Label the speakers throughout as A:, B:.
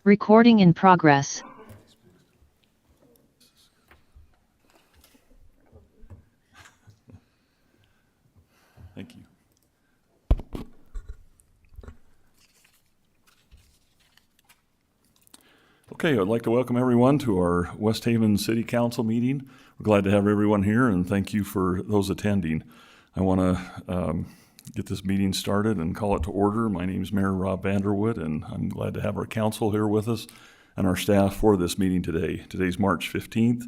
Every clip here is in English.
A: Recording in progress.
B: Thank you. Okay, I'd like to welcome everyone to our West Haven City Council meeting. We're glad to have everyone here, and thank you for those attending. I want to get this meeting started and call it to order. My name is Mayor Rob Vanderwood, and I'm glad to have our council here with us and our staff for this meeting today. Today's March 15th,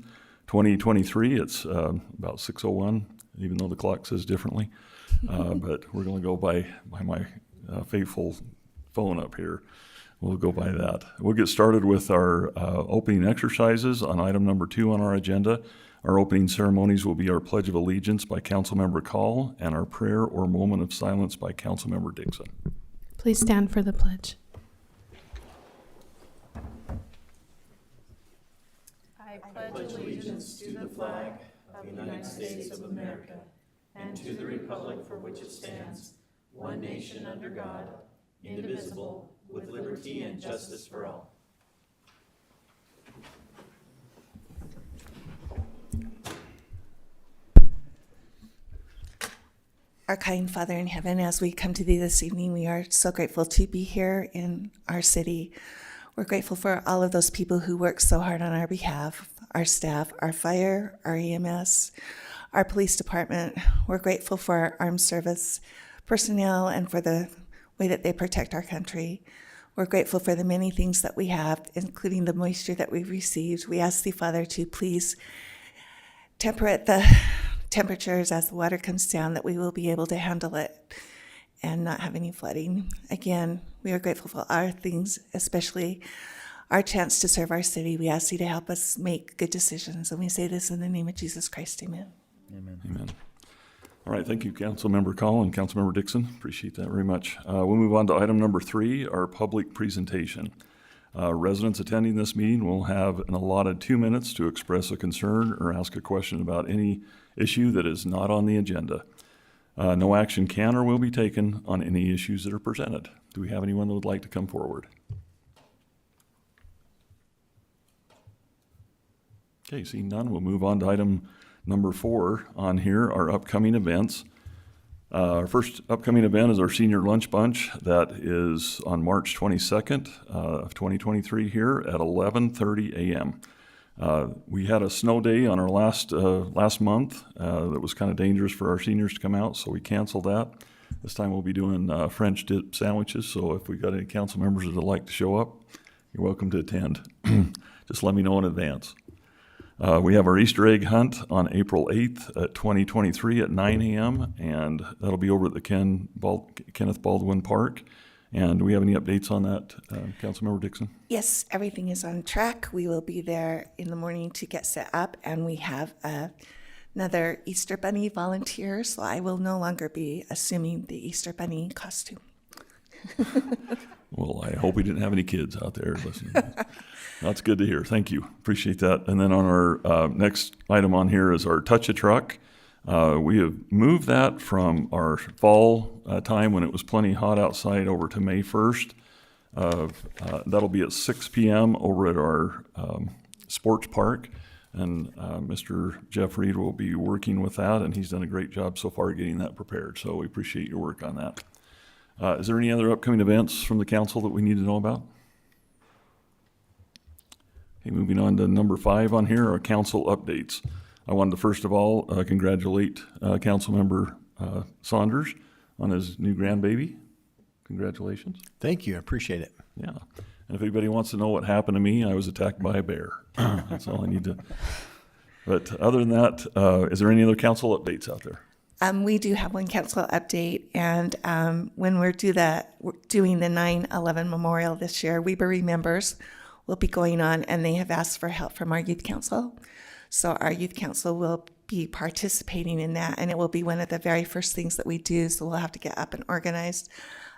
B: 2023. It's about 6:01, even though the clock says differently. But we're going to go by my faithful phone up here. We'll go by that. We'll get started with our opening exercises on item number 2 on our agenda. Our opening ceremonies will be our Pledge of Allegiance by Councilmember Call and our prayer or moment of silence by Councilmember Dixon.
C: Please stand for the pledge.
D: I pledge allegiance to the flag of the United States of America and to the republic for which it stands, one nation under God, indivisible, with liberty and justice for all.
E: Our kind Father in heaven, as we come to thee this evening, we are so grateful to be here in our city. We're grateful for all of those people who work so hard on our behalf, our staff, our fire, our EMS, our police department. We're grateful for our armed service personnel and for the way that they protect our country. We're grateful for the many things that we have, including the moisture that we've received. We ask thee, Father, to please temperate the temperatures as the water comes down, that we will be able to handle it and not have any flooding. Again, we are grateful for our things, especially our chance to serve our city. We ask thee to help us make good decisions. And we say this in the name of Jesus Christ. Amen.
B: Amen. Amen. All right, thank you, Councilmember Call and Councilmember Dixon. Appreciate that very much. We'll move on to item number 3, our public presentation. Residents attending this meeting will have an allotted 2 minutes to express a concern or ask a question about any issue that is not on the agenda. No action can or will be taken on any issues that are presented. Do we have anyone that would like to come forward? Okay, seeing none, we'll move on to item number 4 on here, our upcoming events. Our first upcoming event is our Senior Lunch Bunch. That is on March 22nd of 2023 here at 11:30 a.m. We had a snow day on our last month that was kind of dangerous for our seniors to come out, so we canceled that. This time we'll be doing French dip sandwiches, so if we got any council members that would like to show up, you're welcome to attend. Just let me know in advance. We have our Easter egg hunt on April 8th at 2023 at 9 a.m., and that'll be over at the Kenneth Baldwin Park. And do we have any updates on that, Councilmember Dixon?
E: Yes, everything is on track. We will be there in the morning to get set up, and we have another Easter Bunny volunteer, so I will no longer be assuming the Easter Bunny costume.
B: Well, I hope we didn't have any kids out there listening. That's good to hear. Thank you. Appreciate that. And then on our next item on here is our Touch-A-Truck. We have moved that from our fall time when it was plenty hot outside over to May 1st. That'll be at 6 p.m. over at our sports park. And Mr. Jeff Reed will be working with that, and he's done a great job so far getting that prepared. So we appreciate your work on that. Is there any other upcoming events from the council that we need to know about? Okay, moving on to number 5 on here, our council updates. I wanted to first of all congratulate Councilmember Saunders on his new grandbaby. Congratulations.
F: Thank you. I appreciate it.
B: Yeah. And if anybody wants to know what happened to me, I was attacked by a bear. That's all I need to. But other than that, is there any other council updates out there?
E: We do have one council update, and when we're doing the 9/11 memorial this year, Weber Remembers will be going on, and they have asked for help from our youth council. So our youth council will be participating in that, and it will be one of the very first things that we do, so we'll have to get up and organized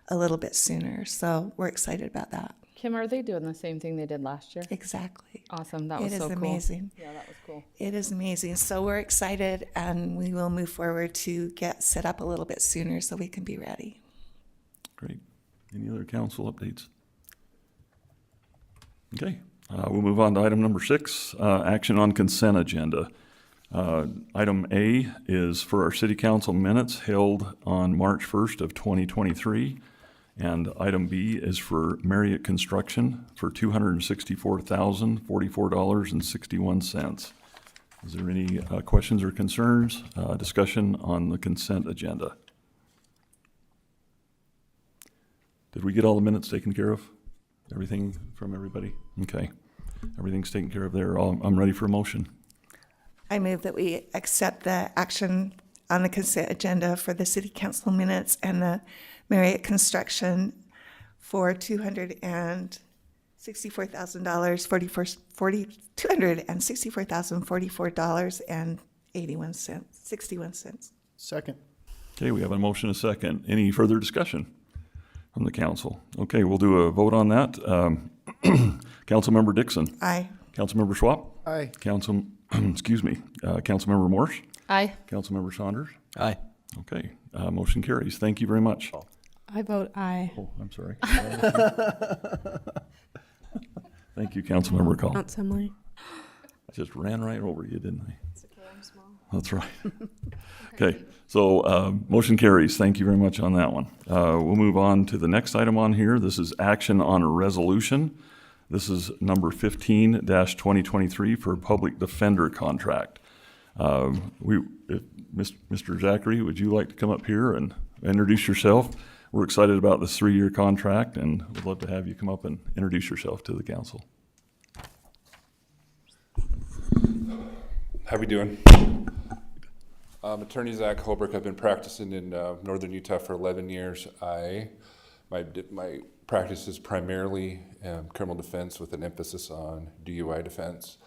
E: a little bit sooner. So we're excited about that.
C: Kim, are they doing the same thing they did last year?
E: Exactly.
C: Awesome. That was so cool.
E: It is amazing.
C: Yeah, that was cool.
E: It is amazing. So we're excited, and we will move forward to get set up a little bit sooner so we can be ready.
B: Great. Any other council updates? Okay, we'll move on to item number 6, action on consent agenda. Item A is for our city council minutes held on March 1st of 2023. And item B is for Marriott Construction for $264,044.61. Is there any questions or concerns, discussion on the consent agenda? Did we get all the minutes taken care of? Everything from everybody? Okay. Everything's taken care of there. I'm ready for a motion.
E: I move that we accept the action on the consent agenda for the city council minutes and the Marriott Construction for $264,044.61.
F: Second.
B: Okay, we have a motion and a second. Any further discussion from the council? Okay, we'll do a vote on that. Councilmember Dixon.
E: Aye.
B: Councilmember Schwab.
F: Aye.
B: Councilmember Morse.
C: Aye.
B: Councilmember Saunders.
F: Aye.
B: Okay, motion carries. Thank you very much.
C: I vote aye.
B: Oh, I'm sorry. Thank you, Councilmember Call.
C: Not Semley.
B: I just ran right over you, didn't I? It's okay, I'm small. That's right. Okay, so motion carries. Thank you very much on that one. We'll move on to the next item on here. This is action on a resolution. This is number 15-2023 for public defender contract. Mr. Zachary, would you like to come up here and introduce yourself? We're excited about this 3-year contract and would love to have you come up and introduce yourself to the council.
G: How we doing? Attorney Zach Holbrook. I've been practicing in northern Utah for 11 years. My practice is primarily criminal defense with an emphasis on DUI defense.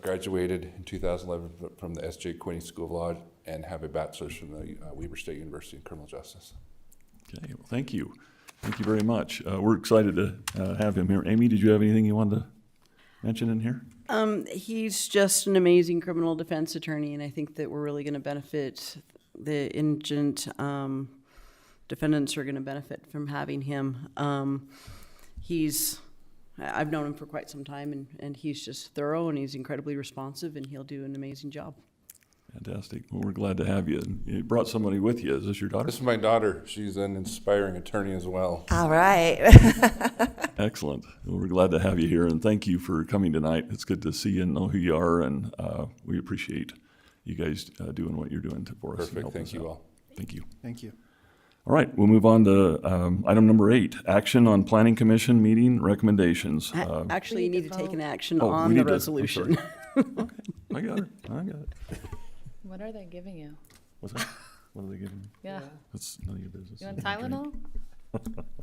G: Graduated in 2011 from the S.J. Quinney School of Law and have a bachelor's from the Weber State University in criminal justice.
B: Okay, well, thank you. Thank you very much. We're excited to have him here. Amy, did you have anything you wanted to mention in here?
H: He's just an amazing criminal defense attorney, and I think that we're really going to benefit the indigent defendants are going to benefit from having him. I've known him for quite some time, and he's just thorough, and he's incredibly responsive, and he'll do an amazing job.
B: Fantastic. Well, we're glad to have you. You brought somebody with you. Is this your daughter?
G: This is my daughter. She's an inspiring attorney as well.
E: All right.
B: Excellent. Well, we're glad to have you here, and thank you for coming tonight. It's good to see you and know who you are, and we appreciate you guys doing what you're doing for us.
G: Perfect. Thank you all.
B: Thank you.
F: Thank you.
B: All right, we'll move on to item number 8, action on Planning Commission meeting recommendations.
H: Actually, you need to take an action
B: Oh,
H: on
B: we
H: the
B: need to- I'm
H: resolution.
B: Okay, I got it.
C: What are they giving you?
B: What's that? What are they giving me?
C: Yeah.
B: That's none of your business.
C: You want Tylenol?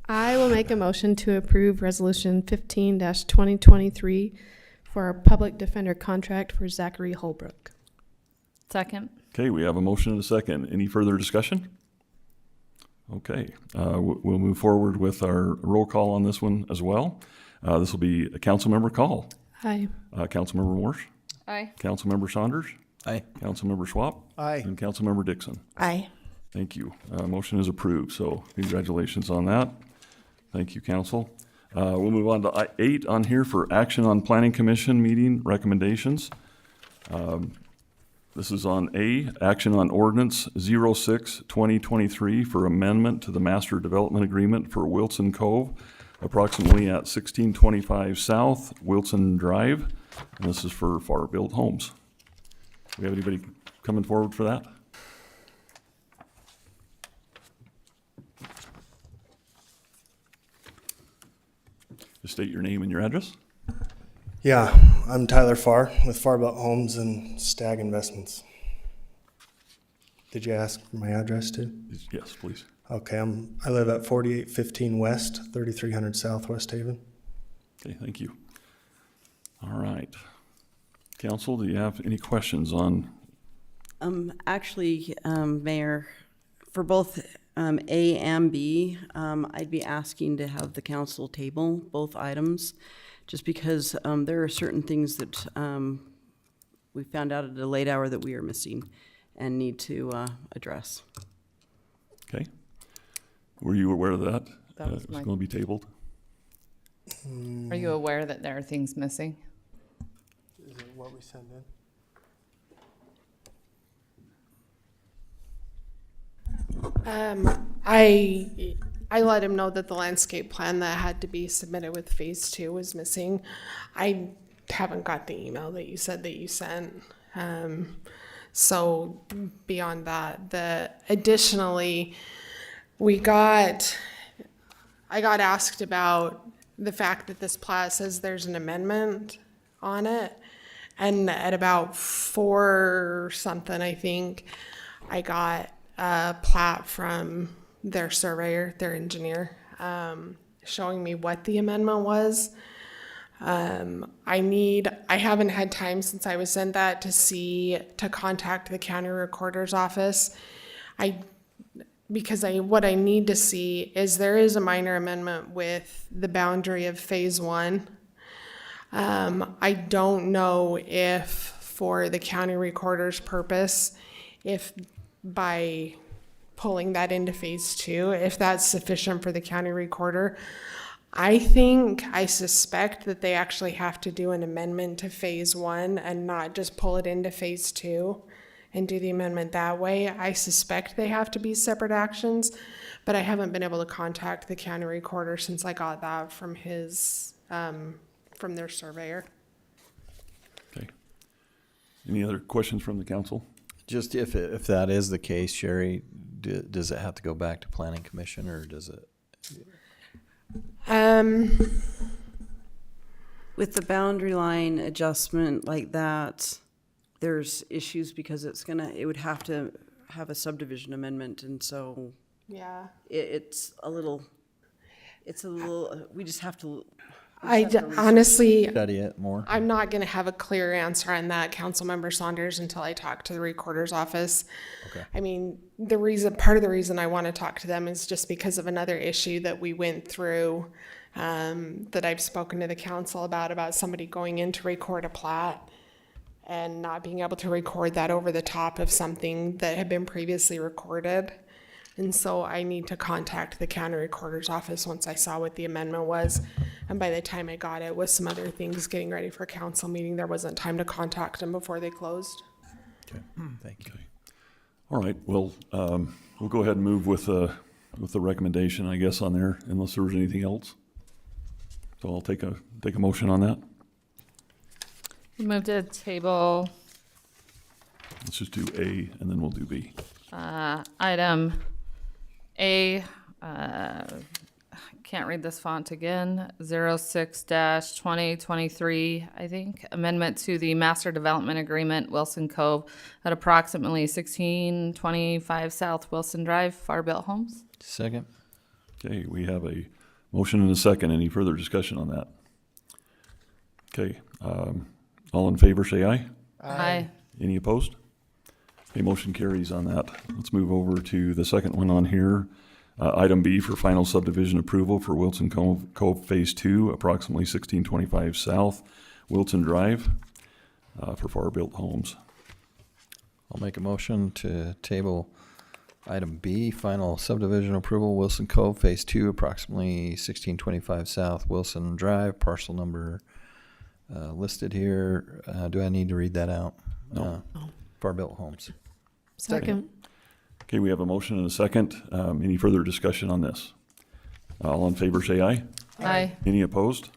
I: I will make a motion to approve Resolution 15-2023 for our public defender contract for Zachary Holbrook.
C: Second.
B: Okay, we have a motion and a second. Any further discussion? Okay, we'll move forward with our roll call on this one as well. This will be a Councilmember Call.
I: Aye.
B: Councilmember Morse.
C: Aye.
B: Councilmember Saunders.
F: Aye.
B: Councilmember Schwab.
F: Aye.
B: And Councilmember Dixon.
E: Aye.
B: Thank you. Motion is approved, so congratulations on that. Thank you, council. We'll move on to 8 on here for action on Planning Commission meeting recommendations. This is on A, action on ordinance 06-2023 for amendment to the master development agreement for Wilson Cove, approximately at 1625 South Wilson Drive. And this is for Far-Built homes. Do we have anybody coming forward for that? Just state your name and your address.
J: Yeah, I'm Tyler Farr with Farbelt Homes and Stag Investments. Did you ask for my address too?
B: Yes, please.
J: Okay, I live at 4815 West, 3300 South West Haven.
B: Okay, thank you. All right. Council, do you have any questions on?
H: Actually, Mayor, for both A and B, I'd be asking to have the council table both items, just because there are certain things that we found out at a late hour that we are missing and need to address.
B: Okay. Were you aware of that?
C: That was
B: It's
C: my-
B: going to be tabled?
C: Are you aware that there are things missing?
J: Is it what we send in?
I: I let him know that the landscape plan that had to be submitted with phase 2 was missing. I haven't got the email that you said that you sent. So beyond that, additionally, I got asked about the fact that this plat says there's an amendment on it. And at about 4 something, I think, I got a plat from their surveyor, their engineer, showing me what the amendment was. I haven't had time since I was sent that to contact the county recorder's office. What I need to see is there is a minor amendment with the boundary of phase 1. I don't know if for the county recorder's purpose, if by pulling that into phase 2, if that's sufficient for the county recorder. I suspect that they actually have to do an amendment to phase 1 and not just pull it into phase 2 and do the amendment that way. I suspect they have to be separate actions, but I haven't been able to contact the county recorder since I got that from from their surveyor.
B: Okay. Any other questions from the council?
F: Just if that is the case, Sherry, does it have to go back to planning commission, or does it?
H: With the boundary line adjustment like that, there's issues because it would have to have a subdivision amendment, and so
I: Yeah.
H: it's a little, we just have to.
I: Honestly,
F: Study it more.
I: I'm not going to have a clear answer on that, Councilmember Saunders, until I talk to the recorder's office.
F: Okay.
I: I mean, part of the reason I want to talk to them is just because of another issue that we went through, that I've spoken to the council about somebody going in to record a plat and not being able to record that over the top of something that had been previously recorded. And so I need to contact the county recorder's office once I saw what the amendment was. And by the time I got it with some other things getting ready for a council meeting, there wasn't time to contact them before they closed.
F: Okay. Thank you.
B: Okay. All right, well, we'll go ahead and move with the recommendation, I guess, on there, unless there was anything else. So I'll take a motion on that.
C: Move to table
B: Let's just do A, and then we'll do B.
C: item A, can't read this font again, 06-2023, I think. Amendment to the Master Development Agreement, Wilson Cove, at approximately 1625 South Wilson Drive, Far-Built Homes.
F: Second.
B: Okay, we have a motion and a second. Any further discussion on that? Okay, all in favor, say aye.
C: Aye.
B: Any opposed? Okay, motion carries on that. Let's move over to the second one on here. Item B for final subdivision approval for Wilson Cove Phase 2, approximately 1625 South Wilson Drive, for Far-Built Homes.
F: I'll make a motion to table item B, final subdivision approval, Wilson Cove, Phase 2, approximately 1625 South Wilson Drive, parcel number listed here. Do I need to read that out?
B: No.
F: Far-Built Homes.
I: Second.
B: Okay, we have a motion and a second. Any further discussion on this? All in favor, say aye.
C: Aye.
B: Any opposed?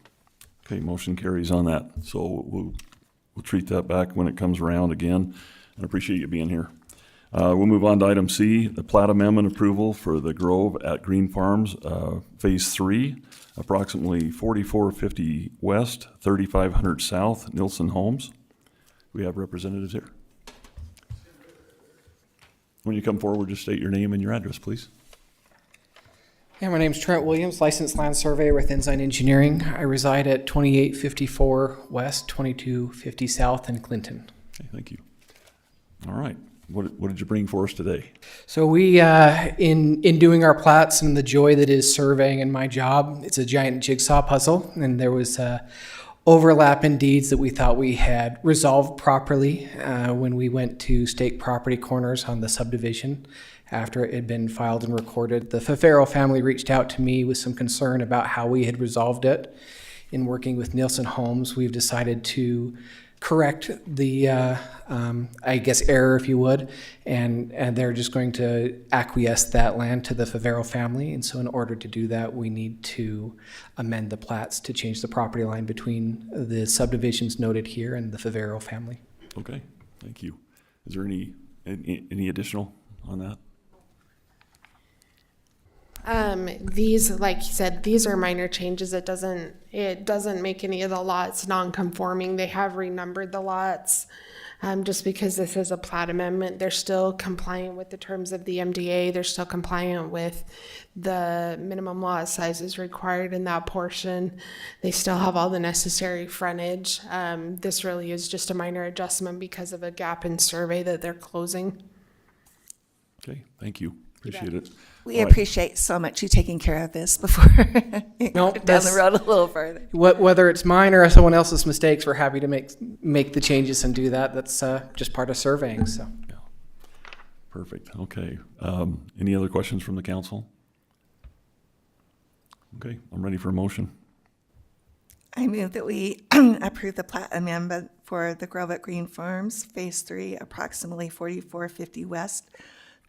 B: Okay, motion carries on that. So we'll treat that back when it comes around again, and appreciate you being here. We'll move on to item C, the plat amendment approval for the Grove at Green Farms, Phase 3, approximately 4450 West, 3500 South, Nilsson Homes. We have representatives here. When you come forward, just state your name and your address, please.
K: Yeah, my name's Trent Williams, licensed land surveyor with Ensign Engineering. I reside at 2854 West, 2250 South in Clinton.
B: Okay, thank you. All right. What did you bring for us today?
K: So we, in doing our plats and the joy that is surveying in my job, it's a giant jigsaw puzzle, and there was overlap in deeds that we thought we had resolved properly when we went to stake property corners on the subdivision after it had been filed and recorded. The Fafaro family reached out to me with some concern about how we had resolved it. In working with Nielsen Homes, we've decided to correct the, I guess, error, if you would, and they're just going to acquiesce that land to the Fafaro family. And so in order to do that, we need to amend the plats to change the property line between the subdivisions noted here and the Fafaro family.
B: Okay, thank you. Is there any additional on that?
I: These, like you said, these are minor changes. It doesn't make any of the lots non-conforming. They have renumbered the lots. Just because this is a plat amendment, they're still compliant with the terms of the MDA. They're still compliant with the minimum lot sizes required in that portion. They still have all the necessary frontage. This really is just a minor adjustment because of a gap in survey that they're closing.
B: Okay, thank you. Appreciate it.
E: We
B: All right.
E: appreciate so much you taking care of this before it
K: No,
E: down
K: that's-
E: the road a little further.
K: Whether it's mine or someone else's mistakes, we're happy to make the changes and do that. That's just part of surveying, so.
B: Perfect, okay. Any other questions from the council? Okay, I'm ready for a motion.
E: I move that we approve the plat amendment for the Grove at Green Farms, Phase 3, approximately 4450 West,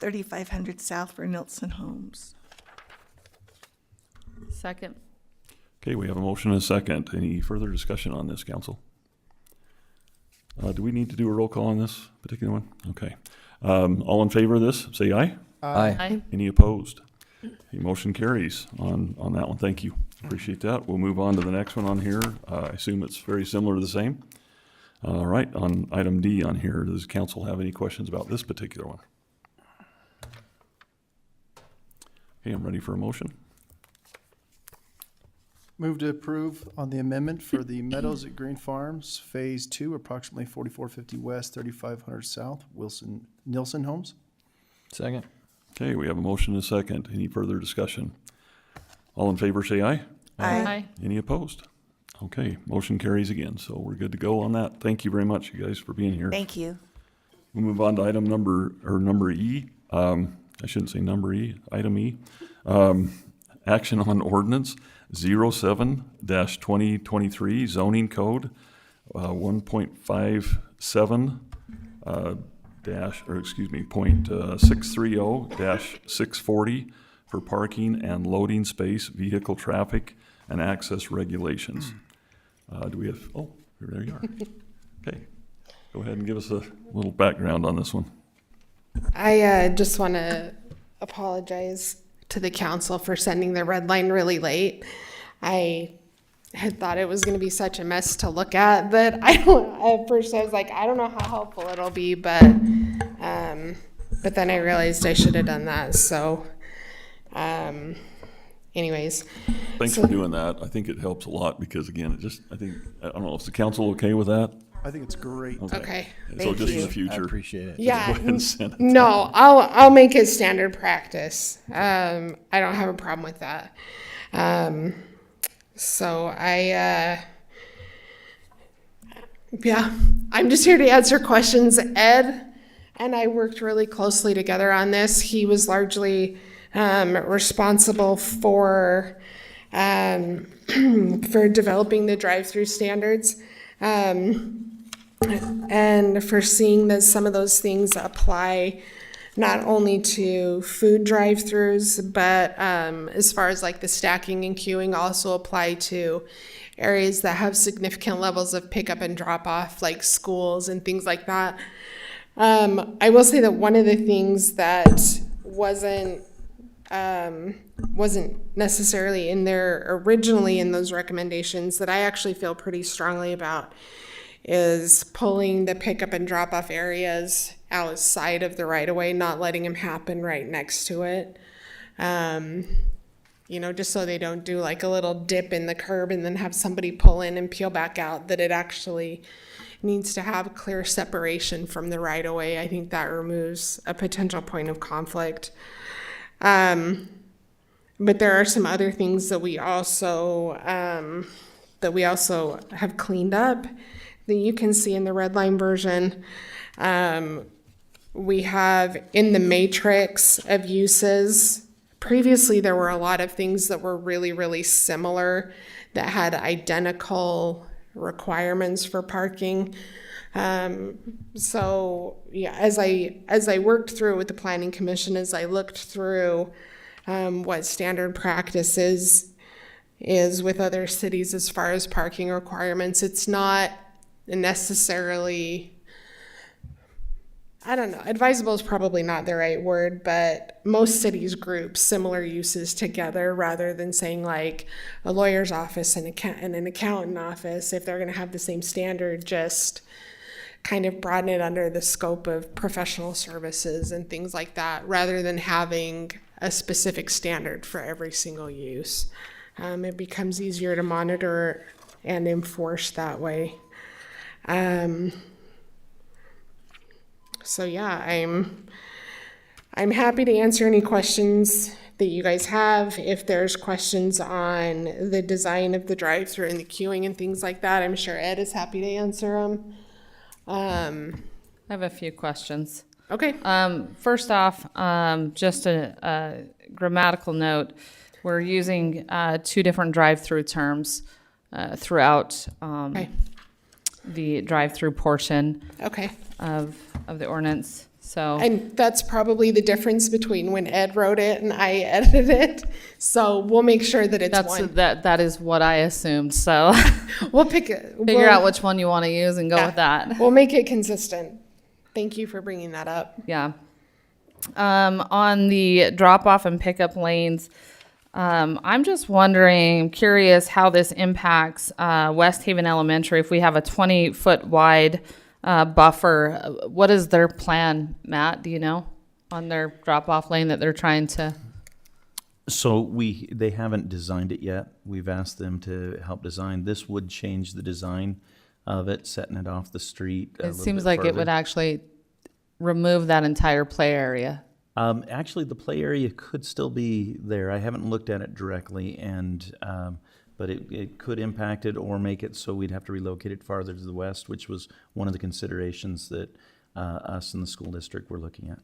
E: 3500 South for Nielsen Homes.
C: Second.
B: Okay, we have a motion and a second. Any further discussion on this, council? Do we need to do a roll call on this particular one? Okay. All in favor of this, say aye.
F: Aye.
C: Aye.
B: Any opposed? The motion carries on that one. Thank you. Appreciate that. We'll move on to the next one on here. I assume it's very similar to the same. All right, on item D on here, does council have any questions about this particular one? Okay, I'm ready for a motion.
L: Move to approve on the amendment for the Meadows at Green Farms, Phase 2, approximately 4450 West, 3500 South, Nielsen Homes.
F: Second.
B: Okay, we have a motion and a second. Any further discussion? All in favor, say aye.
C: Aye.
B: Any opposed? Okay, motion carries again, so we're good to go on that. Thank you very much, you guys, for being here.
E: Thank you.
B: We'll move on to item number E. I shouldn't say number E, item E. Action on ordinance 07-2023 zoning code 1.57 .630-640 for parking and loading space, vehicle traffic, and access regulations. Do we have, oh, there you are. Okay, go ahead and give us a little background on this one.
I: I just want to apologize to the council for sending the red line really late. I had thought it was going to be such a mess to look at that at first I was like, I don't know how helpful it'll be, but then I realized I should have done that. So, anyways.
B: Thanks for doing that. I think it helps a lot because again, I don't know, is the council okay with that?
L: I think it's great.
I: Okay.
B: So
E: Thank
B: just in
E: you.
B: the
F: I
B: future.
F: appreciate it.
I: Yeah.
B: Go ahead and send it.
I: No, I'll make it standard practice. I don't have a problem with that. So I'm just here to answer questions. Ed and I worked really closely together on this. He was largely responsible for developing the drive-through standards. And for seeing that some of those things apply not only to food drive-throughs, but as far as like the stacking and queuing also apply to areas that have significant levels of pickup and drop-off, like schools and things like that. I will say that one of the things that wasn't necessarily in there originally in those recommendations that I actually feel pretty strongly about is pulling the pickup and drop off areas outside of the right of way, not letting them happen right next to it. Just so they don't do like a little dip in the curb and then have somebody pull in and peel back out, that it actually needs to have clear separation from the right of way. I think that removes a potential point of conflict. But there are some other things that we also that we also have cleaned up that you can see in the red line version. We have in the matrix of uses, previously there were a lot of things that were really, really similar that had identical requirements for parking. So yeah, as I worked through with the Planning Commission, as I looked through what standard practices is with other cities as far as parking requirements, it's not necessarily, I don't know, advisable is probably not the right word, but most cities group similar uses together rather than saying like a lawyer's office and an accountant office, if they're going to have the same standard, just kind of broaden it under the scope of professional services and things like that, rather than having a specific standard for every single use. It becomes easier to monitor and enforce that way. So yeah, I'm happy to answer any questions that you guys have. If there's questions on the design of the drive-through and the queuing and things like that, I'm sure Ed is happy to answer them.
C: I have a few questions.
I: Okay.
C: First off, just a grammatical note. We're using two different drive-through terms throughout
I: Okay.
C: the drive-through portion
I: Okay.
C: of the ordinance. So
I: And that's probably the difference between when Ed wrote it and I edited it. So we'll make sure that it's one.
C: that is what I assumed. So
I: We'll pick it.
C: figure out which one you want to use and go with that.
I: We'll make it consistent. Thank you for bringing that up.
C: Yeah. On the drop-off and pickup lanes, I'm just wondering, curious how this impacts West Haven Elementary. If we have a 20-foot wide buffer, what is their plan, Matt? Do you know, on their drop-off lane that they're trying to?
M: So they haven't designed it yet. We've asked them to help design. This would change the design of it, setting it off the street a
C: It
M: little
C: seems
M: bit
C: like it
M: further.
C: would actually remove that entire play area.
M: Actually, the play area could still be there. I haven't looked at it directly, and but it could impact it or make it so we'd have to relocate it farther to the west, which was one of the considerations that us and the school district were looking at.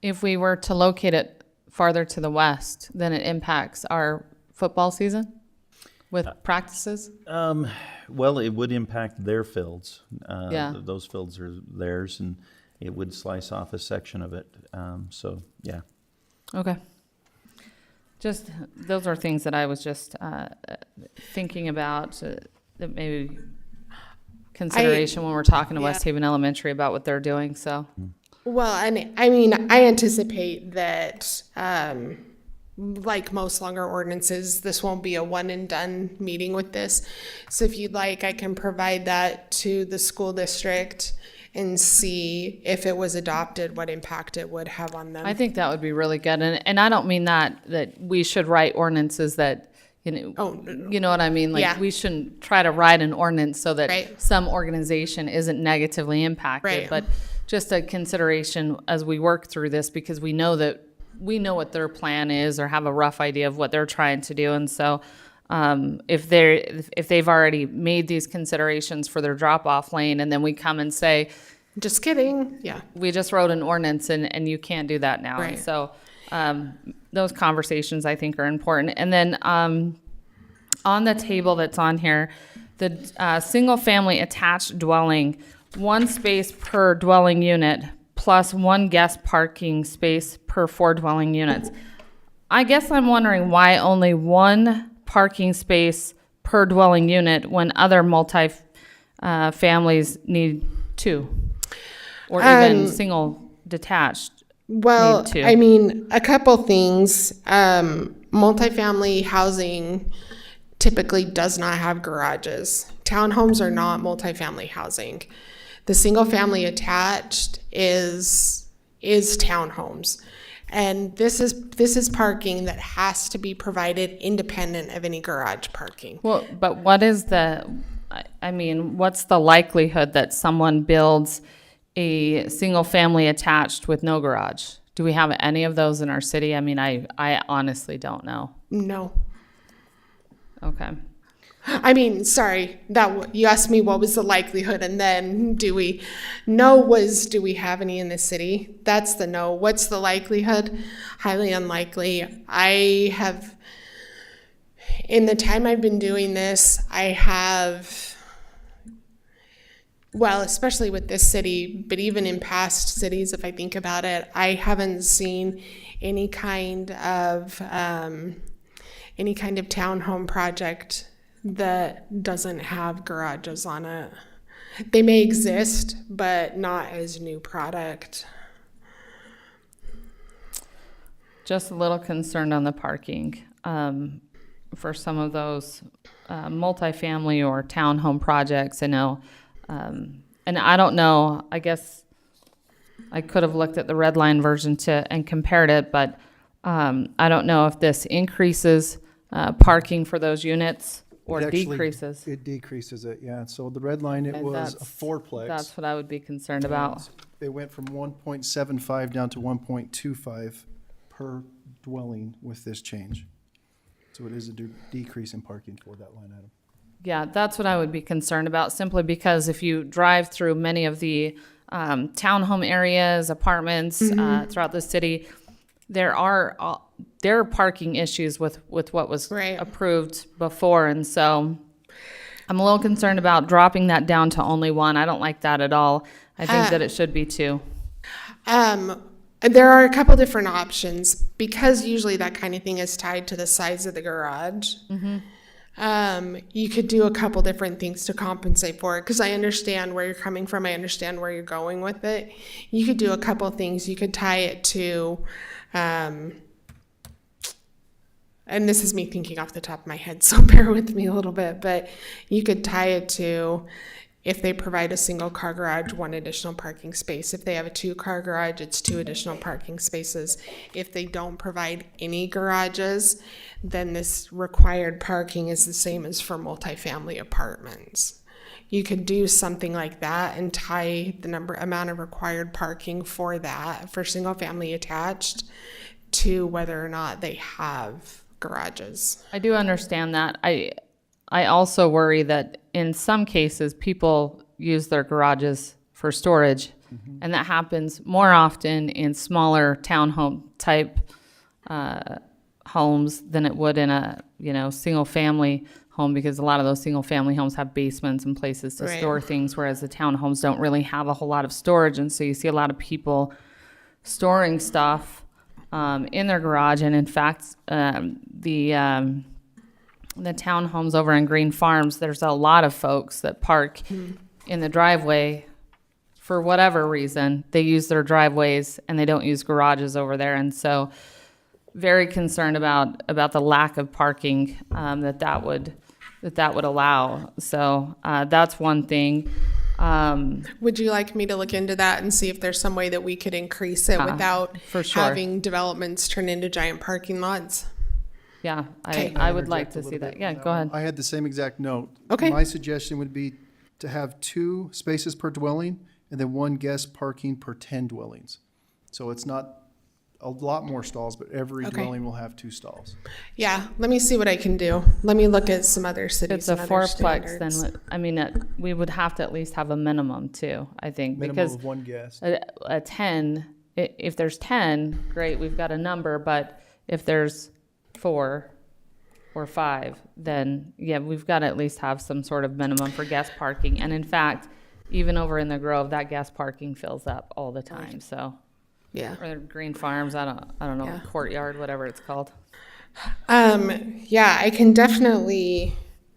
C: If we were to locate it farther to the west, then it impacts our football season with practices?
M: Well, it would impact their fields.
C: Yeah.
M: Those fields are theirs, and it would slice off a section of it. So, yeah.
C: Okay. Just, those are things that I was just thinking about, that maybe consideration when we're talking to
I: Yeah.
C: West Haven Elementary about what they're doing, so.
I: Well, and I mean, I anticipate that, like most longer ordinances, this won't be a one and done meeting with this. So if you'd like, I can provide that to the school district and see if it was adopted, what impact it would have on them.
C: I think that would be really good, and I don't mean that we should write ordinances that, you know,
I: Oh, no.
C: you know what I mean? Like,
I: Yeah.
C: we shouldn't try to write an ordinance so that
I: Right.
C: some organization isn't negatively impacted.
I: Right.
C: But just a consideration as we work through this, because we know what their plan is or have a rough idea of what they're trying to do. And so if they've already made these considerations for their drop-off lane, and then we come and say,
I: Just kidding, yeah.
C: we just wrote an ordinance and you can't do that now.
I: Right.
C: And so those conversations I think are important. And then on the table that's on here, the single-family attached dwelling, 1 space per dwelling unit plus 1 guest parking space per 4 dwelling units. I guess I'm wondering why only 1 parking space per dwelling unit when other families need 2, or even single detached.
I: Well,
C: need to.
I: I mean, a couple things. Multifamily housing typically does not have garages. Townhomes are not multifamily housing. The single family attached is townhomes. And this is parking that has to be provided independent of any garage parking.
C: Well, but what is what's the likelihood that someone builds a single family attached with no garage? Do we have any of those in our city? I mean, I honestly don't know.
I: No.
C: Okay.
I: I mean, sorry, you asked me what was the likelihood, and then do we have any in the city? That's the no. What's the likelihood? Highly unlikely. In the time I've been doing this, especially with this city, but even in past cities, if I think about it, I haven't seen any kind of townhome project that doesn't have garages on it. They may exist, but not as new product.
C: Just a little concerned on the parking for some of those multifamily or townhome projects. I know, and I don't know, I guess I could have looked at the red line version and compared it, but I don't know if this increases parking for those units or
L: It actually-
C: decreases.
L: It decreases it, yeah. So the red line, it
C: And
L: was a
C: that's-
L: fourplex.
C: That's what I would be concerned about.
L: It went from 1.75 down to 1.25 per dwelling with this change. So it is a decrease in parking for that line item.
C: Yeah, that's what I would be concerned about, simply because if you drive through many of the townhome areas, apartments throughout the city, there are parking issues with what was
I: Right.
C: approved before, and so I'm a little concerned about dropping that down to only one. I don't like that at all. I think that it should be two.
I: There are a couple different options, because usually that kind of thing is tied to the size of the garage. You could do a couple different things to compensate for it, because I understand where you're coming from. I understand where you're going with it. You could do a couple things. You could tie it to, and this is me thinking off the top of my head, so bear with me a little bit, but you could tie it to, if they provide a single car garage, 1 additional parking space. If they have a 2-car garage, it's 2 additional parking spaces. If they don't provide any garages, then this required parking is the same as for multifamily apartments. You could do something like that and tie the amount of required parking for that, for single family attached, to whether or not they have garages.
C: I do understand that. I also worry that in some cases, people use their garages for storage, and that happens more often in smaller townhome type homes than it would in a single family home, because a lot of those single family homes have basements and places to
I: Right.
C: store things, whereas the townhomes don't really have a whole lot of storage, and so you see a lot of people storing stuff in their garage. And in fact, the townhomes over in Green Farms, there's a lot of folks that park in the driveway for whatever reason. They use their driveways and they don't use garages over there, and so very concerned about the lack of parking that would allow. So that's one thing.
I: Would you like me to look into that and see if there's some way that we could increase it without
C: for sure.
I: having developments turn into giant parking lots?
C: Yeah,
I: Okay.
C: I would like
L: Interject a
C: to see
L: little
C: that.
L: bit
C: Yeah,
L: on that
C: go
L: one.
C: ahead.
L: I had the same exact note.
I: Okay.
L: My suggestion would be to have 2 spaces per dwelling and then 1 guest parking per 10 dwellings. So it's not a lot more stalls, but every
I: Okay.
L: dwelling will have 2 stalls.
I: Yeah, let me see what I can do. Let me look at some other
C: If
I: cities
C: it's a
I: and other
C: fourplex, then
I: standards.
C: we would have to at least have a minimum too, I think,
L: Minimum
C: because
L: of 1 guest.
C: a 10, if there's 10, great, we've got a number, but if there's 4 or 5, then yeah, we've got to at least have some sort of minimum for guest parking. And in fact, even over in the Grove, that guest parking fills up all the time, so.
I: Yeah.
C: Or Green Farms, I don't know,
I: Yeah.
C: Courtyard, whatever it's called.
I: Yeah, I can definitely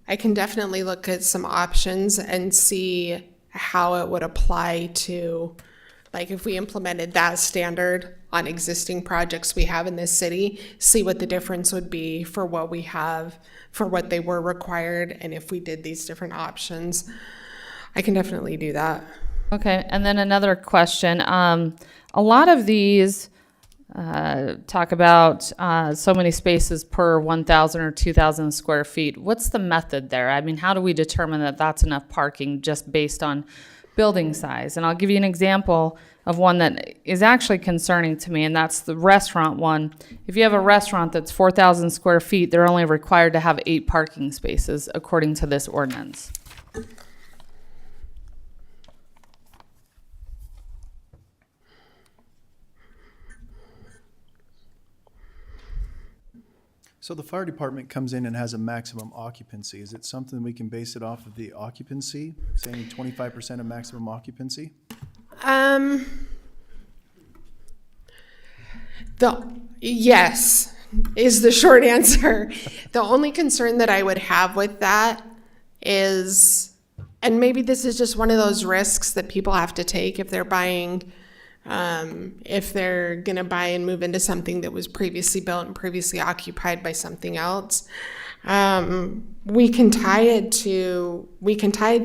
I: look at some options and see how it would apply to, like, if we implemented that standard on existing projects we have in this city, see what the difference would be for what we have, for what they were required, and if we did these different options. I can definitely do that.
C: Okay, and then another question. A lot of these talk about so many spaces per 1,000 or 2,000 square feet. What's the method there? I mean, how do we determine that that's enough parking just based on building size? And I'll give you an example. of one that is actually concerning to me, and that's the restaurant one. If you have a restaurant that's 4,000 square feet, they're only required to have 8 parking spaces according to this ordinance.
L: So the fire department comes in and has a maximum occupancy. Is it something we can base it off of the occupancy, saying 25% of maximum occupancy?
I: Yes is the short answer. The only concern that I would have with that is, and maybe this is just one of those risks that people have to take if they're buying, if they're gonna buy and move into something that was previously built and previously occupied by something else. We can tie it to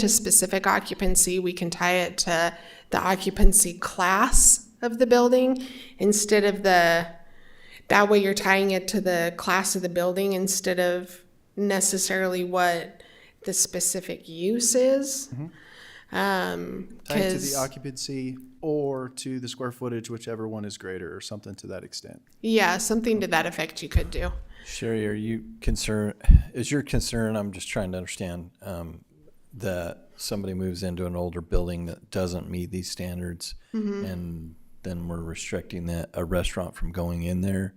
I: specific occupancy. We can tie it to the occupancy class of the building instead of that way you're tying it to the class of the building instead of necessarily what the specific use is.
L: Tied to the occupancy or to the square footage, whichever one is greater, or something to that extent.
I: Yeah, something to that effect you could do.
F: Sherry, are you concerned, is your concern, I'm just trying to understand, that somebody moves into an older building that doesn't meet these standards, and then we're restricting a restaurant from going in there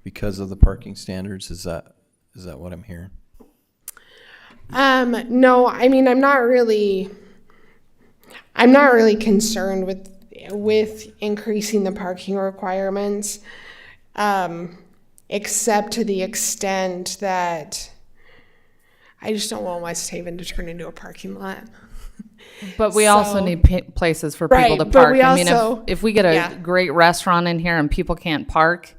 F: because of the parking standards? Is that what I'm hearing?
I: No, I mean, I'm not really concerned with increasing the parking requirements, except to the extent that I just don't want West Haven to turn into a parking lot.
C: But we also need places for
I: Right,
C: people to
I: but
C: park.
I: we
C: I mean,
I: also-
C: if we get a
I: yeah.
C: great restaurant in here and people can't park,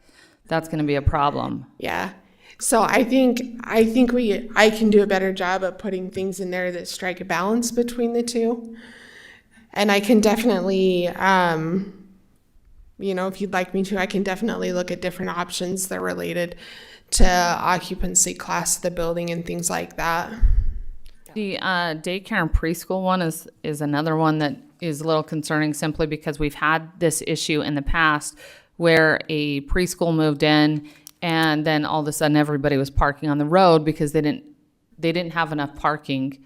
C: that's going to be a problem.
I: Yeah. So I think I can do a better job of putting things in there that strike a balance between the two. And I can definitely, if you'd like me to, I can definitely look at different options that are related to occupancy class of the building and things like that.
C: The daycare and preschool one is another one that is a little concerning simply because we've had this issue in the past where a preschool moved in and then all of a sudden everybody was parking on the road because they didn't have enough parking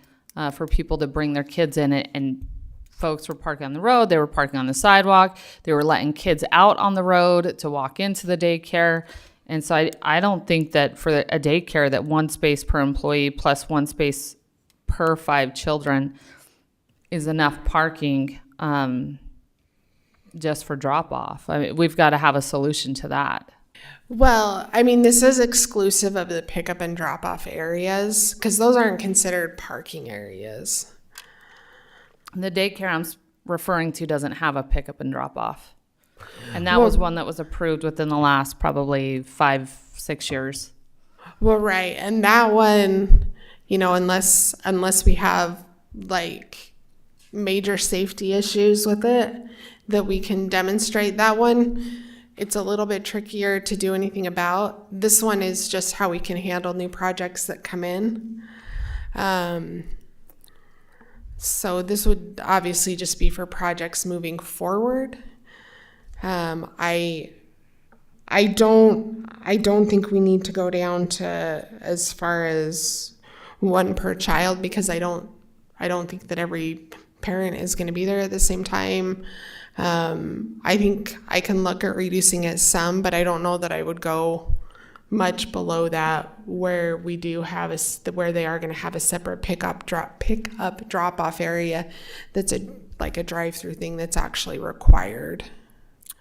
C: for people to bring their kids in it, and folks were parking on the road, they were parking on the sidewalk, they were letting kids out on the road to walk into the daycare. And so I don't think that for a daycare that 1 space per employee plus 1 space per 5 children is enough parking just for drop off. I mean, we've got to have a solution to that.
I: Well, I mean, this is exclusive of the pickup and drop off areas because those aren't considered parking areas.
C: The daycare I'm referring to doesn't have a pickup and drop off. And that was one that was approved within the last probably 5-6 years.
I: Well, right. And that one, unless we have like major safety issues with it that we can demonstrate, that one, it's a little bit trickier to do anything about. This one is just how we can handle new projects that come in. So this would obviously just be for projects moving forward. I don't think we need to go down to as far as 1 per child because I don't think that every parent is going to be there at the same time. I think I can look at reducing it some, but I don't know that I would go much below that where we do have where they are going to have a separate pickup drop off area that's a drive-through thing that's actually required.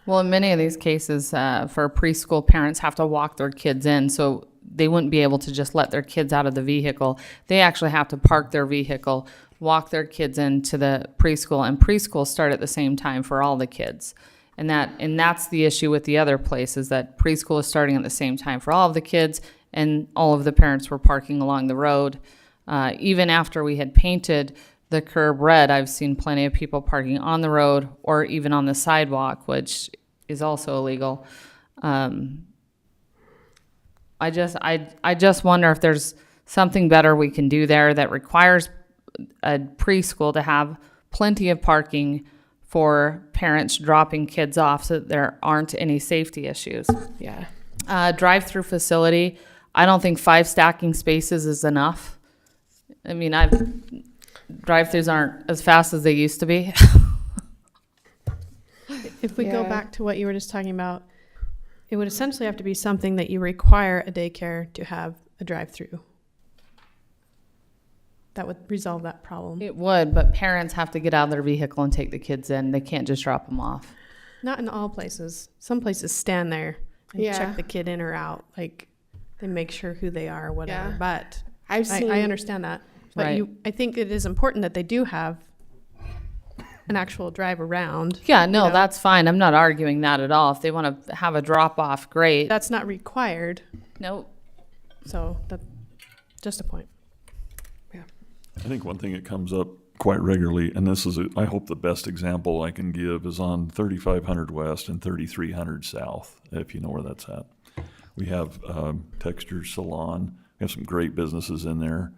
C: Well, in many of these cases, for preschool, parents have to walk their kids in, so they wouldn't be able to just let their kids out of the vehicle. They actually have to park their vehicle, walk their kids into the preschool, and preschool start at the same time for all the kids. And that's the issue with the other place is that preschool is starting at the same time for all of the kids, and all of the parents were parking along the road. Even after we had painted the curb red, I've seen plenty of people parking on the road or even on the sidewalk, which is also illegal. I just wonder if there's something better we can do there that requires a preschool to have plenty of parking for parents dropping kids off so that there aren't any safety issues.
I: Yeah.
C: Drive-through facility, I don't think 5 stacking spaces is enough. I mean, drive-throughs aren't as fast as they used to be.
N: If we go
I: Yeah.
N: back to what you were just talking about, it would essentially have to be something that you require a daycare to have a drive-through. That would resolve that problem.
C: It would, but parents have to get out of their vehicle and take the kids in. They can't just drop them off.
N: Not in all places. Some places stand there and
I: Yeah.
N: check the kid in or out. Like, they make sure who they are or whatever.
I: Yeah.
N: But
I: I've seen.
N: I understand that. But
C: Right.
N: I think it is important that they do have an actual drive around.
C: Yeah, no,
N: You know?
C: that's fine. I'm not arguing that at all. If they want to have a drop-off, great.
N: That's not required.
C: Nope.
N: So that's just a point.
B: I think one thing that comes up quite regularly, and this is, I hope the best example I can give, is on 3500 West and 3300 South, if you know where that's at. We have Texture Salon. We have some great businesses in there.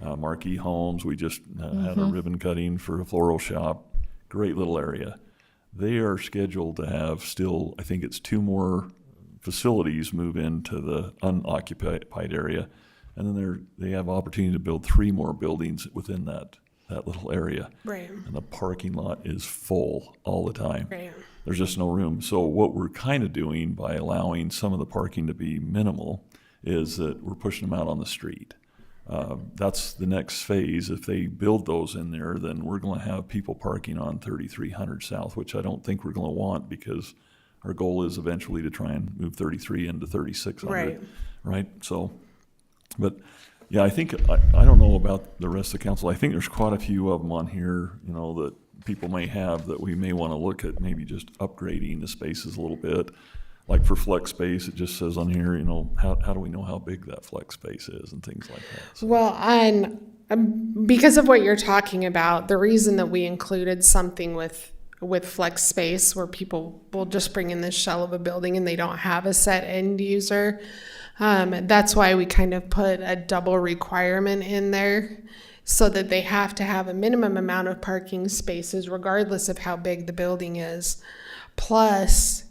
B: Marquee Homes, we just had a ribbon cutting for a floral shop. Great little area. They are scheduled to have still, I think it's 2 more facilities move into the unoccupied area. And then they have opportunity to build 3 more buildings within that little area.
I: Right.
B: And the parking lot is full all the time.
I: Right.
B: There's just no room. So what we're kind of doing by allowing some of the parking to be minimal is that we're pushing them out on the street. That's the next phase. If they build those in there, then we're going to have people parking on 3300 South, which I don't think we're going to want, because our goal is eventually to try and move 33 into 3600.
I: Right.
B: Right? So, but yeah, I think, I don't know about the rest of the council. I think there's quite a few of them on here, that people may have that we may want to look at, maybe just upgrading the spaces a little bit. Like for flex space, it just says on here, how do we know how big that flex space is and things like that. So,
I: Well, because of what you're talking about, the reason that we included something with flex space where people will just bring in this shell of a building and they don't have a set end user, that's why we kind of put a double requirement in there, so that they have to have a minimum amount of parking spaces regardless of how big the building is. Plus,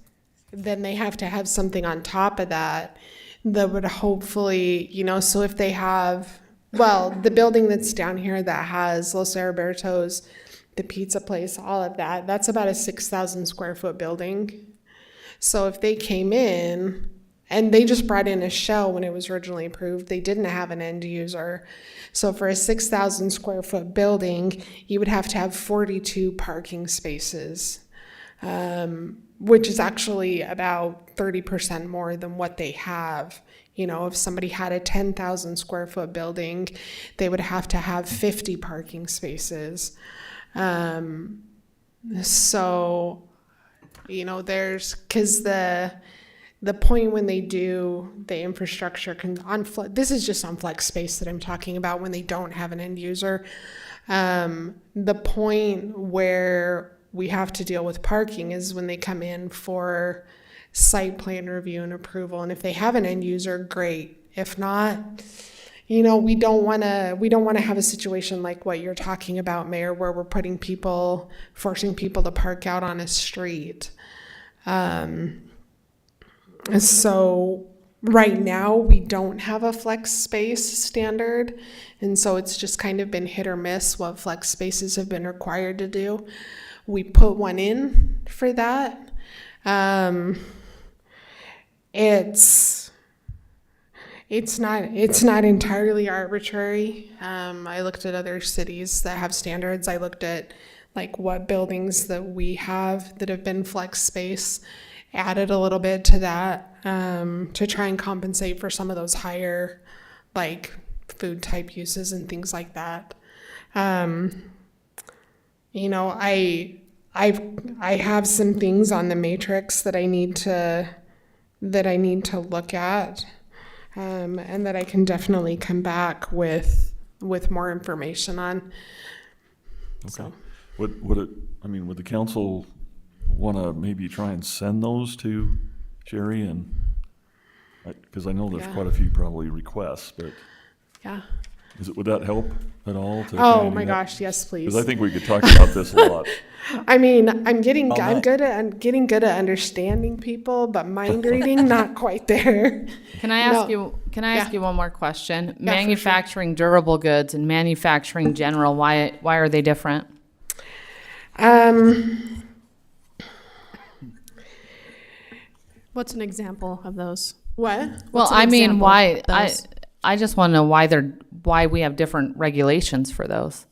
I: then they have to have something on top of that would hopefully, so if they have, the building that's down here that has Los Heribertos, the pizza place, all of that, that's about a 6,000 square foot building. So if they came in and they just brought in a shell when it was originally approved, they didn't have an end user. So for a 6,000 square foot building, you would have to have 42 parking spaces. Which is actually about 30% more than what they have. If somebody had a 10,000 square foot building, they would have to have 50 parking spaces. So, because the point when they do the infrastructure this is just on flex space that I'm talking about when they don't have an end user. The point where we have to deal with parking is when they come in for site plan review and approval. And if they have an end user, great. If not, we don't want to have a situation like what you're talking about, Mayor, where we're forcing people to park out on a street. So right now we don't have a flex space standard. And so it's just kind of been hit or miss what flex spaces have been required to do. We put one in for that. It's not entirely arbitrary. I looked at other cities that have standards. I looked at like what buildings that we have that have been flex space, added a little bit to that to try and compensate for some of those higher like food type uses and things like that. I have some things on the matrix that I need to look at, and that I can definitely come back with more information on.
B: okay.
I: So.
B: Would the council want to maybe try and send those to Sherry? And because I know there's quite a few probably requests, but
I: Yeah.
B: Would that help at all?
I: Oh my gosh, yes, please.
B: Because I think we could talk about this a lot.
I: I mean, I'm getting
F: All
I: I'm
F: night.
I: good at getting good at understanding people, but mind reading not quite there.
C: Can I ask
I: No.
C: you? Can I ask
I: Yeah.
C: you one more question?
I: for sure.
C: Manufacturing durable goods and manufacturing general. Why are they different?
N: What's an example of those?
I: What?
C: Well,
N: What's an
C: I mean,
N: example
C: why?
N: of those?
C: I just want to know why we have different regulations for those.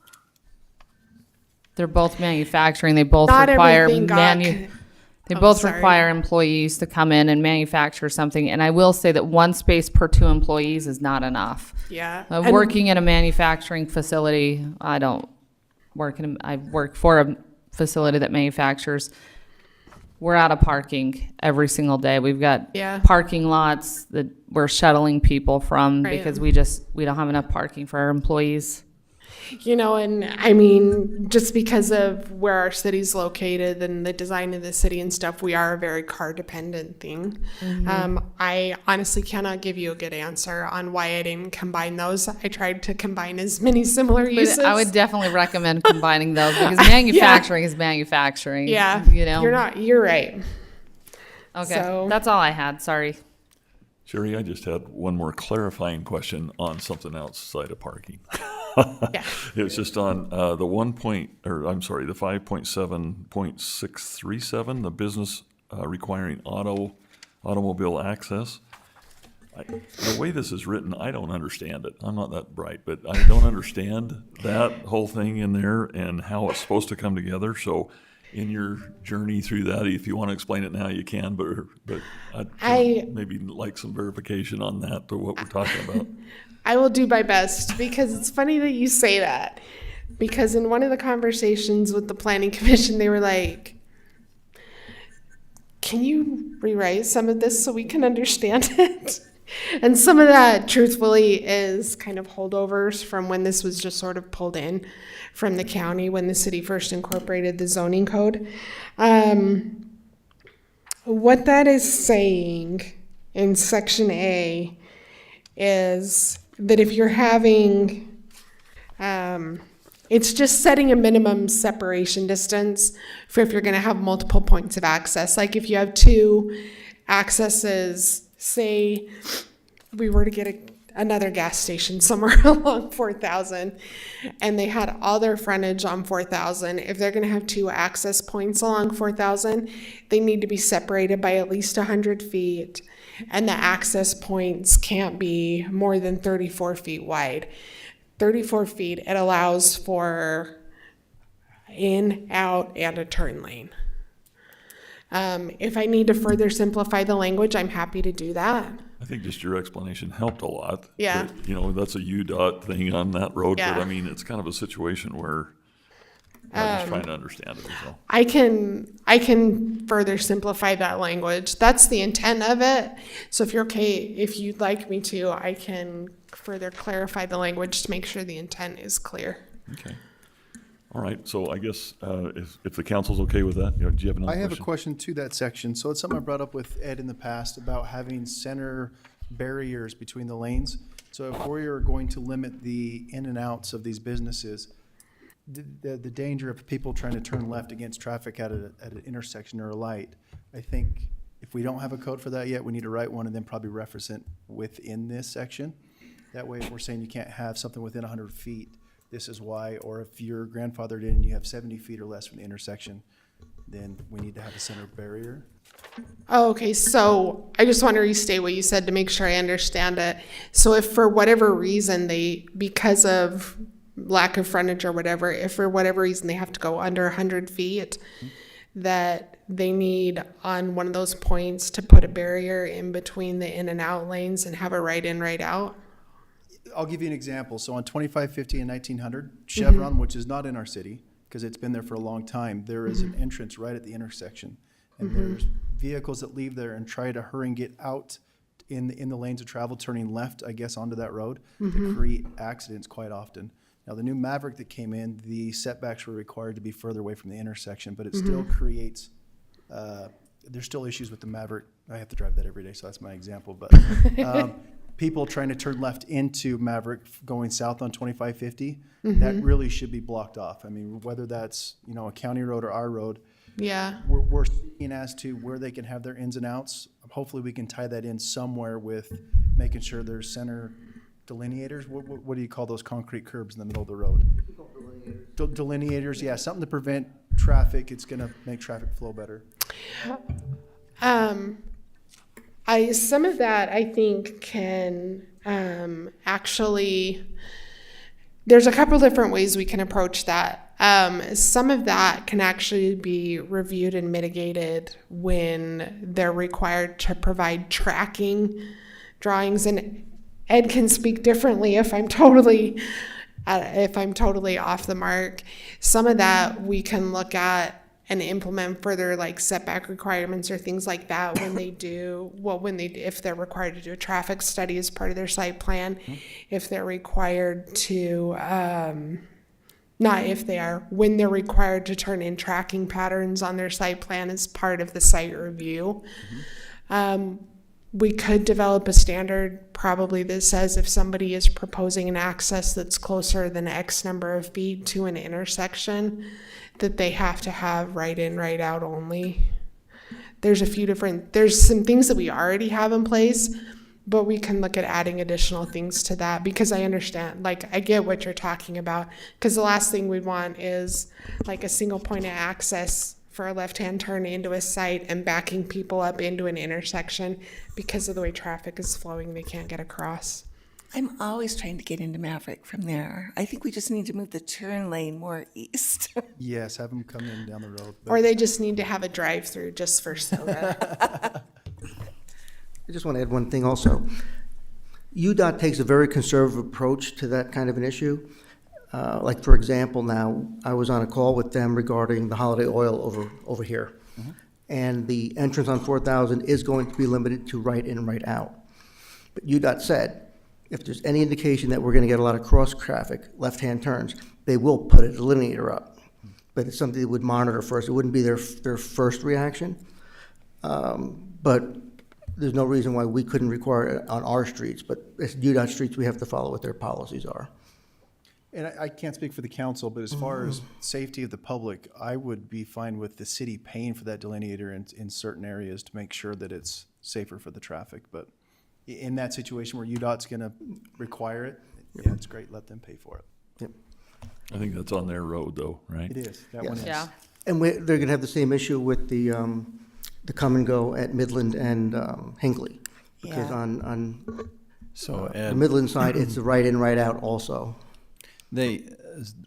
C: They're both manufacturing. They both
I: Not
C: require
I: everything got
C: They
I: Oh,
C: both
I: sorry.
C: require employees to come in and manufacture something. And I will say that one space per 2 employees is not enough.
I: Yeah. And-
C: Working in a manufacturing facility, I work for a facility that manufactures. We're out of parking every single day. We've got
I: Yeah.
C: parking lots that we're shuttling people from
I: Right.
C: because we don't have enough parking for our employees.
I: You know, and I mean, just because of where our city's located and the design of the city and stuff, we are a very car dependent thing. I honestly cannot give you a good answer on why I didn't combine those. I tried to combine as many similar uses.
C: But I would definitely recommend combining those because manufacturing is manufacturing.
I: Yeah.
C: You know?
I: You're right.
C: Okay.
I: So-
C: That's all I had. Sorry.
B: Sherry, I just had one more clarifying question on something outside of parking.
I: Yeah.
B: It was just on the 5.7.637, the business requiring automobile access. The way this is written, I don't understand it. I'm not that bright, but I don't understand that whole thing in there and how it's supposed to come together. So in your journey through that, if you want to explain it now, you can, but I'd maybe like some verification on that to what we're talking about.
I: I will do my best because it's funny that you say that. Because in one of the conversations with the planning commission, they were like, can you rewrite some of this so we can understand it? And some of that, truthfully, is kind of holdovers from when this was just sort of pulled in from the county when the city first incorporated the zoning code. What that is saying in section A is that if you're having, it's just setting a minimum separation distance for if you're going to have multiple points of access. Like if you have 2 accesses, say we were to get another gas station somewhere along 4,000 and they had all their frontage on 4,000. If they're going to have 2 access points along 4,000, they need to be separated by at least 100 feet. And the access points can't be more than 34 feet wide. 34 feet, it allows for in, out, and a turn lane. If I need to further simplify the language, I'm happy to do that.
B: I think just your explanation helped a lot.
I: Yeah.
B: That, that's a UDOT thing on that road,
I: Yeah.
B: but I mean, it's kind of a situation where I'm just trying to understand it. So.
I: I can further simplify that language. That's the intent of it. So if you're okay, if you'd like me to, I can further clarify the language to make sure the intent is clear.
B: Okay. All right. So I guess if the council's okay with that, do you have another
L: I have a
B: question?
L: question to that section. So it's something I brought up with Ed in the past about having center barriers between the lanes. So if we are going to limit the in and outs of these businesses, the danger of people trying to turn left against traffic at an intersection or a light, I think if we don't have a code for that yet, we need to write one and then probably reference it within this section. That way, if we're saying you can't have something within 100 feet, this is why, or if you're grandfathered in and you have 70 feet or less from the intersection, then we need to have a center barrier.
I: Oh, okay, so I just want to restate what you said to make sure I understand it. So if for whatever reason because of lack of frontage or whatever, if for whatever reason they have to go under 100 feet, that they need on one of those points to put a barrier in between the in and out lanes and have a right in, right out?
L: I'll give you an example. So on 2550 and 1900, Chevron, which is not in our city, because it's been there for a long time, there is an entrance right at the intersection. And there's vehicles that leave there and try to hurry and get out in the lanes of travel, turning left, I guess, onto that road, to create accidents quite often. Now, the new Maverick that came in, the setbacks were required to be further away from the intersection, but it still creates, there's still issues with the Maverick. I have to drive that every day, so that's my example. But people trying to turn left into Maverick going south on 2550, that really should be blocked off. I mean, whether that's, you know, a county road or our road,
I: Yeah.
L: we're seeing as to where they can have their ins and outs. Hopefully we can tie that in somewhere with making sure there's center delineators. What do you call those concrete curbs in the middle of the road? Delineators, yeah, something to prevent traffic. It's gonna make traffic flow better.
I: Some of that I think can actually, there's a couple different ways we can approach that. Some of that can actually be reviewed and mitigated when they're required to provide tracking drawings, and Ed can speak differently if I'm totally off the mark. Some of that we can look at and implement further, like setback requirements or things like that if they're required to do a traffic study as part of their site plan, if they're required to, when they're required to turn in tracking patterns on their site plan as part of the site review. We could develop a standard probably that says if somebody is proposing an access that's closer than X number of feet to an intersection, that they have to have right in, right out only. There's some things that we already have in place, but we can look at adding additional things to that, because I understand, like, I get what you're talking about, because the last thing we'd want is like a single point of access for a left-hand turn into a site and backing people up into an intersection because of the way traffic is flowing. They can't get across.
E: I'm always trying to get into Maverick from there. I think we just need to move the turn lane more east.
L: Yes, have them come in down the road.
I: Or they just need to have a drive-through just for soda.
O: I just want to add one thing also. UDOT takes a very conservative approach to that kind of an issue. Like, for example, now, I was on a call with them regarding the Holiday Oil over here. And the entrance on 4,000 is going to be limited to right in, right out. But UDOT said, if there's any indication that we're going to get a lot of cross traffic, left-hand turns, they will put a delineator up. But it's something they would monitor first. It wouldn't be their first reaction. But there's no reason why we couldn't require it on our streets. But as UDOT streets, we have to follow what their policies are.
L: And I can't speak for the council, but as far as safety of the public, I would be fine with the city paying for that delineator in certain areas to make sure that it's safer for the traffic. But in that situation where UDOT's gonna require it, yeah, it's great, let them pay for it.
O: Yep.
B: I think that's on their road though, right?
L: It is, that one is.
C: Yeah.
O: And they're going to have the same issue with the come and go at Midland and Hinckley. Because
E: Yeah.
O: on
F: So
O: the
F: Ed,
O: Midland side, it's the right in, right out also.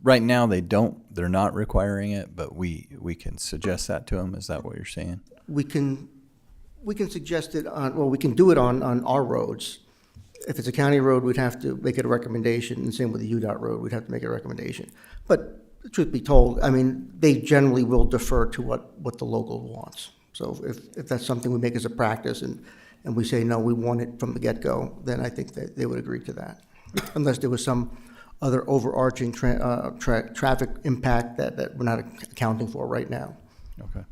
F: right now they're not requiring it, but we can suggest that to them. Is that what you're saying?
O: We can suggest it we can do it on our roads. If it's a county road, we'd have to make it a recommendation, and same with the UDOT road, we'd have to make a recommendation. But truth be told, I mean, they generally will defer to what the local wants. So if that's something we make as a practice and we say, no, we want it from the get-go, then I think that they would agree to that. Unless there was some other overarching traffic impact that we're not accounting for right now.
F: Okay.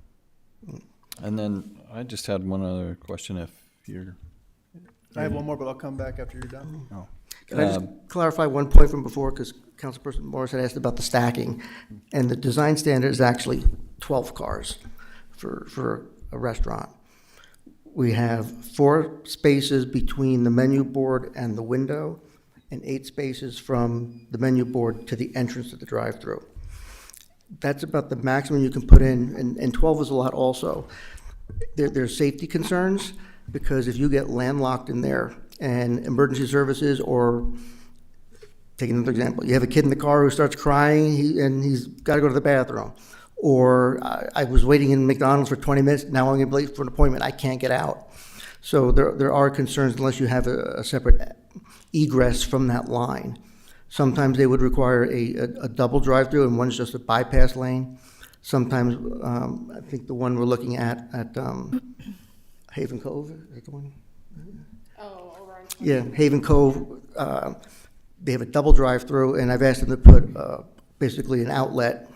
F: And then I just had one other question if you're.
L: I have one more, but I'll come back after you're done.
F: Oh.
O: Can I just clarify one point from before, because Councilperson Morris had asked about the stacking, and the design standard is actually 12 cars for a restaurant. We have 4 spaces between the menu board and the window, and 8 spaces from the menu board to the entrance to the drive-through. That's about the maximum you can put in, and 12 is a lot also. There's safety concerns, because if you get landlocked in there and emergency services, or take another example, you have a kid in the car who starts crying and he's got to go to the bathroom, or I was waiting in McDonald's for 20 minutes, now I'm going to be late for an appointment, I can't get out. So there are concerns unless you have a separate egress from that line. Sometimes they would require a double drive-through, and one's just a bypass lane. Sometimes, I think the one we're looking at Haven Cove, is that the one?
I: Oh, over on.
O: Yeah, Haven Cove, they have a double drive-through, and I've asked them to put basically an outlet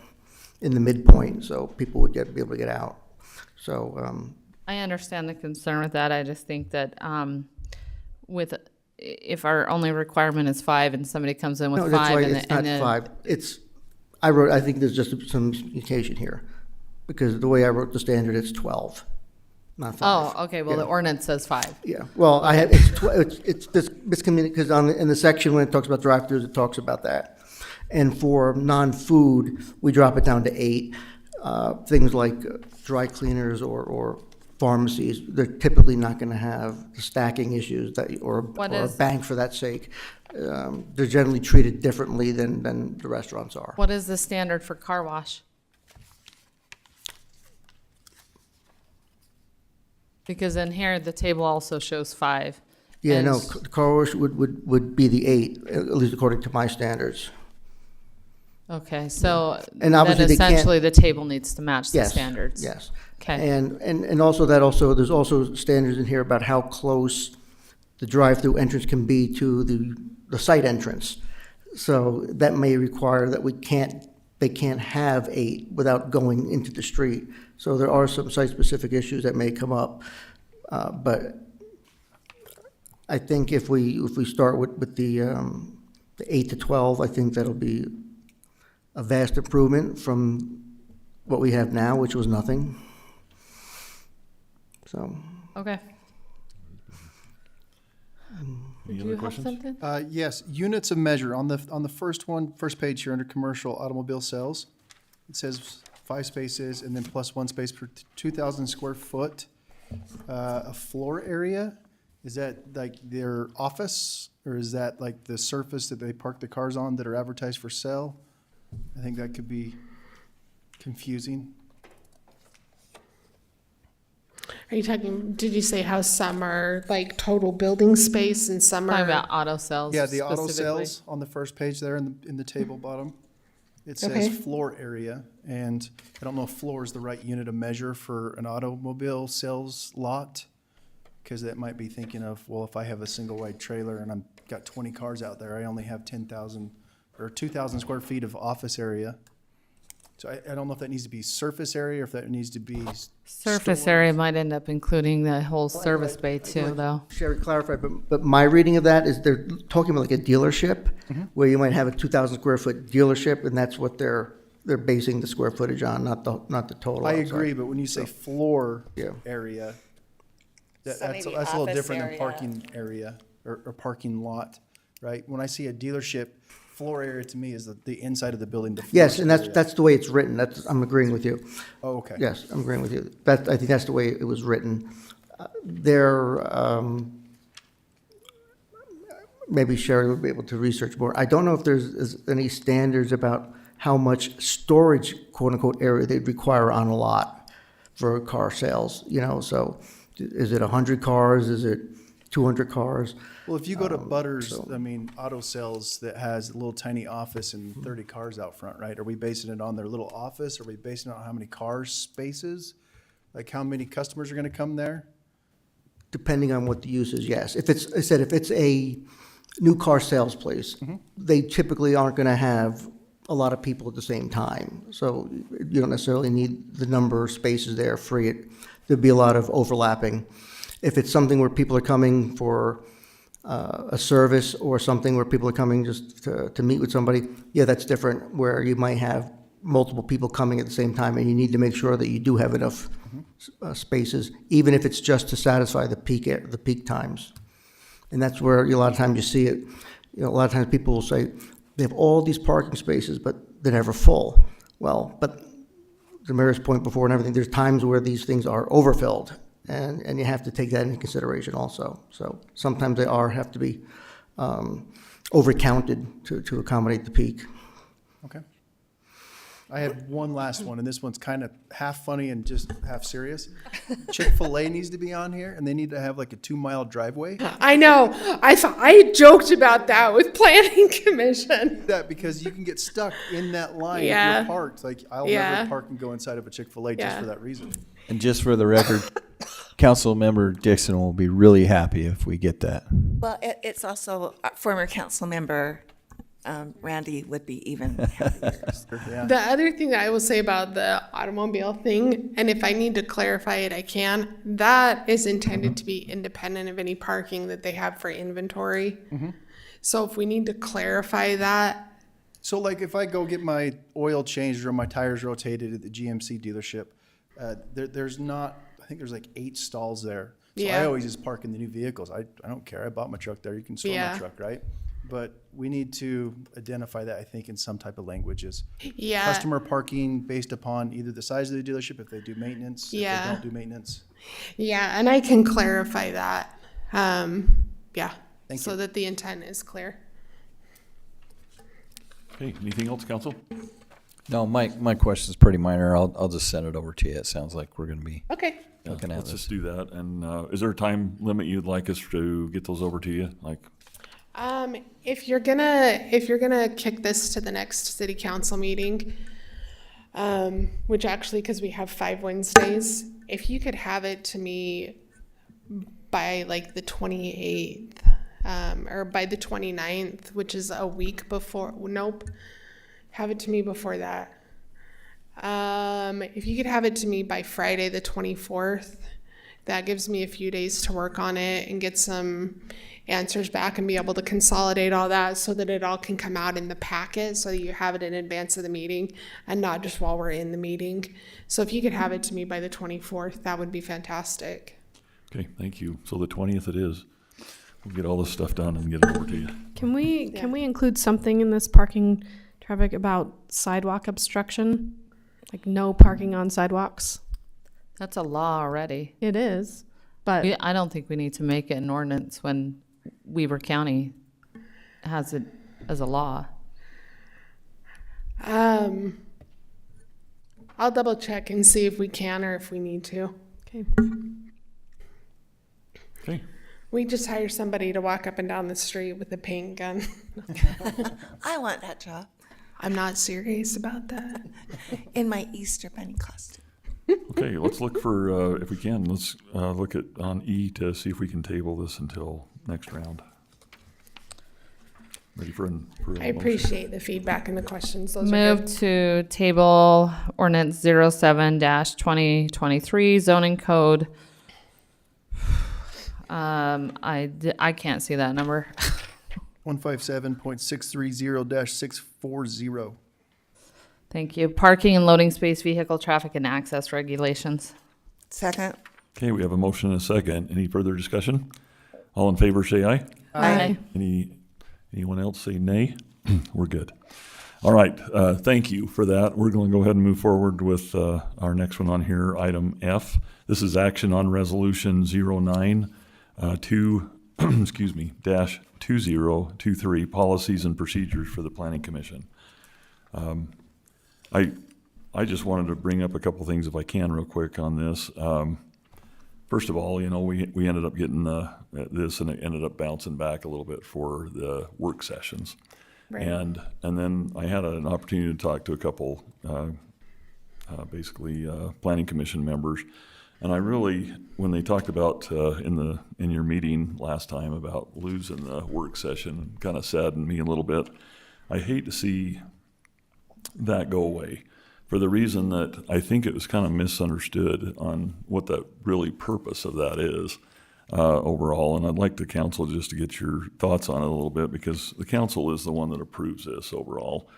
O: in the midpoint, so people would be able to get out. So
C: I understand the concern with that. I just think that with if our only requirement is 5 and somebody comes in with
O: No,
C: 5
O: that's right,
C: and
O: it's not
C: then
O: 5. I think there's just some miscommunication here, because the way I wrote the standard, it's 12, not 5.
C: Oh, okay, well,
O: Yeah.
C: the ordinance says 5.
O: Yeah, well, it's this miscommunication, because in the section when it talks about drive-throughs, it talks about that. And for non-food, we drop it down to 8. Things like dry cleaners or pharmacies, they're typically not gonna have the stacking issues or a bank for that sake. They're generally treated differently than the restaurants are.
C: What is the standard for car wash? Because in here, the table also shows 5.
O: Yeah,
C: And
O: no, car wash would be the 8, at least according to my standards.
C: Okay, so
O: And
C: then
O: obviously they can't-
C: essentially the table needs to match the
O: Yes,
C: standards.
O: yes.
C: Okay.
O: And also there's also standards in here about how close the drive-through entrance can be to the site entrance. So that may require that they can't have 8 without going into the street. So there are some site-specific issues that may come up. But I think if we start with the 8 to 12, I think that'll be a vast improvement from what we have now, which was nothing. So.
C: Okay.
B: Any
C: Do
B: other
C: you have
B: questions?
C: something?
L: Yes, units of measure. On the first page here under commercial automobile sales, it says 5 spaces and then plus 1 space per 2,000 square foot. A floor area, is that like their office, or is that like the surface that they park the cars on that are advertised for sale? I think that could be confusing.
I: Are you talking, did you say how some are like total building space and some
C: Talking
I: are?
C: about auto sales
L: Yeah, the auto
C: specifically.
L: sales on the first page there in the table bottom. It
I: Okay.
L: says floor area, and I don't know if floor is the right unit of measure for an automobile sales lot, because that might be thinking of, well, if I have a single wide trailer and I've got 20 cars out there, I only have 10,000 or 2,000 square feet of office area. So I don't know if that needs to be surface area or if that needs to be
C: Surface
L: storage.
C: area might end up including the whole service bay too, though.
O: Sherry, clarify, but my reading of that is they're talking about like a dealership, where you might have a 2,000 square foot dealership, and that's what they're basing the square footage on, not the total.
L: I
O: outside.
L: agree, but when you say floor
O: Yeah.
L: area,
E: So
L: that's a
E: maybe
L: little
E: office
L: different than
E: area.
L: parking area or parking lot, right? When I see a dealership, floor area to me is the inside of the building. The
O: Yes,
L: floor
O: and
L: area.
O: that's the way it's written. I'm agreeing with you.
L: Oh, okay.
O: Yes, I'm agreeing with you. I think that's the way it was written. Maybe Sherry would be able to research more. I don't know if there's any standards about how much storage, quote-unquote, area they'd require on a lot for car sales, so is it 100 cars? Is it 200 cars?
L: Well, if you go to Butters,
O: so-
L: auto sales that has a little tiny office and 30 cars out front, right? Are we basing it on their little office? Are we basing it on how many car spaces? Like how many customers are gonna come there?
O: Depending on what the use is, yes. If it's a new car sales place, they typically aren't gonna have a lot of people at the same time. So you don't necessarily need the number of spaces there free. There'd be a lot of overlapping. If it's something where people are coming for a service or something where people are coming just to meet with somebody, yeah, that's different, where you might have multiple people coming at the same time, and you need to make sure that you do have enough spaces, even if it's just to satisfy the peak times. And that's where a lot of times you see it. A lot of times people will say, they have all these parking spaces, but they're never full. Well, but the mayor's point before and everything, there's times where these things are overfilled, and you have to take that into consideration also. So sometimes they have to be overcounted to accommodate the peak.
L: Okay. I had one last one, and this one's kind of half funny and just half serious. Chick-fil-A needs to be on here, and they need to have like a 2-mile driveway.
I: I know. I joked about that with planning commission.
L: That because you can get stuck in that line if
I: Yeah.
L: you're parked. Like I'll
I: Yeah.
L: never park and go inside of a Chick-fil-A just
I: Yeah.
L: for that reason.
F: And just for the record, Council Member Dixon will be really happy if we get that.
E: Well, it's also former council member Randy would be even happier.
L: Yeah.
I: The other thing that I will say about the automobile thing, and if I need to clarify it, I can, that is intended to be independent of any parking that they have for inventory. So if we need to clarify that,
L: So like if I go get my oil changed or my tires rotated at the GMC dealership, there's not, I think there's like 8 stalls there. So I
I: Yeah.
L: always just park in the new vehicles. I don't care. I bought my truck there. You can store
I: Yeah.
L: my truck, right? But we need to identify that, I think, in some type of languages.
I: yeah.
L: Customer parking based upon either the size of the dealership, if they do maintenance, if
I: Yeah.
L: they don't do maintenance.
I: Yeah, and I can clarify that. Yeah,
L: Thank
I: so
L: you.
I: that the intent is clear.
B: Okay, anything else, council?
F: No, my question is pretty minor. I'll just send it over to you. It sounds like we're gonna be
I: Okay.
F: looking at
B: Let's
F: this.
B: just do that. And is there a time limit you'd like us to get those over to you? Like,
I: If you're gonna kick this to the next city council meeting, which actually, because we have 5 Wednesdays, if you could have it to me by like the 28th, or by the 29th, which is a week before, nope, have it to me before that. If you could have it to me by Friday, the 24th, that gives me a few days to work on it and get some answers back and be able to consolidate all that so that it all can come out in the packet so that you have it in advance of the meeting and not just while we're in the meeting. So if you could have it to me by the 24th, that would be fantastic.
B: okay, thank you. So the 20th it is. We'll get all this stuff done and get it over to you.
N: Can we include something in this parking traffic about sidewalk obstruction? Like no parking on sidewalks?
C: That's a law already.
N: It is, but
C: I don't think we need to make it an ordinance when Weaver County has it as a law.
I: I'll double check and see if we can or if we need to.
N: okay.
B: Okay,
I: We just hire somebody to walk up and down the street with a paint gun.
E: I want that job
I: I'm not serious about that.
E: in my Easter bunny costume.
B: okay, let's look for, if we can, let's look at on E to see if we can table this until next round. Ready for a
I: I
B: motion?
I: appreciate the feedback and the questions. Those are
C: Move
I: good.
C: to table ordinance 07-2023 zoning code. I can't see that number.
L: 157.630-640.
C: Thank you. Parking and loading space, vehicle traffic and access regulations.
E: Second.
B: Okay, we have a motion and a second. Any further discussion? All in favor, say aye.
C: Aye.
B: Anyone else say nay? We're good. All right, thank you for that. We're going to go ahead and move forward with our next one on here, item F. This is action on resolution 09-2023, policies and procedures for the Planning Commission. I just wanted to bring up a couple things, if I can, real quick on this. First of all, we ended up getting this, and it ended up bouncing back a little bit for the work sessions.
I: Right.
B: And then I had an opportunity to talk to a couple, Planning Commission members. And I really, when they talked about in your meeting last time about losing the work session, kind of saddened me a little bit. I hate to see that go away, for the reason that I think it was kind of misunderstood on what the really purpose of that is overall. And I'd like the council just to get your thoughts on it a little bit, because the council is the one that approves this overall.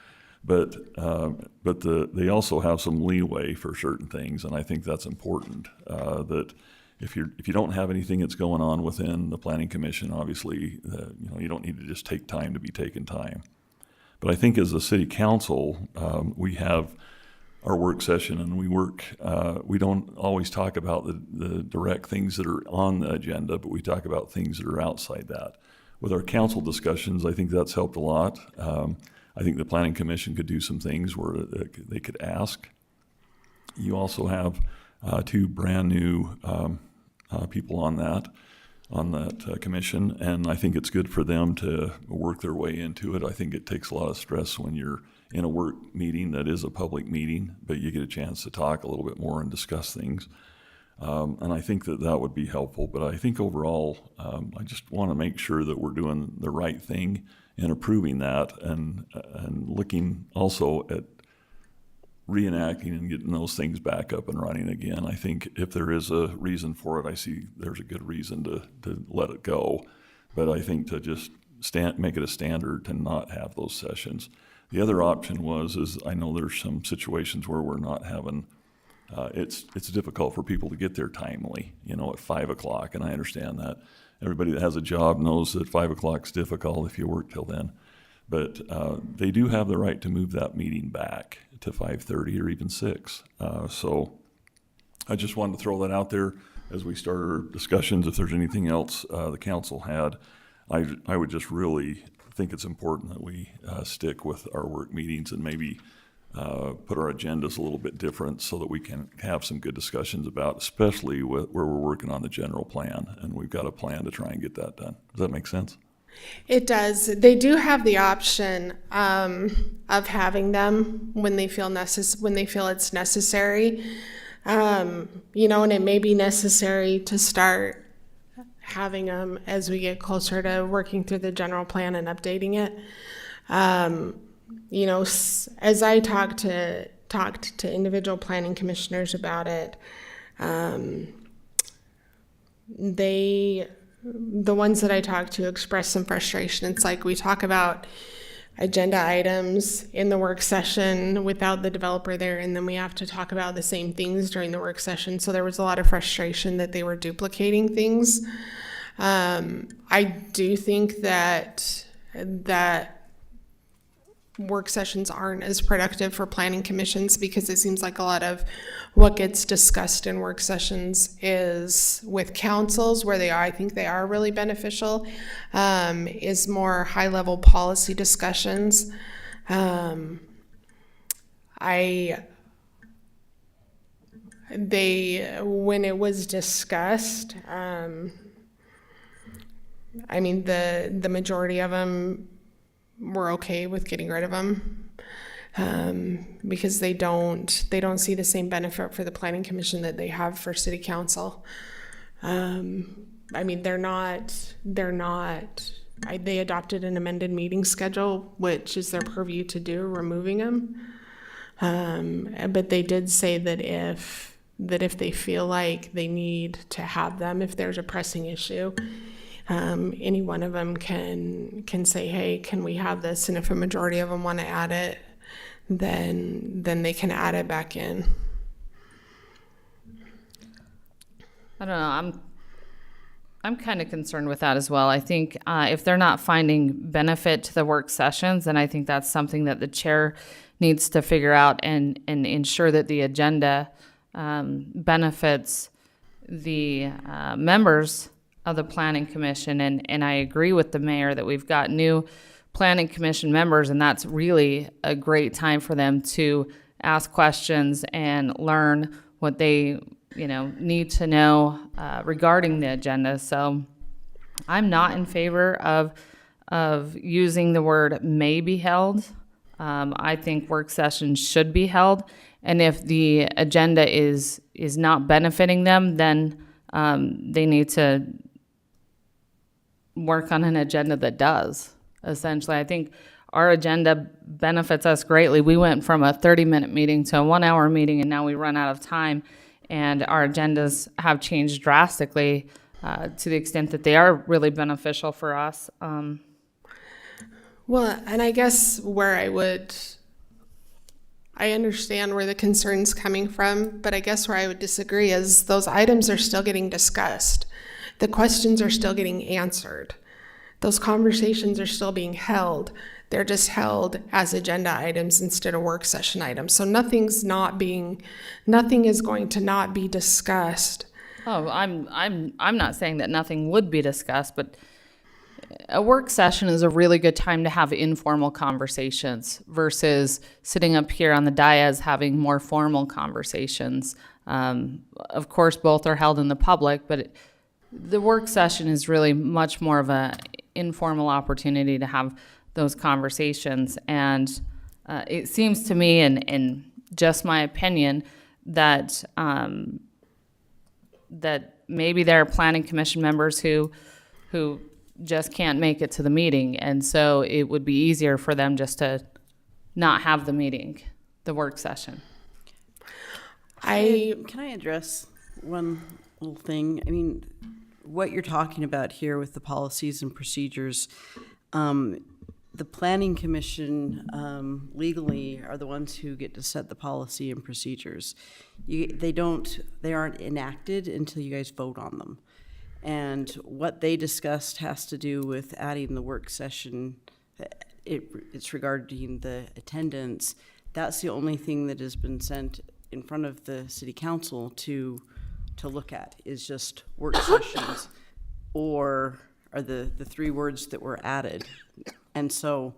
B: But they also have some leeway for certain things, and I think that's important. That if you don't have anything that's going on within the Planning Commission, obviously, you don't need to just take time to be taking time. But I think as a city council, we have our work session, and we work. We don't always talk about the direct things that are on the agenda, but we talk about things that are outside that. With our council discussions, I think that's helped a lot. I think the Planning Commission could do some things where they could ask. You also have 2 brand new people on that commission, and I think it's good for them to work their way into it. I think it takes a lot of stress when you're in a work meeting that is a public meeting, but you get a chance to talk a little bit more and discuss things. And I think that would be helpful. But I think overall, I just want to make sure that we're doing the right thing in approving that and looking also at reenacting and getting those things back up and running again. I think if there is a reason for it, I see there's a good reason to let it go. But I think to just make it a standard to not have those sessions. The other option is I know there's some situations where we're not having, it's difficult for people to get there timely, at 5 o'clock, and I understand that. Everybody that has a job knows that 5 o'clock's difficult if you work till then. But they do have the right to move that meeting back to 5:30 or even 6. So I just wanted to throw that out there as we start our discussions. If there's anything else the council had, I would just really think it's important that we stick with our work meetings and maybe put our agendas a little bit different so that we can have some good discussions about, especially where we're working on the general plan, and we've got a plan to try and get that done. Does that make sense?
I: It does. They do have the option of having them when they feel it's necessary. And it may be necessary to start having them as we get closer to working through the general plan and updating it. As I talked to individual planning commissioners about it, the ones that I talked to expressed some frustration. It's like we talk about agenda items in the work session without the developer there, and then we have to talk about the same things during the work session. So there was a lot of frustration that they were duplicating things. I do think that work sessions aren't as productive for planning commissions because it seems like a lot of what gets discussed in work sessions is with councils where I think they are really beneficial, is more high level policy discussions. When it was discussed, the majority of them were okay with getting rid of them because they don't see the same benefit for the planning commission that they have for city council. They adopted an amended meeting schedule, which is their purview to do, removing them. But they did say that if they feel like they need to have them, if there's a pressing issue, any one of them can say, hey, can we have this? And if a majority of them want to add it, then they can add it back in.
C: I don't know. I'm kind of concerned with that as well. I think if they're not finding benefit to the work sessions, then I think that's something that the chair needs to figure out and ensure that the agenda benefits the members of the Planning Commission. And I agree with the mayor that we've got new Planning Commission members, and that's really a great time for them to ask questions and learn what they need to know regarding the agenda. So I'm not in favor of using the word may be held. I think work sessions should be held, and if the agenda is not benefiting them, then they need to work on an agenda that does. Essentially, I think our agenda benefits us greatly. We went from a 30-minute meeting to a 1-hour meeting, and now we run out of time, and our agendas have changed drastically to the extent that they are really beneficial for us.
I: Well, and I guess I understand where the concern's coming from, but I guess where I would disagree is those items are still getting discussed. The questions are still getting answered. Those conversations are still being held. They're just held as agenda items instead of work session items. So nothing is going to not be discussed.
C: Oh, I'm not saying that nothing would be discussed, but a work session is a really good time to have informal conversations versus sitting up here on the dais having more formal conversations. Of course, both are held in the public, but the work session is really much more of an informal opportunity to have those conversations. And it seems to me, in just my opinion, that that maybe there are planning commission members who just can't make it to the meeting. And so it would be easier for them just to not have the meeting, the work session.
H: Can I address one little thing? I mean, what you're talking about here with the policies and procedures, the planning commission legally are the ones who get to set the policy and procedures. They aren't enacted until you guys vote on them. And what they discussed has to do with adding the work session. It's regarding the attendance. That's the only thing that has been sent in front of the city council to look at, is just work sessions or are the three words that were added. And so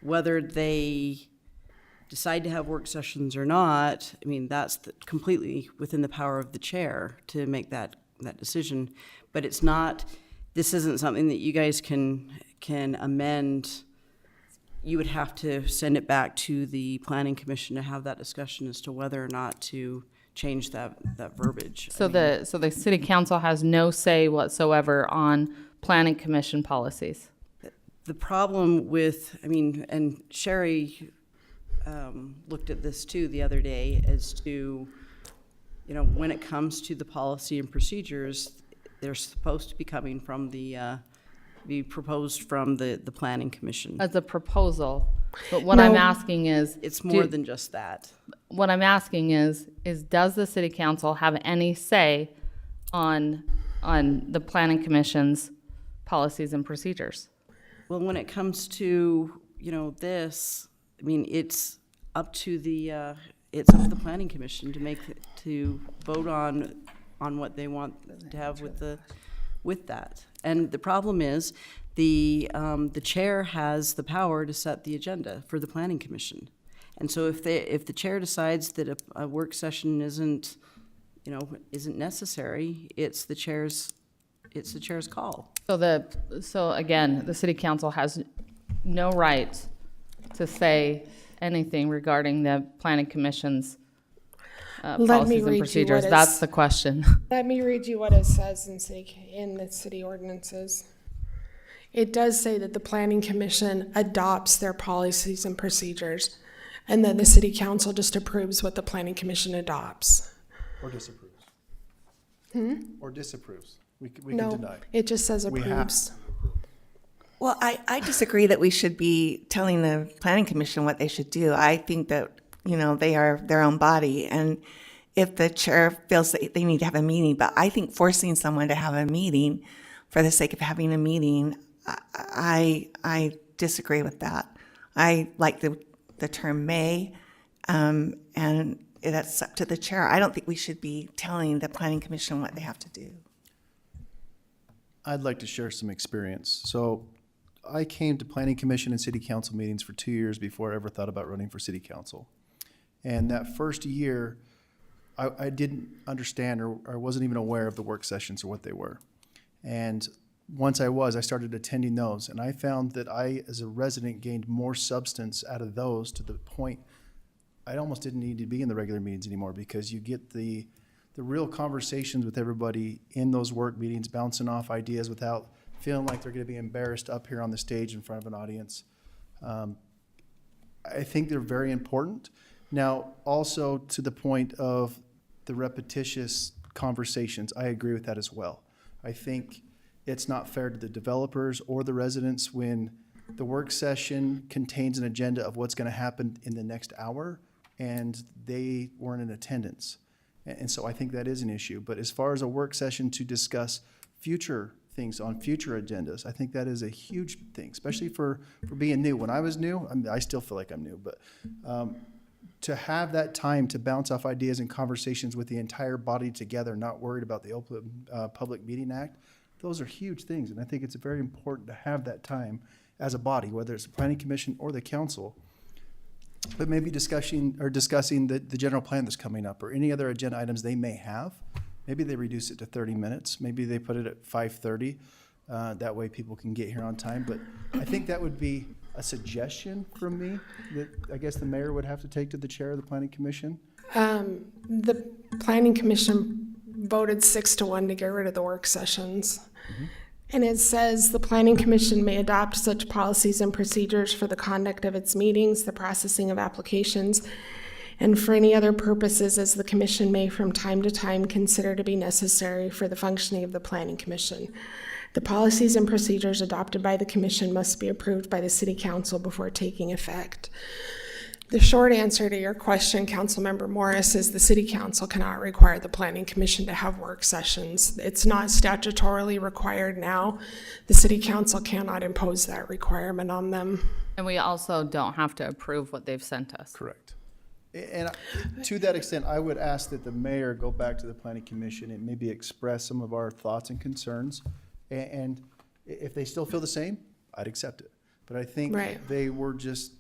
H: whether they decide to have work sessions or not, I mean, that's completely within the power of the chair to make that decision. But it's not, this isn't something that you guys can amend. You would have to send it back to the planning commission to have that discussion as to whether or not to change that verbiage.
C: So the city council has no say whatsoever on planning commission policies.
H: The problem with, and Sherry looked at this too the other day as to, when it comes to the policy and procedures, they're supposed to be coming from be proposed from the planning commission.
C: As a proposal, but what I'm asking is...
H: It's more than just that.
C: What I'm asking is does the city council have any say on the planning commission's policies and procedures?
H: Well, when it comes to, this, it's up to the planning commission to vote on what they want to have with that. And the problem is the chair has the power to set the agenda for the planning commission. And so if the chair decides that a work session isn't necessary, it's the chair's call.
C: So again, the city council has no right to say anything regarding the planning commission's policies and procedures. That's the question.
I: Let me read you what it says in the city ordinances. It does say that the planning commission adopts their policies and procedures, and then the city council just approves what the planning commission adopts.
L: Or disapproves. Or disapproves. We can
I: No,
L: deny.
I: it just says
L: We have
I: approves.
E: Well, I disagree that we should be telling the planning commission what they should do. I think that, they are their own body. And if the chair feels that they need to have a meeting, but I think forcing someone to have a meeting for the sake of having a meeting, I disagree with that. I like the term may, and that's up to the chair. I don't think we should be telling the planning commission what they have to do.
L: I'd like to share some experience. So I came to planning commission and city council meetings for 2 years before I ever thought about running for city council. And that first year, I didn't understand or wasn't even aware of the work sessions or what they were. And once I started attending those. And I found that I, as a resident, gained more substance out of those to the point I almost didn't need to be in the regular meetings anymore, because you get the real conversations with everybody in those work meetings, bouncing off ideas without feeling like they're going to be embarrassed up here on the stage in front of an audience. I think they're very important. Now, also to the point of the repetitious conversations, I agree with that as well. I think it's not fair to the developers or the residents when the work session contains an agenda of what's going to happen in the next hour and they weren't in attendance. And so I think that is an issue. But as far as a work session to discuss future things on future agendas, I think that is a huge thing, especially for being new. When I was new, I still feel like I'm new, but to have that time to bounce off ideas and conversations with the entire body together, not worried about the Open Public Meeting Act, those are huge things. And I think it's very important to have that time as a body, whether it's the Planning Commission or the council, but maybe discussing the general plan that's coming up or any other agenda items they may have. Maybe they reduce it to 30 minutes. Maybe they put it at 5:30. That way people can get here on time. But I think that would be a suggestion from me that I guess the mayor would have to take to the chair of the Planning Commission.
I: The planning commission voted 6-1 to get rid of the work sessions. And it says the planning commission may adopt such policies and procedures for the conduct of its meetings, the processing of applications, and for any other purposes as the commission may from time to time consider to be necessary for the functioning of the planning commission. The policies and procedures adopted by the commission must be approved by the city council before taking effect. The short answer to your question, Councilmember Morris, is the city council cannot require the planning commission to have work sessions. It's not statutorily required now. The city council cannot impose that requirement on them.
C: And we also don't have to approve what they've sent us.
G: Correct.
L: And to that extent, I would ask that the mayor go back to the planning commission and maybe express some of our thoughts and concerns. And if they still feel the same, I'd accept it. But I think
I: Right.
L: they were just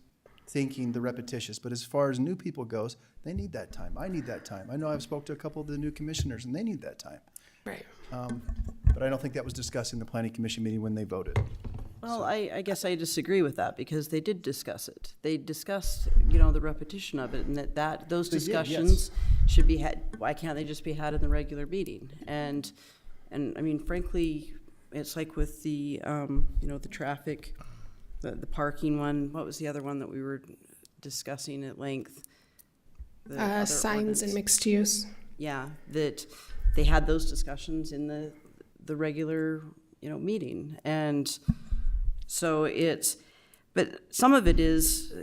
L: thinking the repetitious. But as far as new people goes, they need that time. I need that time. I know I've spoke to a couple of the new commissioners and they need that time.
I: Right.
L: But I don't think that was discussed in the planning commission meeting when they voted.
H: Well, I guess I disagree with that because they did discuss it. They discussed, the repetition of it and that those
L: They did, yes.
H: discussions should be had, why can't they just be had in the regular meeting? And I mean, frankly, it's like with the, the traffic, the parking one, what was the other one that we were discussing at length? The other
I: Signs and
H: ordinance.
I: mixed use.
H: Yeah, that they had those discussions in the regular, meeting. And so but some of it is,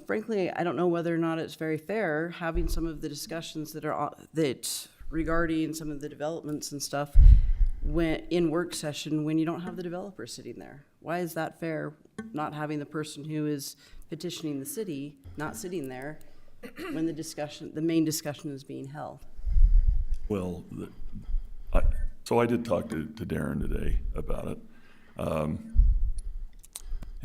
H: frankly, I don't know whether or not it's very fair having some of the discussions that regarding some of the developments and stuff in work session when you don't have the developer sitting there. Why is that fair, not having the person who is petitioning the city not sitting there when the main discussion is being held?
B: Well, so I did talk to Darren today about it.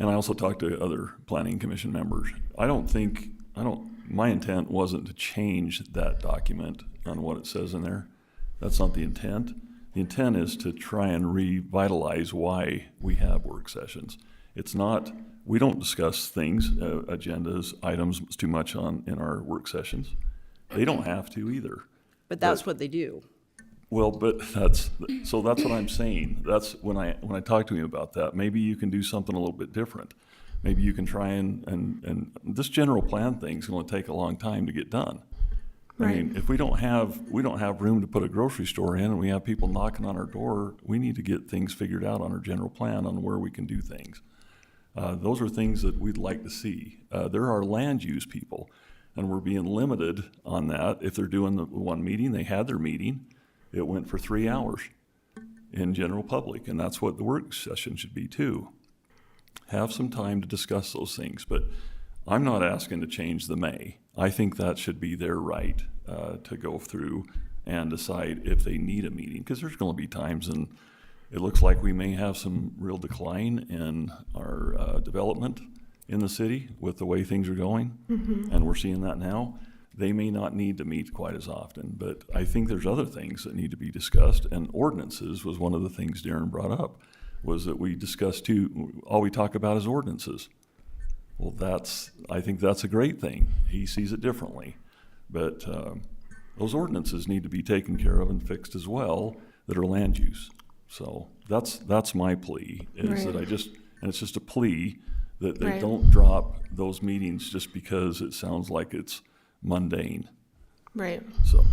B: And I also talked to other planning commission members. My intent wasn't to change that document on what it says in there. That's not the intent. The intent is to try and revitalize why we have work sessions. It's not, we don't discuss things, agendas, items too much in our work sessions. They don't have to either.
H: But that's what they do.
B: Well, but that's what I'm saying. That's when I talk to him about that, maybe you can do something a little bit different. Maybe you can try and this general plan thing's gonna take a long time to get done.
I: Right.
B: I mean, if we don't have room to put a grocery store in and we have people knocking on our door, we need to get things figured out on our general plan on where we can do things. Those are things that we'd like to see. There are land use people, and we're being limited on that. If they're doing the one meeting, they had their meeting. It went for 3 hours in general public, and that's what the work session should be too. Have some time to discuss those things, but I'm not asking to change the May. I think that should be their right to go through and decide if they need a meeting, because there's going to be times, and it looks like we may have some real decline in our development in the city with the way things are going, and we're seeing that now. They may not need to meet quite as often, but I think there's other things that need to be discussed, and ordinances was one of the things Darren brought up, was that we discussed too, all we talk about is ordinances. Well, I think that's a great thing. He sees it differently. But those ordinances need to be taken care of and fixed as well that are land use. So that's my plea, is that
I: Right.
B: and it's just a plea that they
I: Right.
B: don't drop those meetings just because it sounds like it's mundane.
I: Right.
B: So,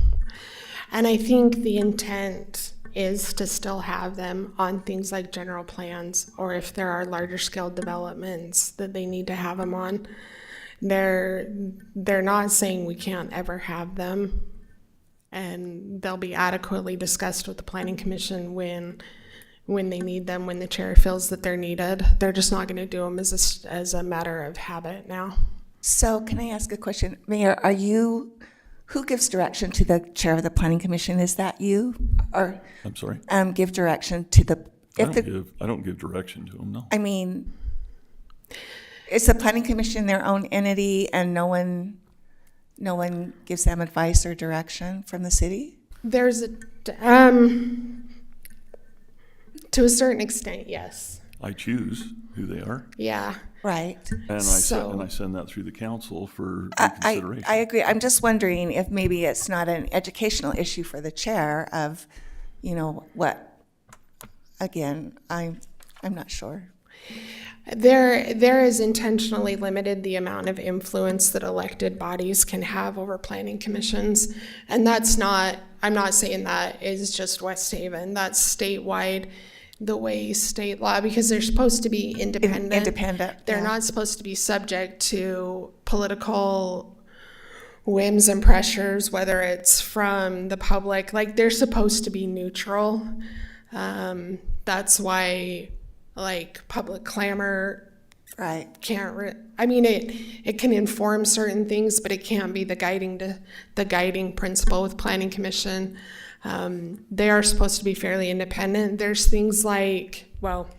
I: And I think the intent is to still have them on things like general plans, or if there are larger scale developments that they need to have them on. They're not saying we can't ever have them, and they'll be adequately discussed with the planning commission when they need them, when the chair feels that they're needed. They're just not going to do them as a matter of habit now.
E: So can I ask a question? Mayor, who gives direction to the chair of the planning commission? Is that you? Or
B: I'm sorry?
E: give direction to the,
B: I don't give direction to them, no.
E: I mean, is the planning commission their own entity and no one gives them advice or direction from the city?
I: There's to a certain extent, yes.
B: I choose who they are,
I: Yeah.
E: Right.
B: and I send that through the council for consideration.
E: I agree. I'm just wondering if maybe it's not an educational issue for the chair of, what again, I'm not sure.
I: There is intentionally limited the amount of influence that elected bodies can have over planning commissions. And that's not, I'm not saying that is just West Haven. That's statewide, the way state law, because they're supposed to be independent. They're
E: yeah.
I: not supposed to be subject to political whims and pressures, whether it's from the public. Like, they're supposed to be neutral. That's why, like, public clamor
E: Right.
I: can't. I mean, it can inform certain things, but it can't be the guiding principle with planning commission. They are supposed to be fairly independent. There's things like, well,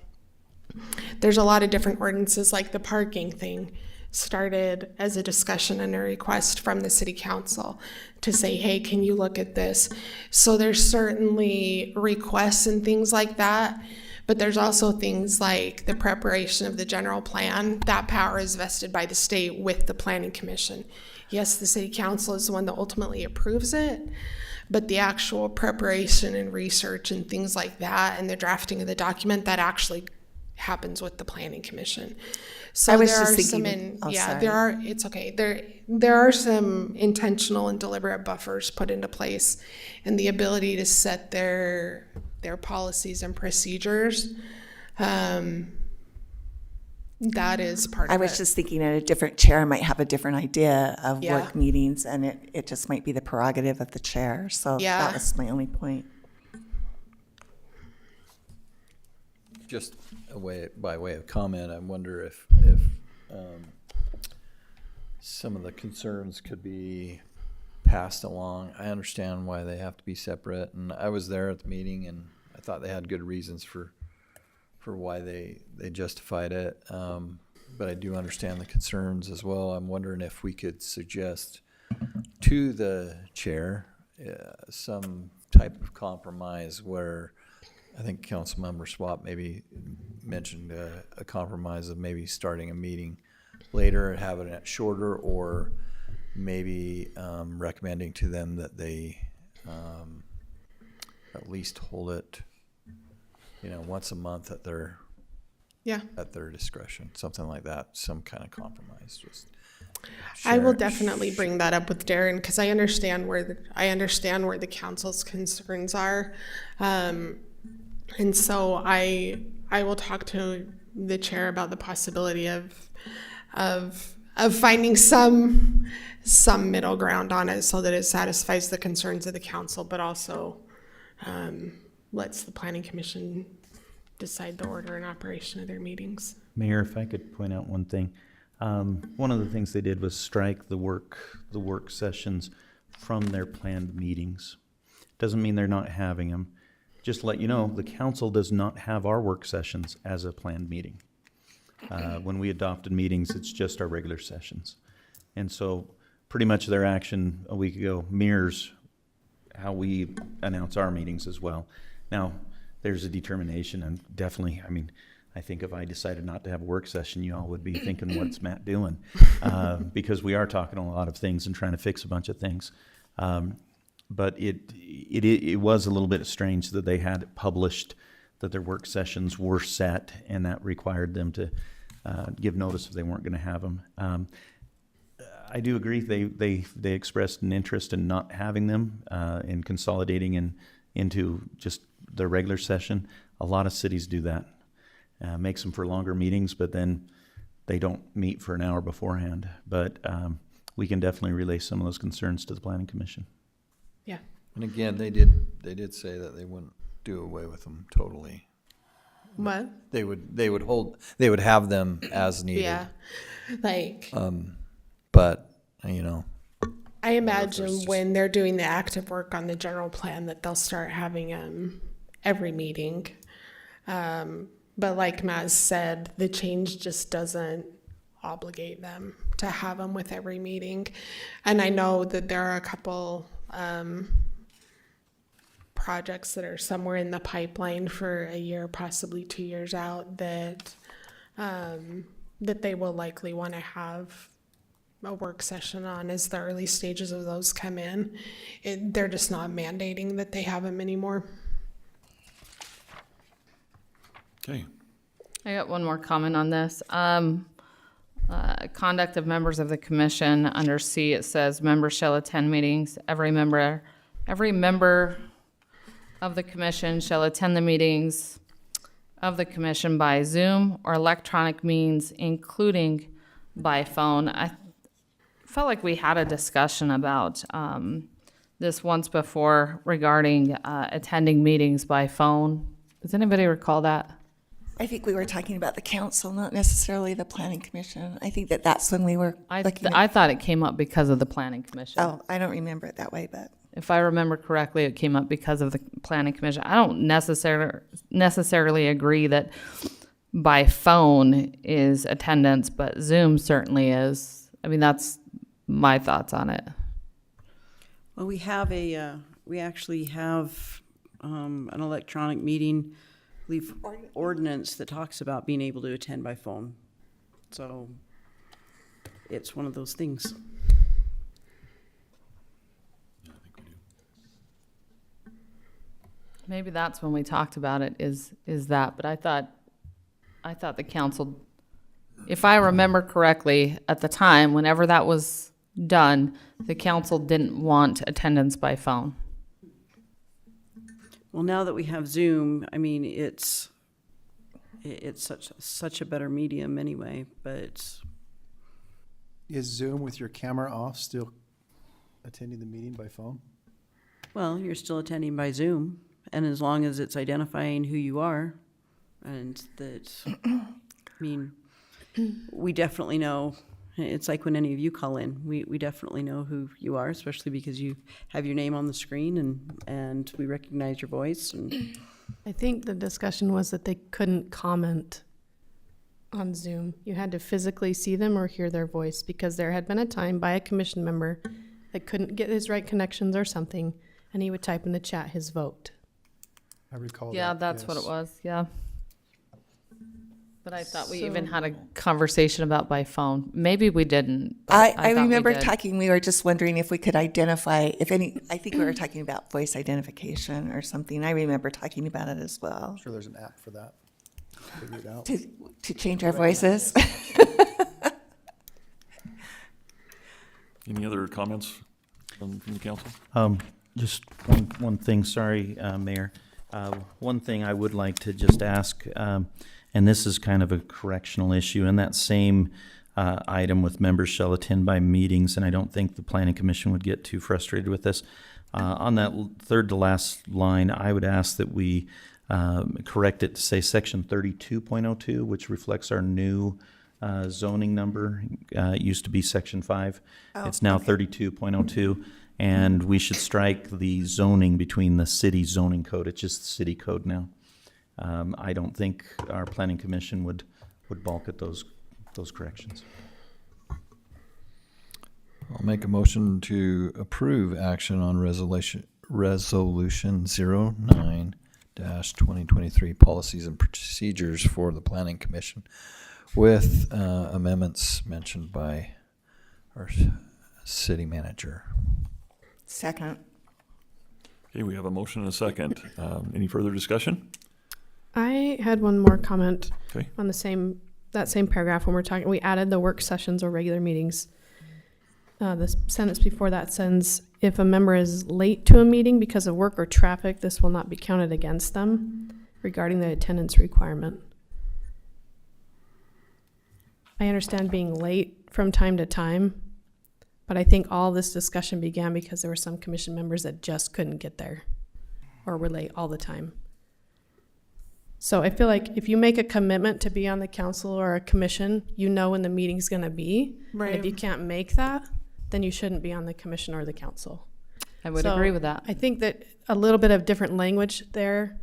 I: there's a lot of different ordinances, like the parking thing started as a discussion and a request from the city council to say, hey, can you look at this? So there's certainly requests and things like that, but there's also things like the preparation of the general plan. That power is vested by the state with the planning commission. Yes, the city council is the one that ultimately approves it, but the actual preparation and research and things like that and the drafting of the document, that actually happens with the planning commission. So
E: I was
I: there
E: just
I: are
E: thinking,
I: some
E: sorry.
I: there are, it's okay. There are some intentional and deliberate buffers put into place, and the ability to set their policies and procedures. That is part of it.
E: I was just thinking that a different chair might have a different idea of
I: Yeah.
E: work meetings, and it just might be the prerogative of the chair. So
I: Yeah.
E: that was my only point.
F: Just by way of comment, I wonder if some of the concerns could be passed along. I understand why they have to be separate, and I was there at the meeting, and I thought they had good reasons for why they justified it. But I do understand the concerns as well. I'm wondering if we could suggest to the chair some type of compromise where I think Councilmember Swap maybe mentioned a compromise of maybe starting a meeting later and having it shorter, or maybe recommending to them that they at least hold it, once a month at their discretion, something like that, some kind of compromise. Just
I: I will definitely bring that up with Darren, because I understand where the council's concerns are. And so I will talk to the chair about the possibility of finding some middle ground on it so that it satisfies the concerns of the council, but also lets the planning commission decide the order and operation of their meetings.
M: Mayor, if I could point out one thing. One of the things they did was strike the work sessions from their planned meetings. Doesn't mean they're not having them. Just to let you know, the council does not have our work sessions as a planned meeting. When we adopted meetings, it's just our regular sessions. And so pretty much their action a week ago mirrors how we announce our meetings as well. Now, there's a determination, and definitely, I think if I decided not to have a work session, you all would be thinking, what's Matt doing? Because we are talking a lot of things and trying to fix a bunch of things. But it was a little bit strange that they had published that their work sessions were set, and that required them to give notice if they weren't going to have them. I do agree they expressed an interest in not having them, in consolidating into just their regular session. A lot of cities do that. Makes them for longer meetings, but then they don't meet for an hour beforehand. But we can definitely relay some of those concerns to the Planning Commission.
I: Yeah.
F: And again, they did say that they wouldn't do away with them totally.
I: What?
F: They would have them as needed.
I: Yeah. Like,
F: but
I: I imagine when they're doing the active work on the general plan that they'll start having every meeting. But like Matt said, the change just doesn't obligate them to have them with every meeting. And I know that there are a couple projects that are somewhere in the pipeline for a year, possibly 2 years out, that they will likely want to have a work session on as the early stages of those come in. They're just not mandating that they have them anymore.
B: Okay.
C: I got one more comment on this. Conduct of members of the commission, under C, it says members shall attend meetings. Every member of the commission shall attend the meetings of the commission by Zoom or electronic means, including by phone. I felt like we had a discussion about this once before regarding attending meetings by phone. Does anybody recall that?
E: I think we were talking about the council, not necessarily the planning commission. I think that that's when we were looking at.
C: I thought it came up because of the planning commission.
E: Oh, I don't remember it that way, but.
C: If I remember correctly, it came up because of the planning commission. I don't necessarily agree that by phone is attendance, but Zoom certainly is. I mean, that's my thoughts on it.
H: Well, we actually have an electronic meeting, I believe, ordinance that talks about being able to attend by phone. So it's one of those things.
C: Maybe that's when we talked about it, is that, but I thought the council, if I remember correctly, at the time, whenever that was done, the council didn't want attendance by phone.
H: Well, now that we have Zoom, I mean, it's such a better medium anyway, but
L: Is Zoom with your camera off still attending the meeting by phone?
H: well, you're still attending by Zoom, and as long as it's identifying who you are, and that, I mean, we definitely know. It's like when any of you call in, we definitely know who you are, especially because you have your name on the screen and we recognize your voice. And
N: I think the discussion was that they couldn't comment on Zoom. You had to physically see them or hear their voice, because there had been a time by a commission member that couldn't get his right connections or something, and he would type in the chat his vote.
L: I recall that.
C: Yeah, that's
L: yes.
C: what it was, yeah. But I thought we even had a conversation about by phone. Maybe we didn't. but
E: I
C: thought we
E: remember
C: did.
E: talking, we were just wondering if we could identify, if any, I think we were talking about voice identification or something. I remember talking about it as well.
L: I'm sure there's an app for that. Figure it out.
E: To change our voices.
B: Any other comments from the council?
M: Just one thing, sorry, Mayor. One thing I would like to just ask, and this is kind of a correctional issue, in that same item with members shall attend by meetings, and I don't think the planning commission would get too frustrated with this. On that third to last line, I would ask that we correct it to say section 32.02, which reflects our new zoning number. It used to be section 5. It's now 32.02. And we should strike the zoning between the city zoning code. It's just the city code now. I don't think our planning commission would balk at those corrections.
F: I'll make a motion to approve action on resolution 09-2023 policies and procedures for the planning commission with amendments mentioned by our city manager.
E: Second.
B: Okay, we have a motion and a second. Any further discussion?
N: I had one more comment
B: Okay.
N: on that same paragraph when we're talking. We added the work sessions or regular meetings. The sentence before that says, if a member is late to a meeting because of work or traffic, this will not be counted against them regarding the attendance requirement. I understand being late from time to time, but I think all this discussion began because there were some commission members that just couldn't get there or were late all the time. So I feel like if you make a commitment to be on the council or a commission, you know when the meeting's going to be.
I: Right.
N: And if you can't make that, then you shouldn't be on the commission or the council.
C: I would
N: So
C: agree with that.
N: I think that a little bit of different language there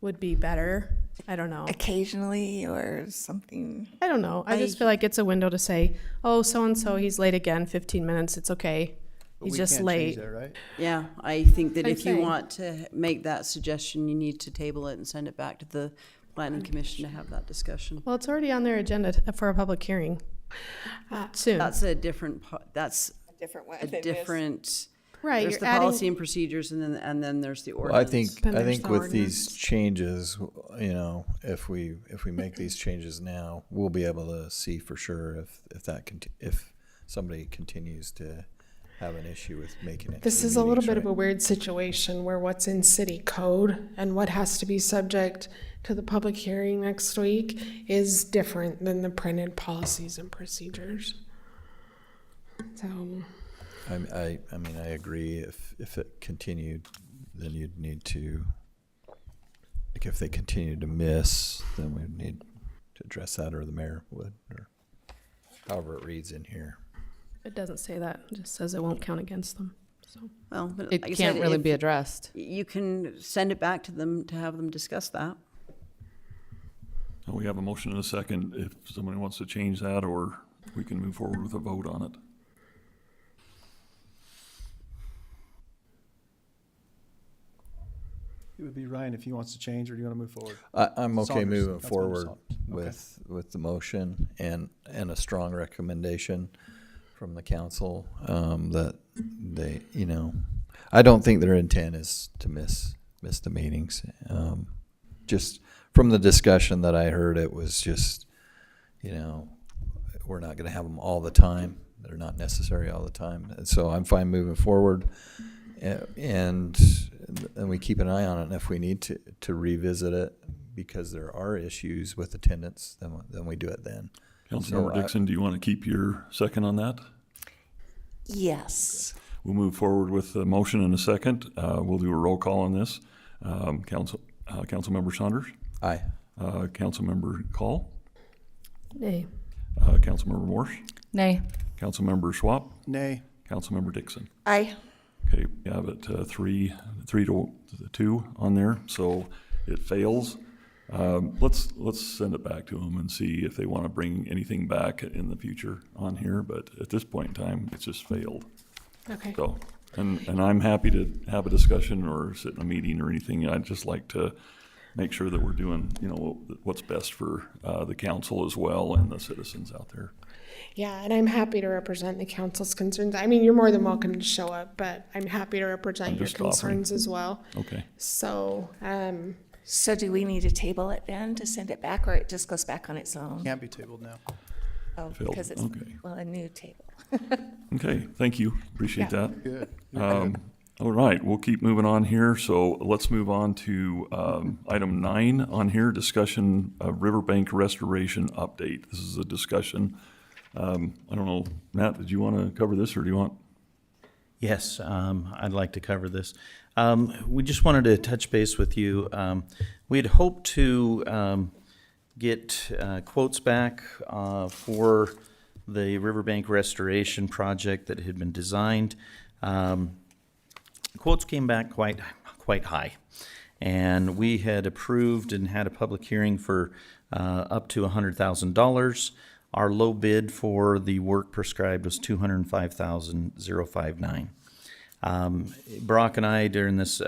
N: would be better. I don't know.
E: Occasionally or something.
N: I don't know. I just feel like it's a window to say, oh, so-and-so, he's late again, 15 minutes, it's okay.
L: But
N: He's
L: we
N: just
L: can't
N: late.
L: change that, right?
H: yeah, I think that
N: I'm
H: if you
N: saying.
H: want to make that suggestion, you need to table it and send it back to the planning commission to have that discussion.
N: Well, it's already on their agenda for a public hearing soon.
H: That's a different, that's
E: Different one.
H: a different
N: Right,
H: There's
N: you're
H: the
N: adding-
H: policy and procedures, and then there's the
F: Well, I
H: ordinance.
F: think,
N: Then
F: I
N: there's
F: think
N: the
F: with these
N: ordinance.
F: changes, you know, if we make these changes now, we'll be able to see for sure if that if somebody continues to have an issue with making it.
I: This
F: to
I: is a little
F: meetings,
I: bit of
F: right?
I: a weird situation where what's in city code and what has to be subject to the public hearing next week is different than the printed policies and procedures. So,
F: I mean, I agree. If it continued, then you'd need to, like, if they continue to miss, then we'd need to address that, or the mayor would, or however it reads in here.
N: It doesn't say that. It just says it won't count against them. So
H: Well, but
C: It
H: like I
C: can't
H: said,
C: really
H: if
C: be addressed.
H: You can send it back to them to have them discuss that.
B: So we have a motion and a second. If somebody wants to change that, or we can move forward with a vote on it.
L: It would be Ryan if he wants to change, or do you want to move forward?
F: I'm okay
L: Saunders,
F: moving
L: Councilmember
F: forward
L: Saunders.
F: with the motion and a strong recommendation from the council, that they, you know, I don't think their intent is to miss the meetings. Just from the discussion that I heard, it was just, you know, we're not gonna have them all the time. They're not necessary all the time. And so I'm fine moving forward. And we keep an eye on it, and if we need to revisit it because there are issues with attendance, then we do it then.
B: Councilmember Dixon, do you want to keep your second on that?
E: Yes.
B: We'll move forward with the motion in a second. We'll do a roll call on this. Councilmember Saunders?
F: Aye.
B: Councilmember Call?
N: nay.
B: Councilmember Morse?
C: Nay.
B: Councilmember Schwab?
L: Nay.
B: Councilmember Dixon?
E: Aye.
B: Okay, we have it 3-2 on there, so it fails. Let's send it back to them and see if they want to bring anything back in the future on here, but at this point in time, it's just failed.
I: okay.
B: So, and I'm happy to have a discussion or sit in a meeting or anything. I'd just like to make sure that we're doing, you know, what's best for the council as well and the citizens out there.
I: Yeah, and I'm happy to represent the council's concerns. I mean, you're more than welcome to show up, but I'm happy to represent
B: I'm
I: your
B: just offering.
I: concerns as well.
B: Okay.
I: So,
E: So do we need to table it then to send it back, or it just goes back on its own?
L: Can't be tabled now.
E: Oh,
B: Failed.
E: because it's,
B: Okay.
E: well, a new table.
B: Okay, thank you. Appreciate
I: Yeah.
B: that.
L: Good.
B: All right, we'll keep moving on here. So let's move on to item 9 on here, discussion of riverbank restoration update. This is a discussion. I don't know, Matt, did you want to cover this, or do you want?
M: Yes, I'd like to cover this. We just wanted to touch base with you. We'd hoped to get quotes back for the riverbank restoration project that had been designed. Quotes came back quite high, and we had approved and had a public hearing for up to $100,000. Our low bid for the work prescribed was $205,059. Brock and I during this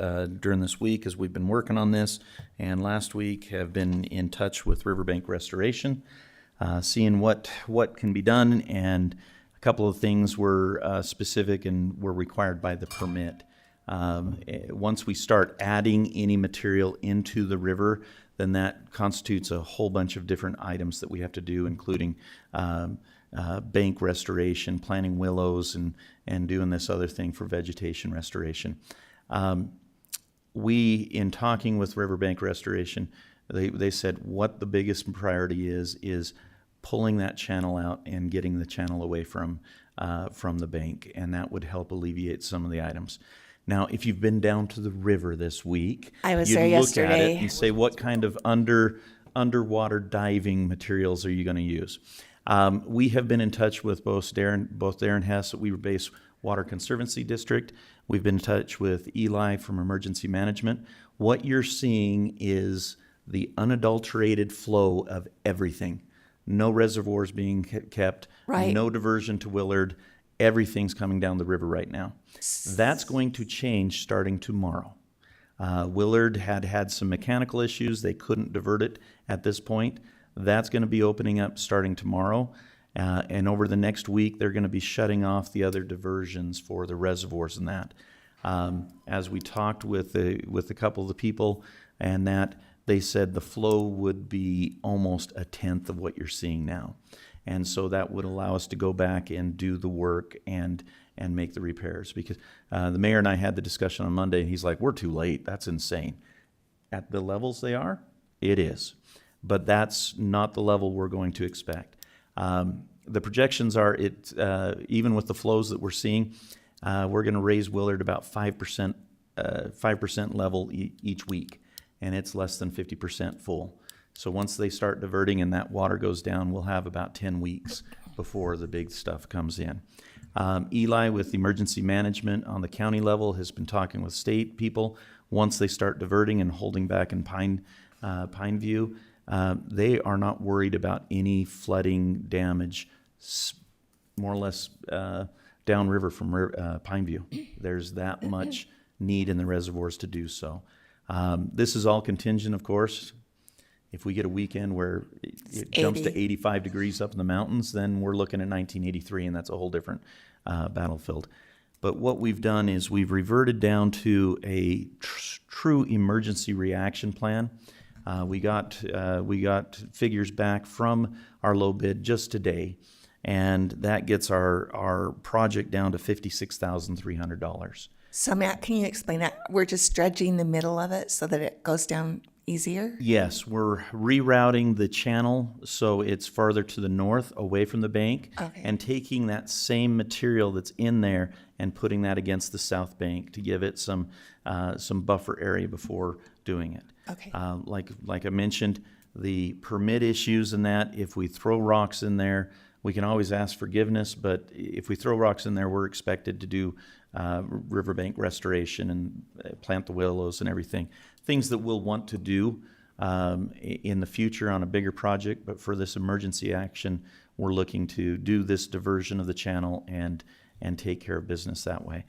M: week, as we've been working on this, and last week have been in touch with Riverbank Restoration, seeing what can be done, and a couple of things were specific and were required by the permit. Once we start adding any material into the river, then that constitutes a whole bunch of different items that we have to do, including bank restoration, planting willows, and doing this other thing for vegetation restoration. We, in talking with Riverbank Restoration, they said what the biggest priority is pulling that channel out and getting the channel away from the bank, and that would help alleviate some of the items. Now, if you've been down to the river this week,
E: I was
M: you'd
E: there
M: look at
E: yesterday.
M: it and say, what kind of underwater diving materials are you going to use? We have been in touch with both Darren Hess at Weaver Base Water Conservancy District. We've been in touch with Eli from Emergency Management. What you're seeing is the unadulterated flow of everything. No reservoirs being kept,
E: Right.
M: no diversion to Willard. Everything's coming down the river right now. That's going to change starting tomorrow. Willard had some mechanical issues. They couldn't divert it at this point. That's going to be opening up starting tomorrow. And over the next week, they're going to be shutting off the other diversions for the reservoirs and that. As we talked with a couple of the people, and that they said the flow would be almost a tenth of what you're seeing now. And so that would allow us to go back and do the work and make the repairs. Because the mayor and I had the discussion on Monday, and he's like, we're too late. That's insane. At the levels they are, it is. But that's not the level we're going to expect. The projections are, even with the flows that we're seeing, we're going to raise Willard about 5% level each week, and it's less than 50% full. So once they start diverting and that water goes down, we'll have about 10 weeks before the big stuff comes in. Eli, with emergency management on the county level, has been talking with state people. Once they start diverting and holding back in Pineview, they are not worried about any flooding damage, more or less downriver from Pineview. There's that much need in the reservoirs to do so. This is all contingent, of course. If we get a weekend where it jumps to 85 degrees up in the mountains, then we're looking at 1983, and that's a whole different battlefield. But what we've done is we've reverted down to a true emergency reaction plan. We got figures back from our low bid just today, and that gets our project down to $56,300.
E: So Matt, can you explain that? We're just dredging the middle of it so that it goes down easier?
M: Yes, we're rerouting the channel so it's farther to the north, away from the bank, and taking that same material that's in there and putting that against the south bank to give it some buffer area before doing it.
E: Okay.
M: Like I mentioned, the permit issues and that, if we throw rocks in there, we can always ask forgiveness, but if we throw rocks in there, we're expected to do riverbank restoration and plant the willows and everything. Things that we'll want to do in the future on a bigger project, but for this emergency action, we're looking to do this diversion of the channel and take care of business that way.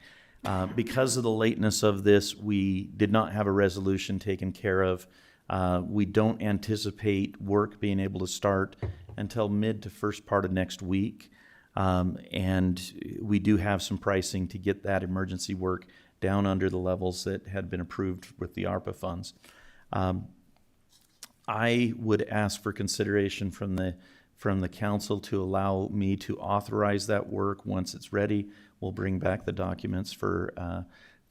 M: Because of the lateness of this, we did not have a resolution taken care of. We don't anticipate work being able to start until mid to first part of next week. And we do have some pricing to get that emergency work down under the levels that had been approved with the ARPA funds. I would ask for consideration from the council to allow me to authorize that work once it's ready. We'll bring back the documents for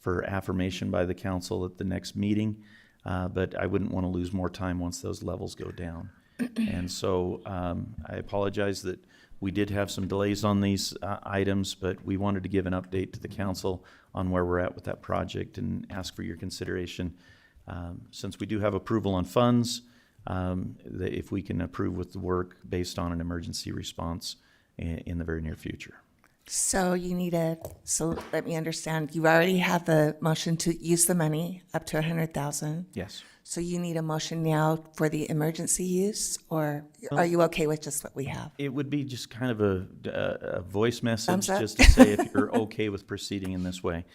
M: affirmation by the council at the next meeting, but I wouldn't want to lose more time once those levels go down. And so I apologize that we did have some delays on these items, but we wanted to give an update to the council on where we're at with that project and ask for your consideration. Since we do have approval on funds, if we can approve with the work based on an emergency response in the very near future.
E: So so let me understand, you already have the motion to use the money up to $100,000.
M: Yes.
E: So you need a motion now for the emergency use, or are you okay with just what we have?
M: It would be just kind of a voice message,
E: Thumbs up.
M: just to say if you're okay with proceeding in this way.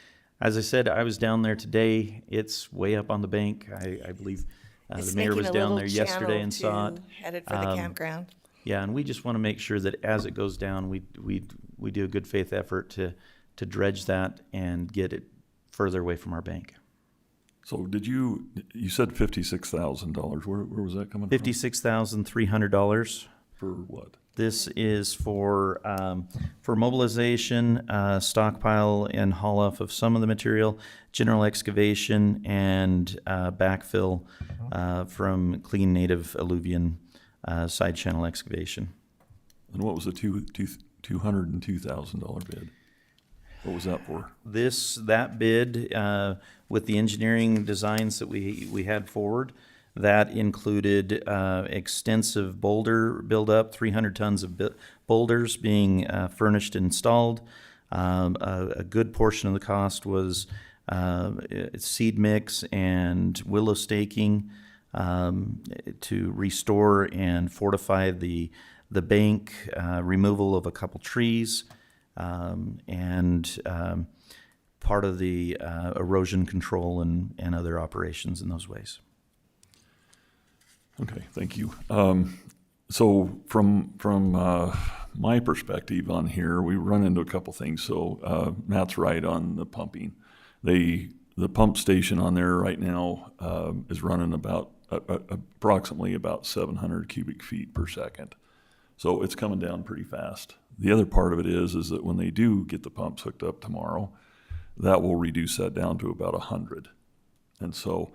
M: As I said, I was down there today. It's way up on the bank. I believe the mayor was down there yesterday and saw it.
E: Headed for the campground.
M: Yeah, and we just want to make sure that as it goes down, we do a good faith effort to dredge that and get it further away from our bank.
B: So you said $56,000. Where was that coming from?
M: $56,300.
B: For what?
M: This is for mobilization, stockpile and haul off of some of the material, general excavation, and backfill from clean native alluvion side channel excavation.
B: And what was the $202,000 bid? What was that for?
M: That bid, with the engineering designs that we had forward, that included extensive boulder buildup, 300 tons of boulders being furnished and installed. A good portion of the cost was seed mix and willow staking to restore and fortify the bank, removal of a couple trees, and part of the erosion control and other operations in those ways. Okay, thank you. So from
B: my perspective on here, we run into a couple things. So Matt's right on the pumping. The pump station on there right now is running about approximately about 700 cubic feet per second. So it's coming down pretty fast. The other part of it is that when they do get the pumps hooked up tomorrow, that will reduce that down to about 100. And so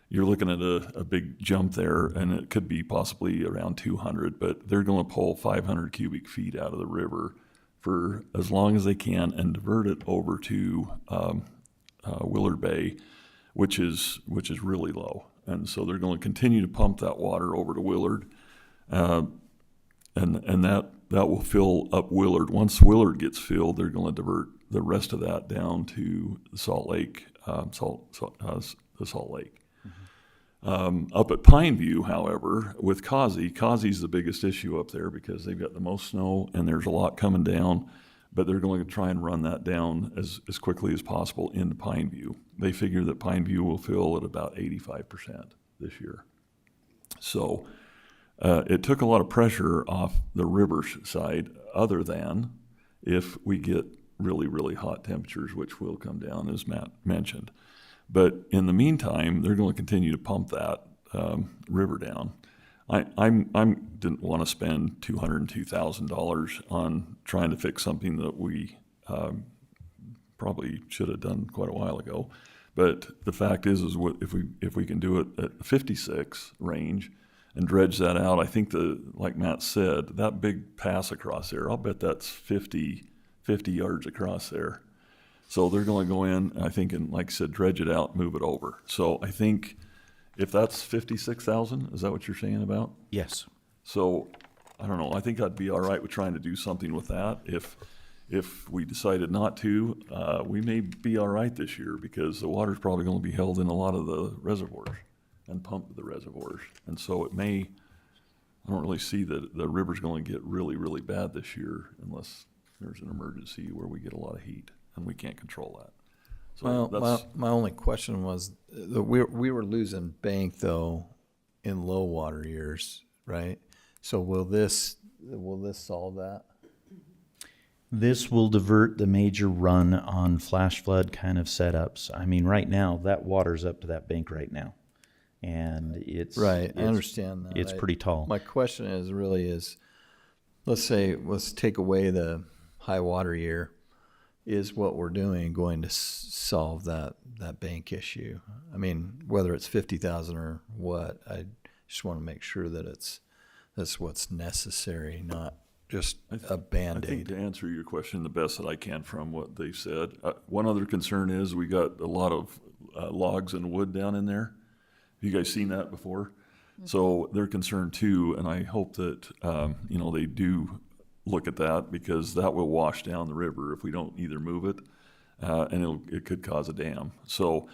B: you're looking at a big jump there, and it could be possibly around 200, but they're going to pull 500 cubic feet out of the river for as long as they can and divert it over to Willard Bay, which is really low. And so they're going to continue to pump that water over to Willard, and that will fill up Willard. Once Willard gets filled, they're going to divert the rest of that down to the Salt Lake, the Salt Lake. Up at Pineview, however, with Causey's the biggest issue up there because they've got the most snow and there's a lot coming down, but they're going to try and run that down as quickly as possible into Pineview. They figure that Pineview will fill at about 85% this year. So it took a lot of pressure off the river side, other than if we get really, really hot temperatures, which will come down, as Matt mentioned. But in the meantime, they're going to continue to pump that river down. I didn't want to spend $202,000 on trying to fix something that we probably should have done quite a while ago. But the fact is if we can do it at 56 range and dredge that out, I think like Matt said, that big pass across there, I'll bet that's 50 yards across there. So they're going to go in, I think, and like I said, dredge it out, move it over. So I think if that's 56,000, is that what you're saying about?
M: Yes.
B: So I don't know. I think I'd be all right with trying to do something with that. If we decided not to, we may be all right this year because the water's probably going to be held in a lot of the reservoirs and pumped to the reservoirs. And so I don't really see that the river's going to get really, really bad this year unless there's an emergency where we get a lot of heat. And we can't control that. So
F: Well, my only question was that we were losing bank though in low water years, right? So will this solve that?
M: This will divert the major run on flash flood kind of setups. I mean, right now, that water's up to that bank right now. And it's...
F: Right, I understand that.
M: It's pretty tall.
F: My question is, let's take away the high water year. Is what we're doing going to solve that bank issue? I mean, whether it's 50,000 or what, I just want to make sure that that's what's necessary, not just a Band-Aid.
B: I think to answer your question the best that I can from what they said, one other concern is we got a lot of logs and wood down in there. Have you guys seen that before? Mm-hmm. So they're concerned too, and I hope that they do look at that because that will wash down the river if we don't either move it, and it could cause a dam. So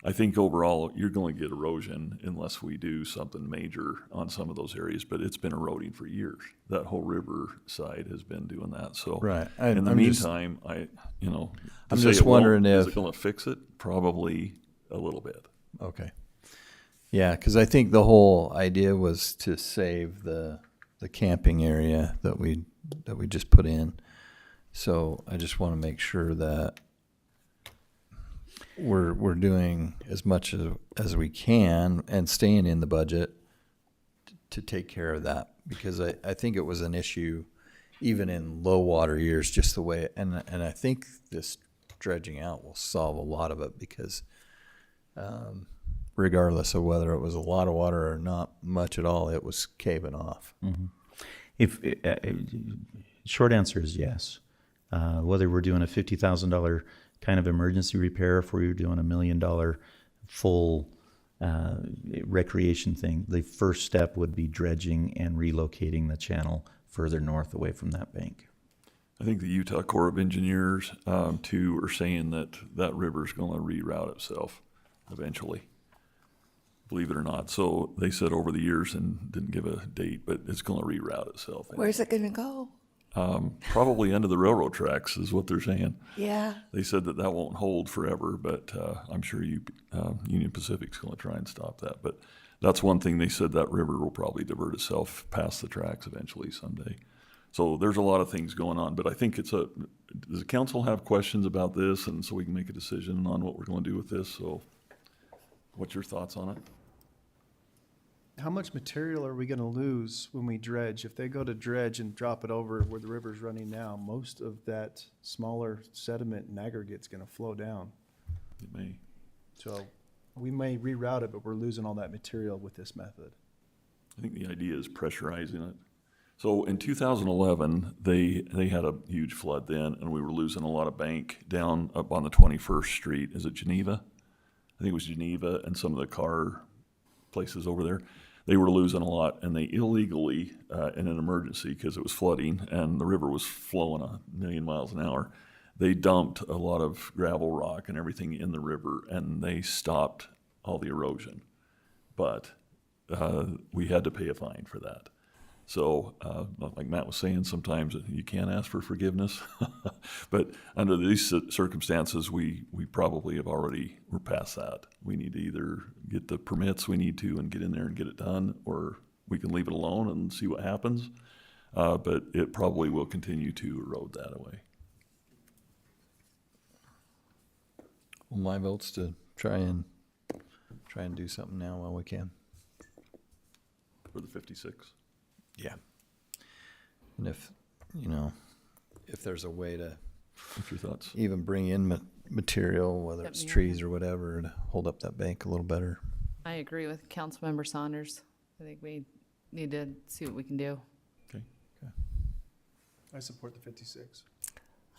B: I think overall you're going to get erosion unless we do something major on some of those areas, but it's been eroding for years. That whole river side has been doing that. So
F: right.
B: In the meantime, I'm
F: just wondering
B: is it going to fix it? Probably a little bit.
F: Okay. Yeah, because I think the whole idea was to save the camping area that we just put in. So I just want to make sure that we're doing as much as we can and staying in the budget to take care of that, because I think it was an issue even in low water years, just the way, and I think this dredging out will solve a lot of it, because regardless of whether it was a lot of water or not much at all, it was caving off.
M: Mm-hmm. If short answer is yes. Whether we're doing a $50,000 kind of emergency repair, if we're doing $1 million full recreation thing, the first step would be dredging and relocating the channel further north away from that bank.
B: I think the Utah Corps of Engineers too are saying that river's going to reroute itself eventually. Believe it or not. So they said over the years, and didn't give a date, but it's going to reroute itself.
E: Where's it going to go?
B: Probably under the railroad tracks is what they're saying.
E: Yeah.
B: They said that won't hold forever, but I'm sure Union Pacific's going to try and stop that. But that's one thing they said, that river will probably divert itself past the tracks eventually someday. So there's a lot of things going on, but I think does the council have questions about this? And so we can make a decision on what we're going to do with this. So what's your thoughts on it?
L: How much material are we gonna lose when we dredge? If they go to dredge and drop it over where the river's running now, most of that smaller sediment and aggregate's gonna flow down.
B: It may.
L: So we may reroute it, but we're losing all that material with this method.
B: I think the idea is pressurizing it. So in 2011, they had a huge flood then, and we were losing a lot of bank down up on the 21st Street. Is it Geneva? I think it was Geneva and some of the car places over there. They were losing a lot, and they illegally, in an emergency, because it was flooding and the river was flowing 1,000,000 miles an hour, they dumped a lot of gravel, rock, and everything in the river, and they stopped all the erosion. But we had to pay a fine for that. So, like Matt was saying, sometimes you can't ask for forgiveness. But under these circumstances, we probably we're past that. We need to either get the permits we need to and get in there and get it done, or we can leave it alone and see what happens. But it probably will continue to erode that away.
F: Well, my vote's to try and do something now while we can.
B: For the 56.
F: Yeah. And if there's a way to
B: What's your thoughts?
F: even bring in material, whether it's trees or whatever, to hold up that bank a little better.
C: I agree with Councilmember Saunders. I think we need to see what we can do.
B: Okay.
L: I support the 56.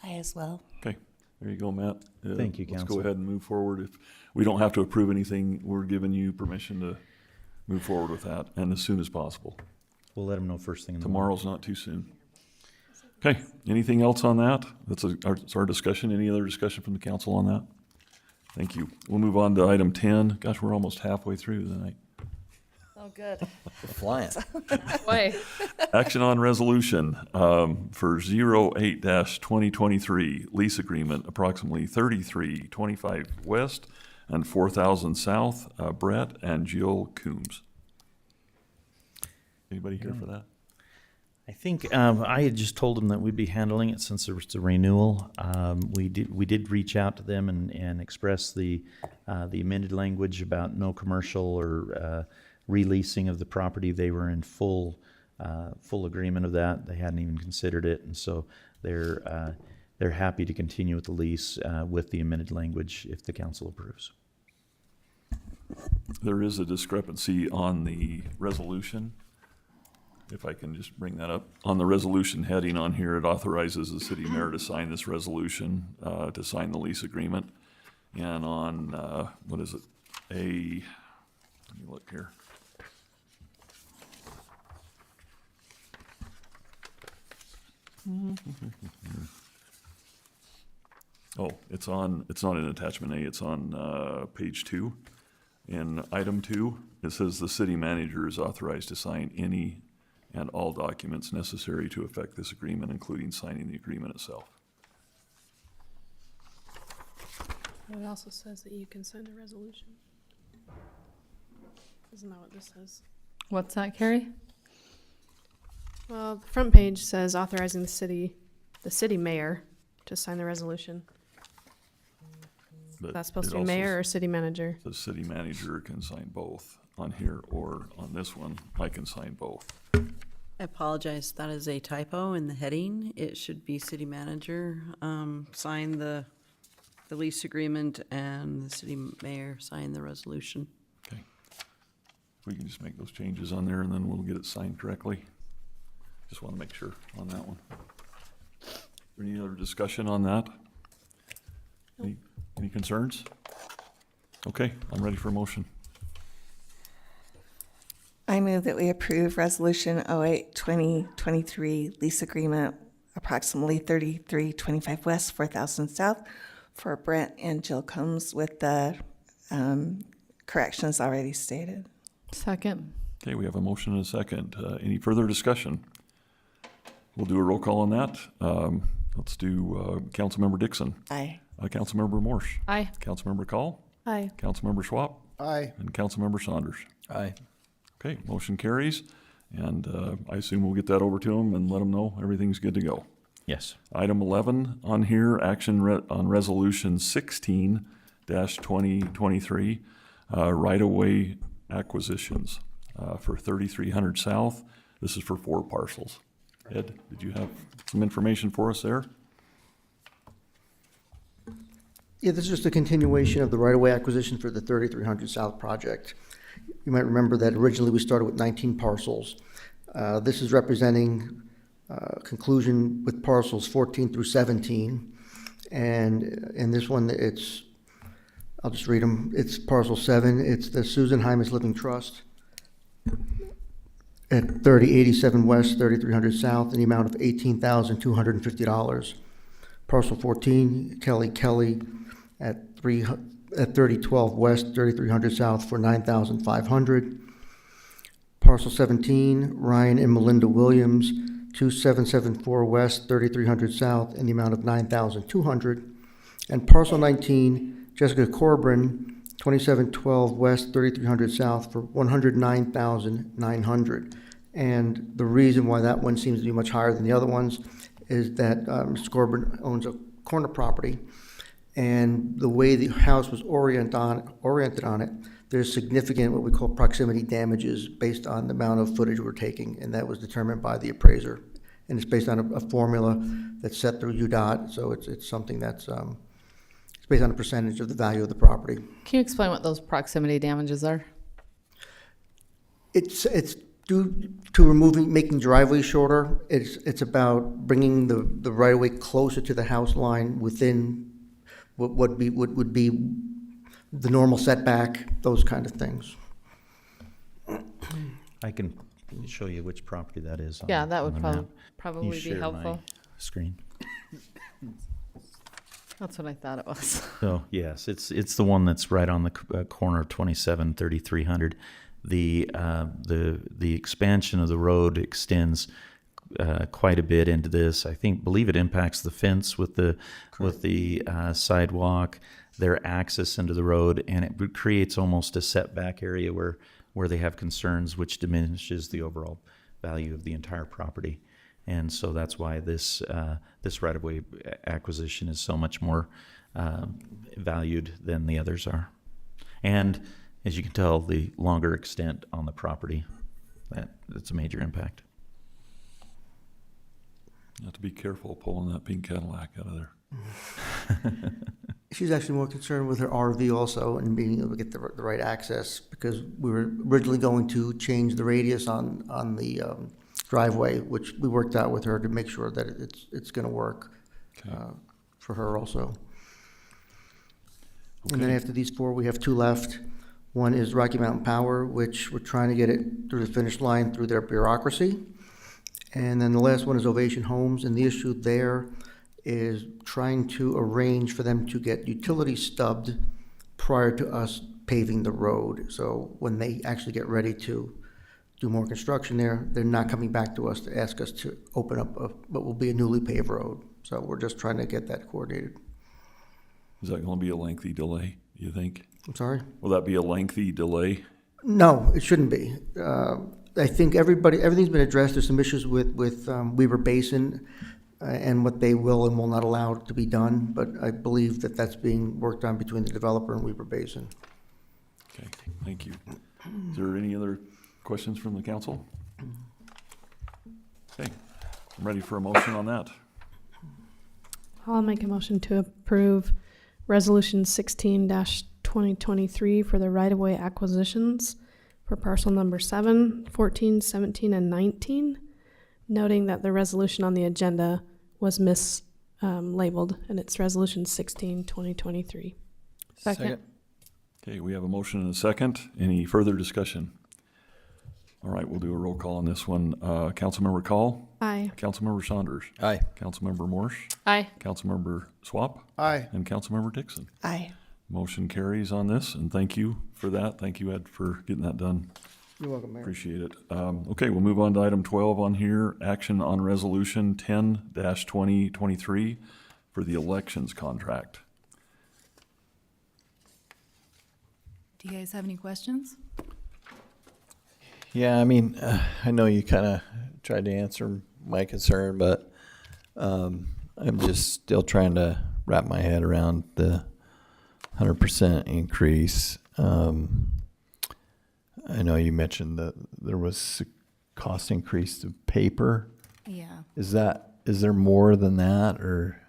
E: I as well.
B: Okay. There you go, Matt.
M: Thank you,
B: Let's
M: Council.
B: go ahead and move forward. If we don't have to approve anything, we're giving you permission to move forward with that, and as soon as possible.
M: We'll let them know first thing in the morning.
B: Tomorrow's not too soon. Okay, anything else on that? That's our discussion. Any other discussion from the council on that? Thank you. We'll move on to item 10. Gosh, we're almost halfway through the night.
C: Oh, good.
F: We're flying.
C: Boy.
B: Action on resolution for 08-2023 lease agreement, approximately 3325 West and 4000 South, Brett and Jill Coombs. Anybody here for that?
M: I think I had just told them that we'd be handling it since it was a renewal. We did reach out to them and express the amended language about no commercial or releasing of the property. They were in full agreement of that. They hadn't even considered it, and so they're happy to continue with the lease with the amended language if the council approves.
B: There is a discrepancy on the resolution. If I can just bring that up. On the resolution heading on here, it authorizes the city mayor to sign this resolution, to sign the lease agreement. And on, what is it? Let me look here. Oh, it's not in attachment A, it's on page 2. In item 2, it says the city manager is authorized to sign any and all documents necessary to effect this agreement, including signing the agreement itself.
N: It also says that you can sign a resolution. Isn't that what this says?
C: What's that, Carrie?
N: Well, the front page says authorizing the city mayor to sign the resolution.
B: But
N: That's supposed
B: it
N: to be
B: also
N: mayor or city manager?
B: The city manager can sign both on here, or on this one, I can sign both.
H: I apologize, that is a typo in the heading. It should be city manager, sign the lease agreement, and the city mayor sign the resolution.
B: Okay. If we can just make those changes on there, and then we'll get it signed correctly. Just want to make sure on that one. Any other discussion on that? Any concerns? Okay, I'm ready for a motion.
E: I move that we approve Resolution 08-2023 lease agreement, approximately 3325 West, 4000 South, for Brent and Jill Combs with the corrections already stated.
C: Second.
B: Okay, we have a motion and a second. Any further discussion? We'll do a roll call on that. Let's do Councilmember Dixon.
E: Aye.
B: Councilmember Morse.
C: Aye.
B: Councilmember Call.
N: Aye.
B: Councilmember Schwab.
L: Aye.
B: And Councilmember Saunders.
F: Aye.
B: Okay, motion carries. And I assume we'll get that over to them and let them know everything's good to go.
M: Yes.
B: Item 11 on here, action on resolution 16-2023, right-of-way acquisitions for 3300 South. This is for 4 parcels. Ed, did you have some information for us there?
O: Yeah, this is just a continuation of the right-of-way acquisition for the 3300 South project. You might remember that originally we started with 19 parcels. This is representing conclusion with parcels 14 through 17. And in this one, I'll just read them. It's parcel 7. It's the Susan Hymas Living Trust at 3087 West, 3300 South, in the amount of $18,250. Parcel 14, Kelly at 3012 West, 3300 South for $9,500. Parcel 17, Ryan and Melinda Williams, 2774 West, 3300 South, in the amount of $9,200. And parcel 19, Jessica Corbin, 2712 West, 3300 South for $109,900. And the reason why that one seems to be much higher than the other ones is that Mr. Corbin owns a corner property, and the way the house was oriented on it, there's significant what we call proximity damages based on the amount of footage we're taking, and that was determined by the appraiser. And it's based on a formula that's set through UDOT, so it's something that's it's based on a percentage of the value of the property.
C: Can you explain what those proximity damages are?
O: It's due to making driveways shorter. It's about bringing the right of way closer to the house line within what would be the normal setback, those kind of things.
M: I can show you which property that is.
C: Yeah, that would
M: on the map.
C: probably
M: Can you
C: be
M: share my
C: helpful.
M: Screen.
C: That's what I thought it was.
M: So yes, it's the one that's right on the corner of 27 3300. The expansion of the road extends quite a bit into this. Believe it impacts the fence with the sidewalk, their access into the road, and it creates almost a setback area where they have concerns, which diminishes the overall value of the entire property. And so that's why this right-of-way acquisition is so much more valued than the others are. And as you can tell, the longer extent on the property, that's a major impact.
B: You have to be careful pulling that pink Cadillac out of there.
O: She's actually more concerned with her RV also and being able to get the right access, because we were originally going to change the radius on the driveway, which we worked out with her to make sure that it's going to work for her also. Okay. And then after these 4, we have 2 left. One is Rocky Mountain Power, which we're trying to get it through the finish line through their bureaucracy. And then the last one is Ovation Homes, and the issue there is trying to arrange for them to get utilities stubbed prior to us paving the road. So when they actually get ready to do more construction there, they're not coming back to us to ask us to open up what will be a newly paved road. So we're just trying to get that coordinated.
B: Is that going to be a lengthy delay, you think?
O: I'm sorry?
B: Will that be a lengthy delay?
O: No, it shouldn't be. I think everything's been addressed. There's some issues with Weber Basin and what they will and will not allow to be done, but I believe that that's being worked on between the developer and Weber Basin.
B: Okay, thank you. Is there any other questions from the council? Okay, I'm ready for a motion on that.
N: I'll make a motion to approve Resolution 16-2023 for the right-of-way acquisitions for parcel number 7, 14, 17, and 19, noting that the resolution on the agenda was mislabeled, and it's Resolution 16-2023. Second.
B: Okay, we have a motion and a second. Any further discussion? All right, we'll do a roll call on this one. Councilmember Call?
N: Aye.
B: Councilmember Saunders?
F: Aye.
B: Councilmember Morse?
C: Aye.
B: Councilmember Swap?
L: Aye.
B: And Councilmember Dixon?
E: Aye.
B: Motion carries on this, and thank you for that. Thank you, Ed, for getting that done.
O: You're welcome, Mayor.
B: Appreciate it. Okay, we'll move on to item 12 on here, action on resolution 10-2023 for the elections contract.
P: Do you guys have any questions?
F: Yeah, I mean, I know you kind of tried to answer my concern, but I'm just still trying to wrap my head around the 100% increase. I know you mentioned that there was a cost increase to paper.
P: Yeah.
F: Is there more than that, or?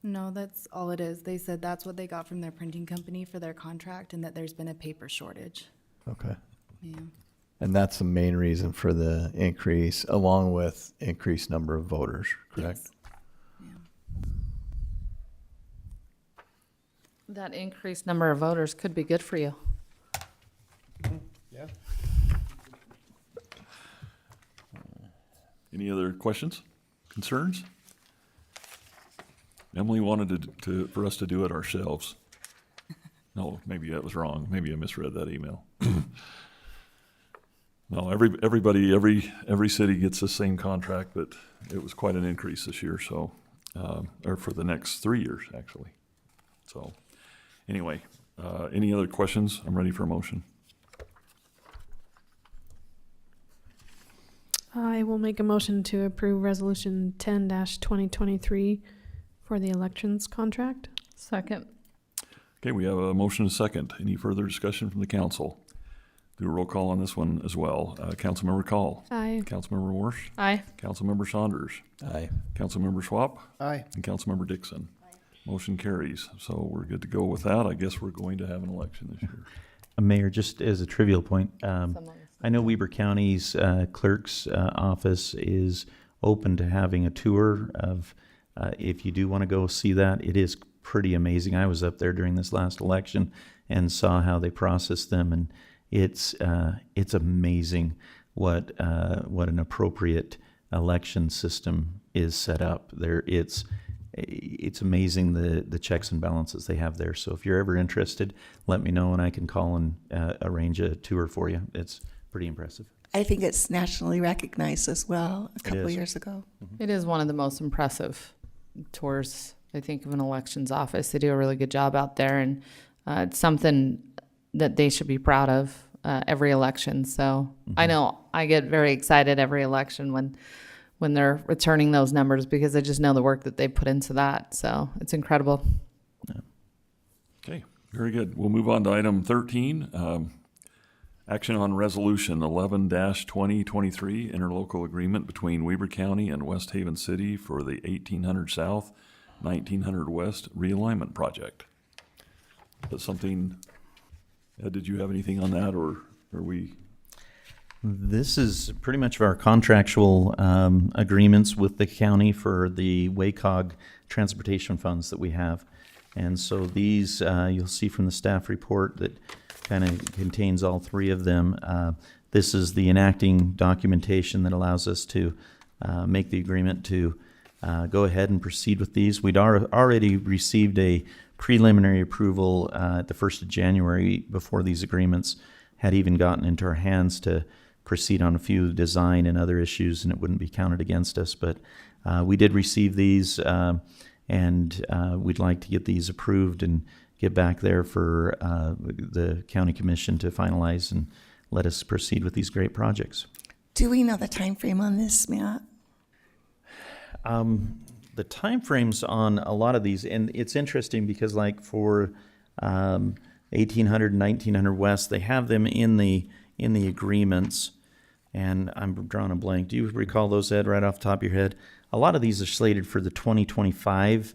P: No, that's all it is. They said that's what they got from their printing company for their contract and that there's been a paper shortage.
F: Okay.
P: Yeah.
F: And that's the main reason for the increase, along with increased number of voters, correct?
P: Yes.
C: That increased number of voters could be good for you.
L: Yeah.
B: Any other questions, concerns? Emily wanted for us to do it ourselves. No, maybe that was wrong. Maybe I misread that email. No, everybody, every city gets the same contract, but it was quite an increase this year, so, or for the next 3 years, actually. So, anyway, any other questions? I'm ready for a motion.
N: I will make a motion to approve Resolution 10-2023 for the elections contract.
C: Second.
B: Okay, we have a motion and a second. Any further discussion from the council? Do a roll call on this one as well. Councilmember Call.
N: Aye.
B: Councilmember Warsh.
C: Aye.
B: Councilmember Saunders.
F: Aye.
B: Councilmember Schwab.
L: Aye.
B: And Councilmember Dixon. Motion carries. So we're good to go with that. I guess we're going to have an election this year.
M: Mayor, just as a trivial point, I know Weber County's clerk's office is open to having a tour of, if you do want to go see that, it is pretty amazing. I was up there during this last election and saw how they process them, and it's amazing what an appropriate election system is set up there. It's amazing the checks and balances they have there. So if you're ever interested, let me know and I can call and arrange a tour for you. It's pretty impressive.
E: I think it's nationally recognized as well a couple of
M: is.
E: years ago.
C: It is one of the most impressive tours, I think, of an elections office. They do a really good job out there, and it's something that they should be proud of every election. So I know I get very excited every election when they're returning those numbers, because I just know the work that they put into that. So it's incredible.
B: Okay, very good. We'll move on to item 13. Action on Resolution 11-2023, interlocal agreement between Weber County and West Haven City for the 1800 South, 1900 West realignment project. That's something, Ed, did you have anything on that, or are we?
M: This is pretty much our contractual agreements with the county for the WACOG transportation funds that we have. And so these, you'll see from the staff report that kind of contains all three of them. This is the enacting documentation that allows us to make the agreement to go ahead and proceed with these. We'd already received a preliminary approval at the 1st of January before these agreements had even gotten into our hands to proceed on a few design and other issues, and it wouldn't be counted against us. But we did receive these, and we'd like to get these approved and get back there for the county commission to finalize and let us proceed with these great projects.
E: Do we know the time frame on this, Matt?
M: The time frames on a lot of these, and it's interesting because like for 1800 and 1900 West, they have them in the agreements, and I'm drawing a blank. Do you recall those, Ed, right off the top of your head? A lot of these are slated for the 2025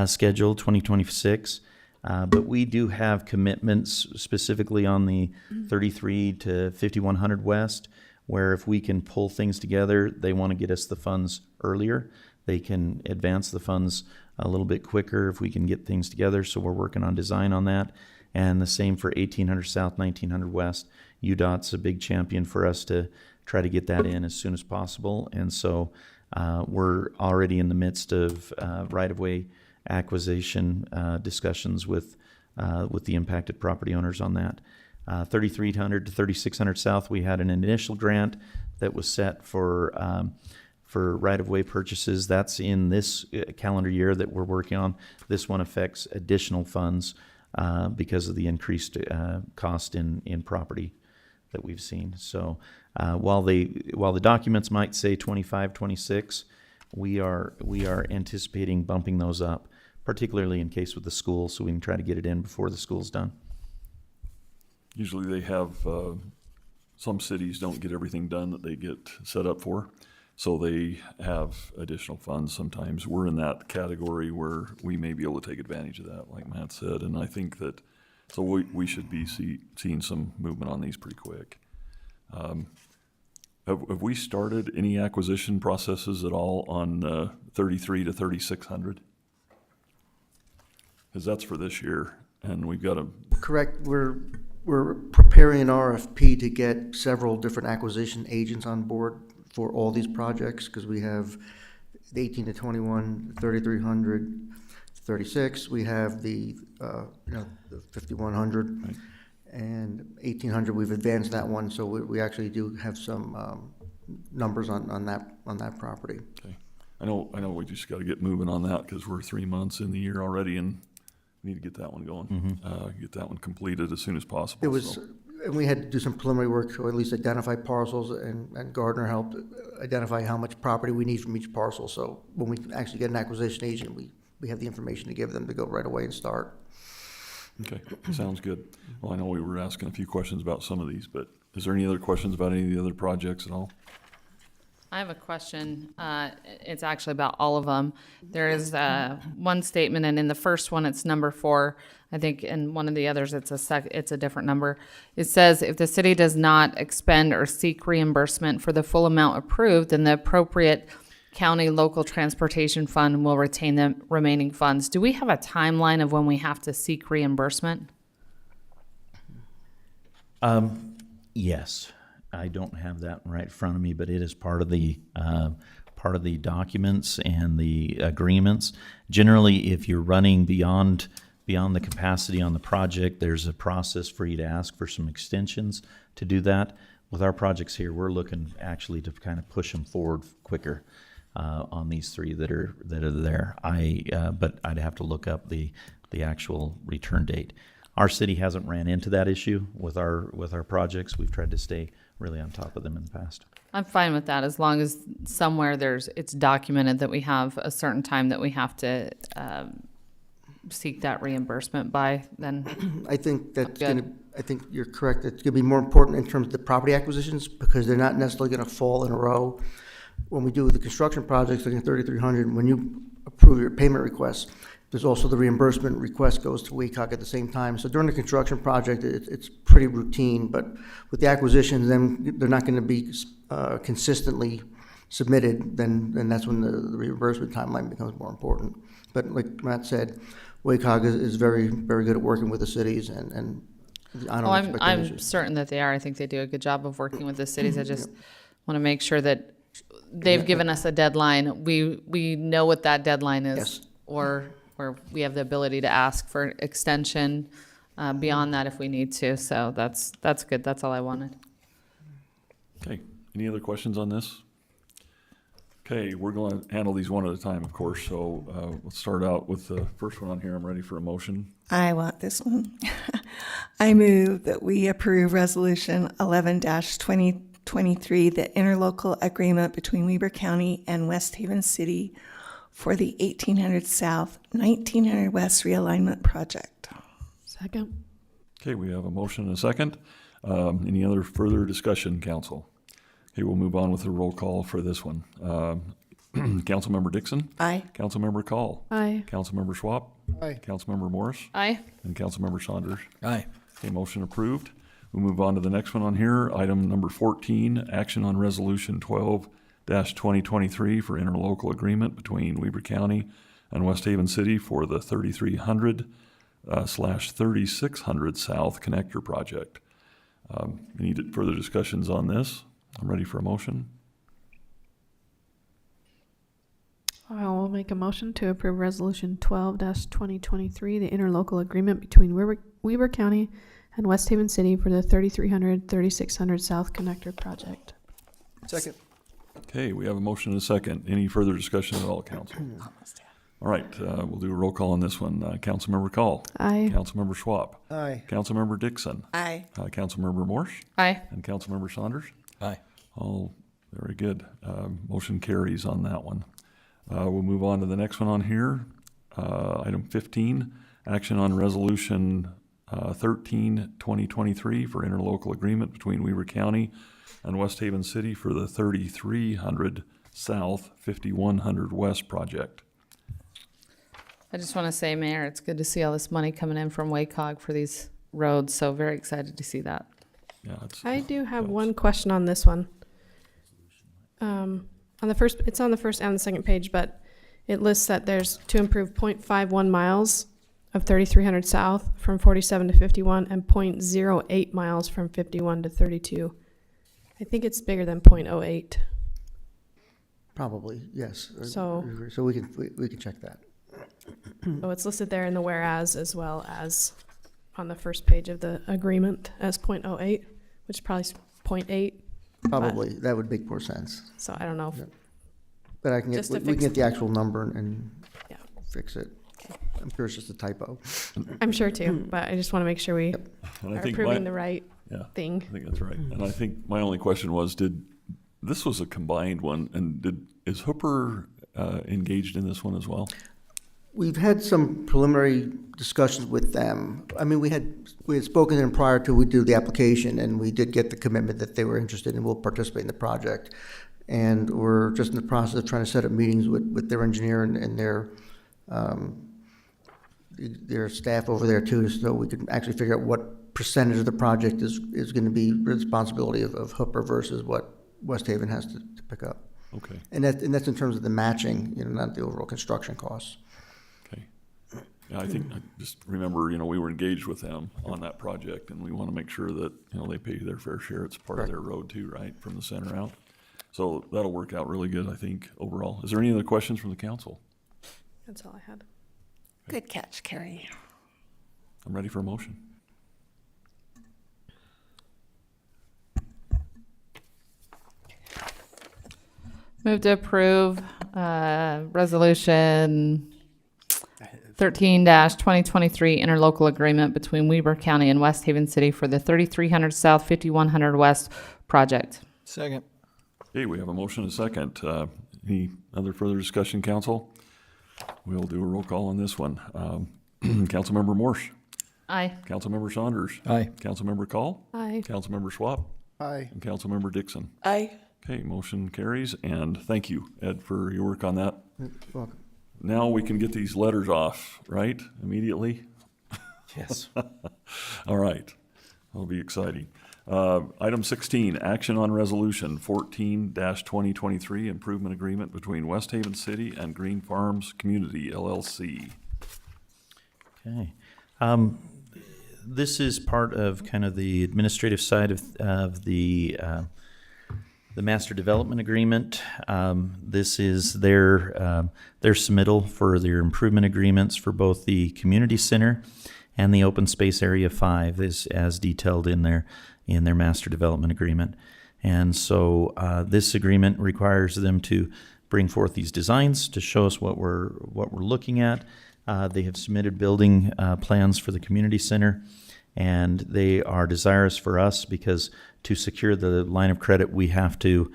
M: schedule, 2026. But we do have commitments specifically on the 33 to 5100 West, where if we can pull things together, they want to get us the funds earlier. They can advance the funds a little bit quicker if we can get things together. So we're working on design on that. And the same for 1800 South, 1900 West. UDOT's a big champion for us to try to get that in as soon as possible. And so we're already in the midst of right-of-way acquisition discussions with the impacted property owners on that. 3300 to 3600 South, we had an initial grant that was set for right-of-way purchases. That's in this calendar year that we're working on. This one affects additional funds because of the increased cost in property that we've seen. So while the documents might say 25, 26, we are anticipating bumping those up, particularly in case with the school, so we can try to get it in before the school's done.
B: Usually they have, some cities don't get everything done that they get set up for, so they have additional funds sometimes. We're in that category where we may be able to take advantage of that, like Matt said, and I think that, so we should be seeing some movement on these pretty quick. Have we started any acquisition processes at all on 33 to 3600? Because that's for this year, and we've got a,
O: Correct, we're preparing an RFP to get several different acquisition agents on board for all these projects, because we have the 18 to 21, 3300, 36, we have the 5100.
B: Right.
O: And 1800, we've advanced that one, so we actually do have some numbers on that property.
B: okay. I know we just gotta get moving on that, because we're 3 months in the year already, and we need to get that one going. Get that one completed as soon as possible.
O: It was,
B: so.
O: and we had to do some preliminary work to at least identify parcels, and Gardner helped identify how much property we need from each parcel. So when we actually get an acquisition agent, we have the information to give them to go right away and start.
B: Okay, sounds good. Well, I know we were asking a few questions about some of these, but is there any other questions about any of the other projects at all?
C: I have a question. It's actually about all of them. There is one statement, and in the first one, it's number 4. I think in one of the others, it's a different number. It says, if the city does not expend or seek reimbursement for the full amount approved, then the appropriate county local transportation fund will retain the remaining funds. Do we have a timeline of when we have to seek reimbursement?
M: Yes, I don't have that right in front of me, but it is part of the documents and the agreements. Generally, if you're running beyond the capacity on the project, there's a process for you to ask for some extensions to do that. With our projects here, we're looking actually to kind of push them forward quicker on these 3 that are there. But I'd have to look up the actual return date. Our city hasn't ran into that issue with our projects. We've tried to stay really on top of them in the past.
C: I'm fine with that, as long as somewhere it's documented that we have a certain time that we have to seek that reimbursement by, then
O: I think that's
C: good.
O: I think you're correct. It's gonna be more important in terms of the property acquisitions, because they're not necessarily gonna fall in a row. When we do the construction projects, like in 3300, when you approve your payment requests, there's also the reimbursement request goes to WACOG at the same time. So during the construction project, it's pretty routine, but with the acquisitions, then they're not gonna be consistently submitted, then that's when the reimbursement timeline becomes more important. But like Matt said, WACOG is very, very good at working with the cities, and I don't expect any
C: I'm
O: issues.
C: certain that they are. I think they do a good job of working with the cities. I just want to make sure that they've given us a deadline. We know what that deadline is,
O: Yes.
C: or we have the ability to ask for extension beyond that if we need to. So that's good. That's all I wanted.
B: Okay, any other questions on this? Okay, we're going to handle these one at a time, of course, so let's start out with the first one on here. I'm ready for a motion.
E: I want this one. I move that we approve Resolution 11-2023, the interlocal agreement between Weber County and West Haven City for the 1800 South, 1900 West realignment project.
N: Second.
B: Okay, we have a motion and a second. Any other further discussion, council? Okay, we'll move on with the roll call for this one. Councilmember Dixon?
E: Aye.
B: Councilmember Call?
N: Aye.
B: Councilmember Schwab?
L: Aye.
B: Councilmember Morris?
C: Aye.
B: And Councilmember Saunders?
F: Aye.
B: Okay, motion approved. We'll move on to the next one on here. Item number 14, action on resolution 12-2023 for interlocal agreement between Weber County and West Haven City for the 3300/3600 South Connector Project. We need further discussions on this. I'm ready for a motion.
N: I will make a motion to approve Resolution 12-2023, the interlocal agreement between Weber County and West Haven City for the 3300-3600 South Connector Project.
L: Second.
B: Okay, we have a motion and a second. Any further discussion at all, council? All right, we'll do a roll call on this one. Councilmember Call.
N: Aye.
B: Councilmember Schwab.
L: Aye.
B: Councilmember Dixon.
E: Aye.
B: Councilmember Morse.
C: Aye.
B: And Councilmember Saunders.
F: Aye.
B: All very good. Motion carries on that one. We'll move on to the next one on here. Item 15, action on resolution 13, 2023 for interlocal agreement between Weber County and West Haven City for the 3300 South, 5100 West project.
C: I just want to say, Mayor, it's good to see all this money coming in from WACOG for these roads, so very excited to see that.
B: Yeah,
N: I do have one question on this one. On the first, it's on the first and the second page, but it lists that there's to improve 0.51 miles of 3300 South from 47 to 51 and 0.08 miles from 51 to 32. I think it's bigger than 0.08.
O: Probably, yes.
N: So-
O: So we can check that.
N: So it's listed there in the whereas as well as on the first page of the agreement as 0.08, which is probably 0.8.
O: Probably, that would make more sense.
N: So I don't know.
O: Yeah. But I can get,
N: Just to
O: we can
N: fix
O: get the actual number and
N: Yeah.
O: fix it. I'm sure it's just a typo.
N: I'm sure too, but I just want to make sure we
B: And I
N: are
B: think
N: approving the right
B: yeah,
N: thing.
B: I think that's right. And I think my only question was, this was a combined one, and is Hooper engaged in this one as well?
O: We've had some preliminary discussions with them. I mean, we had spoken to them prior to we do the application, and we did get the commitment that they were interested and will participate in the project. And we're just in the process of trying to set up meetings with their engineer and their staff over there too, so we can actually figure out what percentage of the project is going to be responsibility of Hooper versus what West Haven has to pick up.
B: Okay.
O: And that's in terms of the matching, not the overall construction costs.
B: Okay. Yeah, I think I just remember, we were engaged with them on that project, and we want to make sure that, they pay their fair share. It's part of their road too, right, from the center out. So that'll work out really good, I think, overall. Is there any other questions from the council?
N: That's all I had.
E: Good catch, Carrie.
B: I'm ready for a motion.
C: Move to approve resolution 13-2023 interlocal agreement between Weber County and West Haven City for the 3300 South, 5100 West project.
F: Second.
B: Okay, we have a motion and a second. Any other further discussion, council? We'll do a roll call on this one. Councilmember Morse.
C: Aye.
B: Councilmember Saunders.
F: Aye.
B: Councilmember Call.
N: Aye.
B: Councilmember Schwab.
L: Aye.
B: And Councilmember Dixon.
E: Aye.
B: Okay, motion carries, and thank you, Ed, for your work on that.
O: You're welcome.
B: Now we can get these letters off, right, immediately?
F: Yes.
B: All right, that'll be exciting. Item 16, action on resolution 14-2023, improvement agreement between West Haven City and Green Farms Community LLC.
M: Okay. This is part of kind of the administrative side of the master development agreement. This is their submittal for their improvement agreements for both the community center and the open space area 5 as detailed in their master development agreement. And so this agreement requires them to bring forth these designs to show us what we're looking at. They have submitted building plans for the community center, and they are desirous for us because to secure the line of credit, we have to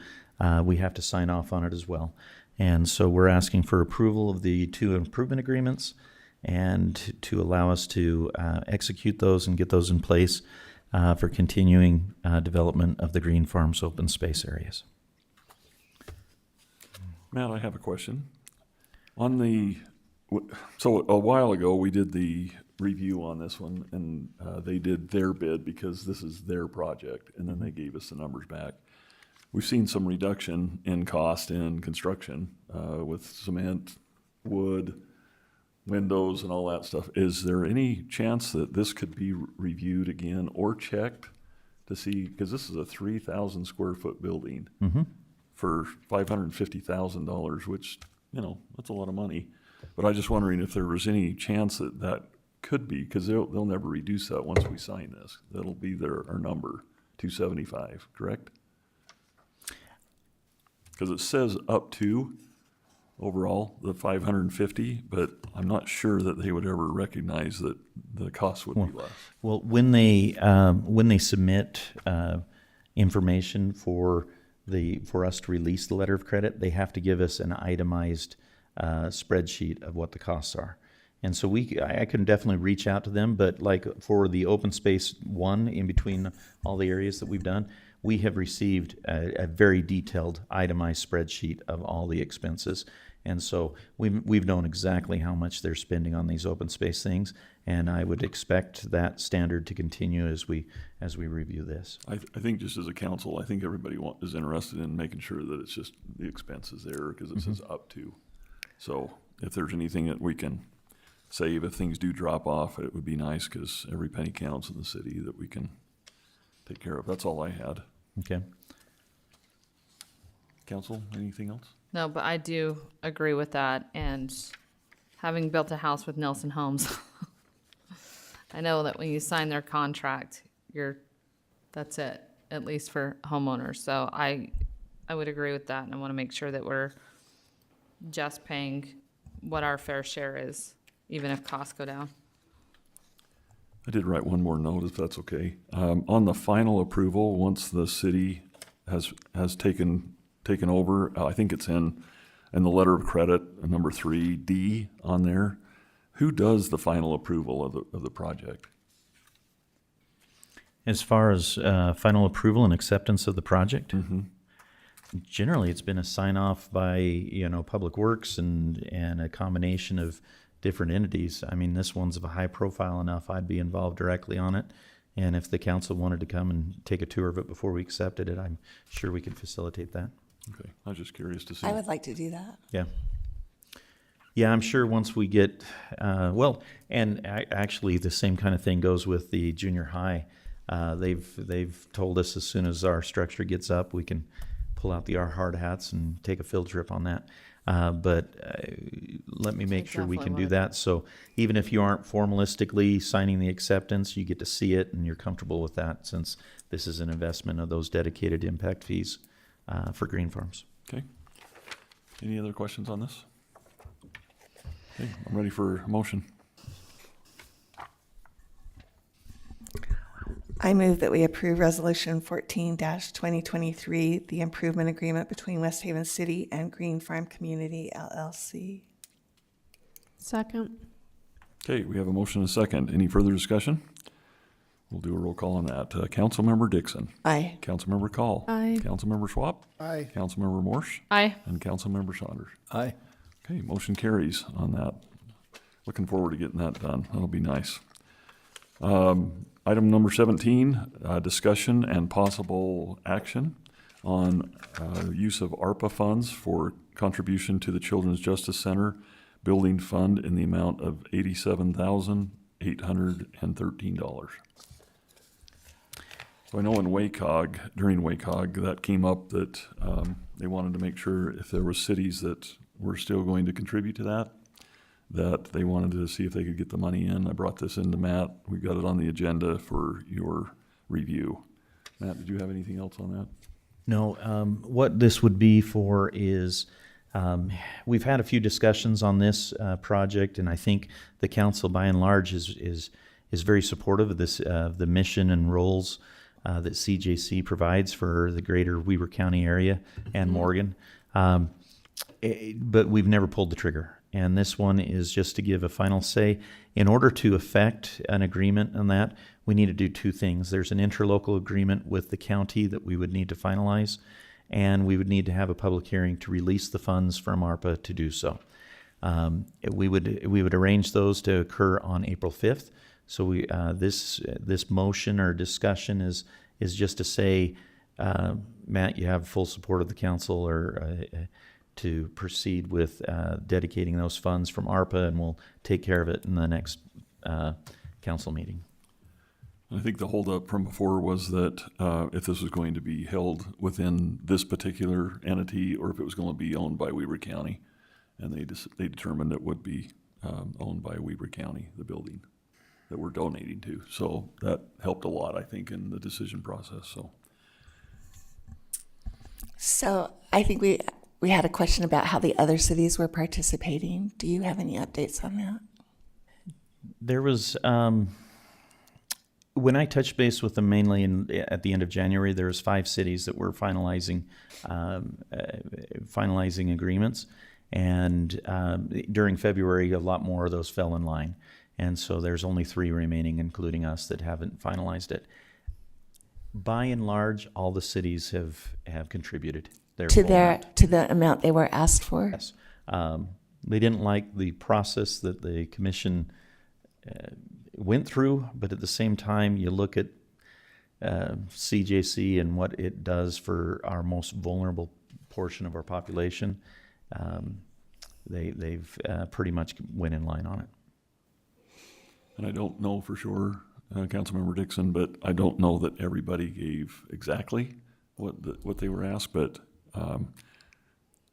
M: sign off on it as well. And so we're asking for approval of the 2 improvement agreements and to allow us to execute those and get those in place for continuing development of the Green Farms open space areas.
B: Matt, I have a question. So a while ago, we did the review on this one, and they did their bid because this is their project, and then they gave us the numbers back. We've seen some reduction in cost in construction with cement, wood, windows, and all that stuff. Is there any chance that this could be reviewed again or checked to see, because this is a 3,000 square foot building for $550,000, which, that's a lot of money. But I'm just wondering if there was any chance that could be, because they'll never reduce that once we sign this. That'll be our number, 275, correct? Because it says up to, overall, the 550, but I'm not sure that they would ever recognize that the cost would be less.
M: Well, when they submit information for us to release the letter of credit, they have to give us an itemized spreadsheet of what the costs are. And so I can definitely reach out to them, but like for the open space one in between all the areas that we've done, we have received a very detailed itemized spreadsheet of all the expenses. And so we've known exactly how much they're spending on these open space things, and I would expect that standard to continue as we review this.
B: I think just as a council, I think everybody is interested in making sure that it's just the expense is there because it says up to. So if there's anything that we can save if things do drop off, it would be nice because every penny counts in the city that we can take care of. That's all I had.
M: Okay.
B: Council, anything else?
C: No, but I do agree with that. And having built a house with Nelson Homes, I know that when you sign their contract, that's it, at least for homeowners. So I would agree with that, and I want to make sure that we're just paying what our fair share is, even if costs go down.
B: I did write one more note, if that's okay. On the final approval, once the city has taken over, I think it's in the letter of credit, number 3D on there. Who does the final approval of the project?
M: As far as final approval and acceptance of the project, generally it's been a sign off by Public Works and a combination of different entities. I mean, this one's of a high profile enough, I'd be involved directly on it. And if the council wanted to come and take a tour of it before we accepted it, I'm sure we could facilitate that.
B: Okay, I was just curious to see.
E: I would like to do that.
M: Yeah. Yeah, I'm sure once we get, and actually the same kind of thing goes with the junior high. They've told us as soon as our structure gets up, we can pull out our hard hats and take a field trip on that. But let me make sure we can do that. So even if you aren't formalistically signing the acceptance, you get to see it and you're comfortable with that, since this is an investment of those dedicated impact fees for Green Farms.
B: Okay. Any other questions on this? Okay, I'm ready for a motion.
E: I move that we approve Resolution 14-2023, the improvement agreement between West Haven City and Green Farm Community LLC.
N: Second.
B: Okay, we have a motion and a second. Any further discussion? We'll do a roll call on that. Councilmember Dixon.
E: Aye.
B: Councilmember Call.
N: Aye.
B: Councilmember Schwab.
L: Aye.
B: Councilmember Morse.
C: Aye.
B: And Councilmember Saunders.
F: Aye.
B: Okay, motion carries on that. Looking forward to getting that done. That'll be nice. Item number 17, discussion and possible action on use of ARPA funds for contribution to the Children's Justice Center Building Fund in the amount of $87,813. So I know in during WACOG, that came up that they wanted to make sure if there were cities that were still going to contribute to that they wanted to see if they could get the money in. I brought this into Matt. We got it on the agenda for your review. Matt, did you have anything else on that?
M: No, what this would be for is, we've had a few discussions on this project, and I think the council by and large is very supportive of this, the mission and roles that CJC provides for the greater Weber County area and Morgan. But we've never pulled the trigger. And this one is just to give a final say. In order to effect an agreement on that, we need to do two things. There's an interlocal agreement with the county that we would need to finalize, and we would need to have a public hearing to release the funds from ARPA to do so. We would arrange those to occur on April 5th. So this motion or discussion is just to say, Matt, you have full support of the council to proceed with dedicating those funds from ARPA, and we'll take care of it in the next council meeting.
B: I think the holdup from before was that if this was going to be held within this particular entity or if it was going to be owned by Weber County, and they determined it would be owned by Weber County, the building that we're donating to. So that helped a lot, I think, in the decision process. So
E: I think we had a question about how the other cities were participating. Do you have any updates on that?
M: There was, when I touched base with them mainly at the end of January, there was 5 cities that were finalizing agreements. And during February, a lot more of those fell in line. And so there's only 3 remaining, including us, that haven't finalized it. By and large, all the cities have contributed
E: To the amount they were asked for?
M: Yes. They didn't like the process that the commission went through, but at the same time, you look at CJC and what it does for our most vulnerable portion of our population. They've pretty much went in line on it.
B: And I don't know for sure, Councilmember Dixon, but I don't know that everybody gave exactly what they were asked, but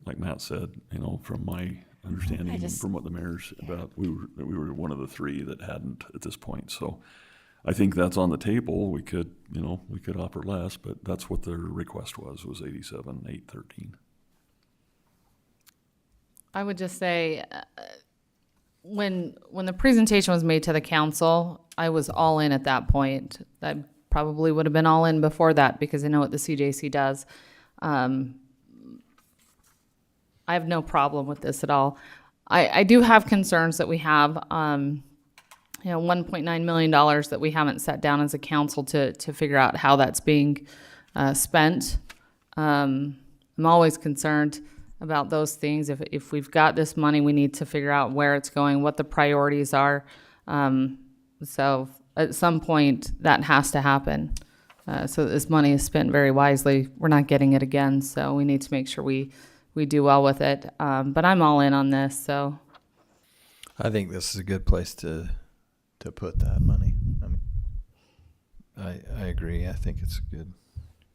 B: like Matt said, from my understanding and from what the mayor's about, we were one of the 3 that hadn't at this point. So I think that's on the table. We could offer less, but that's what their request was 87,813.
C: I would just say, when the presentation was made to the council, I was all in at that point. I probably would have been all in before that because I know what the CJC does. I have no problem with this at all. I do have concerns that we have, $1.9 million that we haven't sat down as a council to figure out how that's being spent. I'm always concerned about those things. If we've got this money, we need to figure out where it's going, what the priorities are. So at some point, that has to happen. So that this money is spent very wisely. We're not getting it again, so we need to make sure we do well with it. But I'm all in on this, so.
F: I think this is a good place to put that money. I mean, I agree. I think it's a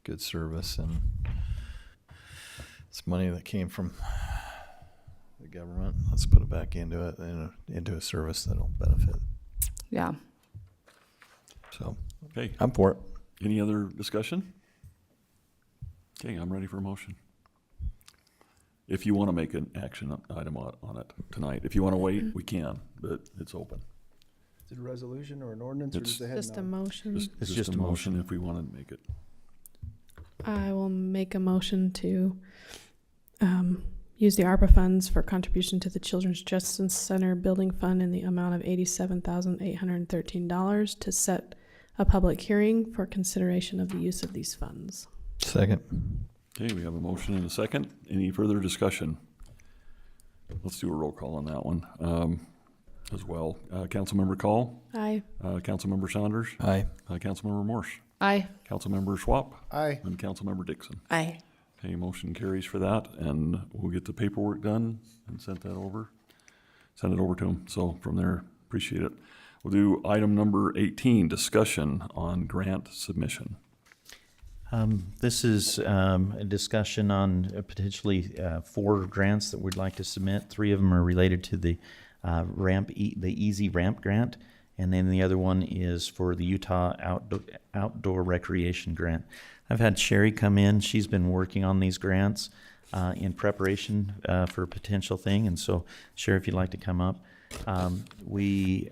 F: good service, and it's money that came from the government. Let's put it back into it, into a service that'll benefit.
C: Yeah.
F: So,
B: okay,
F: I'm for it.
B: Any other discussion? Okay, I'm ready for a motion. If you want to make an action item on it tonight. If you want to wait, we can, but it's open.
L: Is it a resolution or an ordinance, or just a head
N: Just a
L: nod?
N: motion.
B: It's just a motion if we want to make it.
N: I will make a motion to use the ARPA funds for contribution to the Children's Justice Center Building Fund in the amount of $87,813 to set a public hearing for consideration of the use of these funds.
F: Second.
B: Okay, we have a motion and a second. Any further discussion? Let's do a roll call on that one as well. Councilmember Call?
N: Aye.
B: Councilmember Saunders?
F: Aye.
B: Councilmember Morse?
C: Aye.
B: Councilmember Schwab?
L: Aye.
B: And Councilmember Dixon?
E: Aye.
B: Okay, motion carries for that, and we'll get the paperwork done and send it over to them. So from there, appreciate it. We'll do item number 18, discussion on grant submission.
M: This is a discussion on potentially 4 grants that we'd like to submit. 3 of them are related to the the Easy Ramp grant, and then the other one is for the Utah Outdoor Recreation Grant. I've had Sherry come in. She's been working on these grants in preparation for a potential thing, and so Sherry, if you'd like to come up. We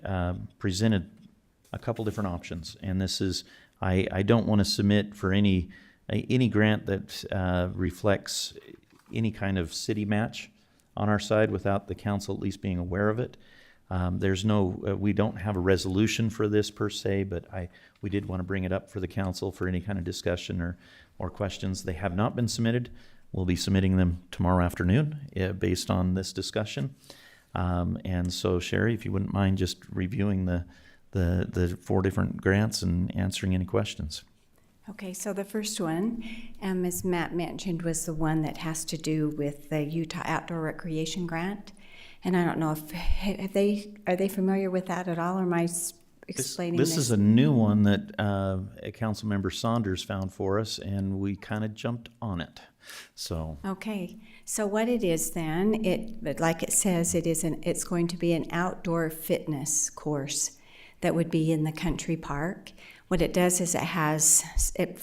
M: presented a couple different options, and this is I don't want to submit for any grant that reflects any kind of city match on our side without the council at least being aware of it. There's no, we don't have a resolution for this per se, but we did want to bring it up for the council for any kind of discussion or questions. They have not been submitted. We'll be submitting them tomorrow afternoon based on this discussion. And so, Sherry, if you wouldn't mind just reviewing the 4 different grants and answering any questions.
Q: Okay, so the first one, as Matt mentioned, was the one that has to do with the Utah Outdoor Recreation Grant. And I don't know if are they familiar with that at all, or am I explaining this?
M: This is a new one that Councilmember Saunders found for us, and we kind of jumped on it. So
Q: okay, so what it is then? Like it says, it's going to be an outdoor fitness course that would be in the country park. What it does is it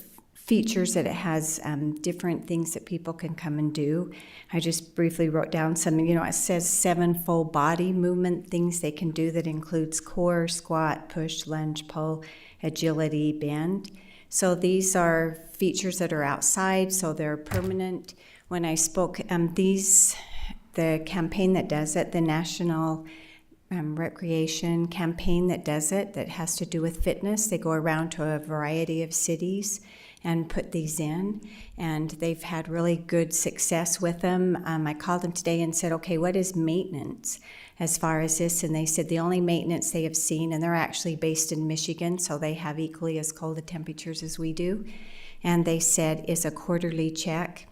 Q: features that it has, different things that people can come and do. I just briefly wrote down some, it says 7 full body movement things they can do that includes core, squat, push, lunge, pull, agility, bend. So these are features that are outside, so they're permanent. When I spoke, the campaign that does it, the National Recreation campaign that does it, that has to do with fitness, they go around to a variety of cities and put these in, and they've had really good success with them. I called them today and said, okay, what is maintenance as far as this? And they said the only maintenance they have seen, and they're actually based in Michigan, so they have equally as cold a temperatures as we do, and they said is a quarterly check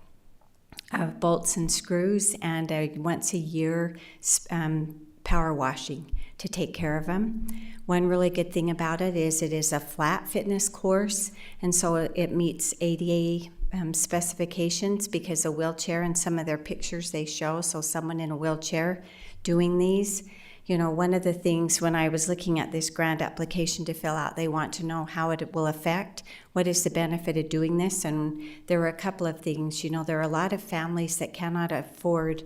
Q: of bolts and screws and a once a year power washing to take care of them. One really good thing about it is a flat fitness course, and so it meets ADA specifications because a wheelchair, and some of their pictures they show, so someone in a wheelchair doing these. One of the things when I was looking at this grant application to fill out, they want to know how it will affect, what is the benefit of doing this, and there were a couple of things. There are a lot of families that cannot afford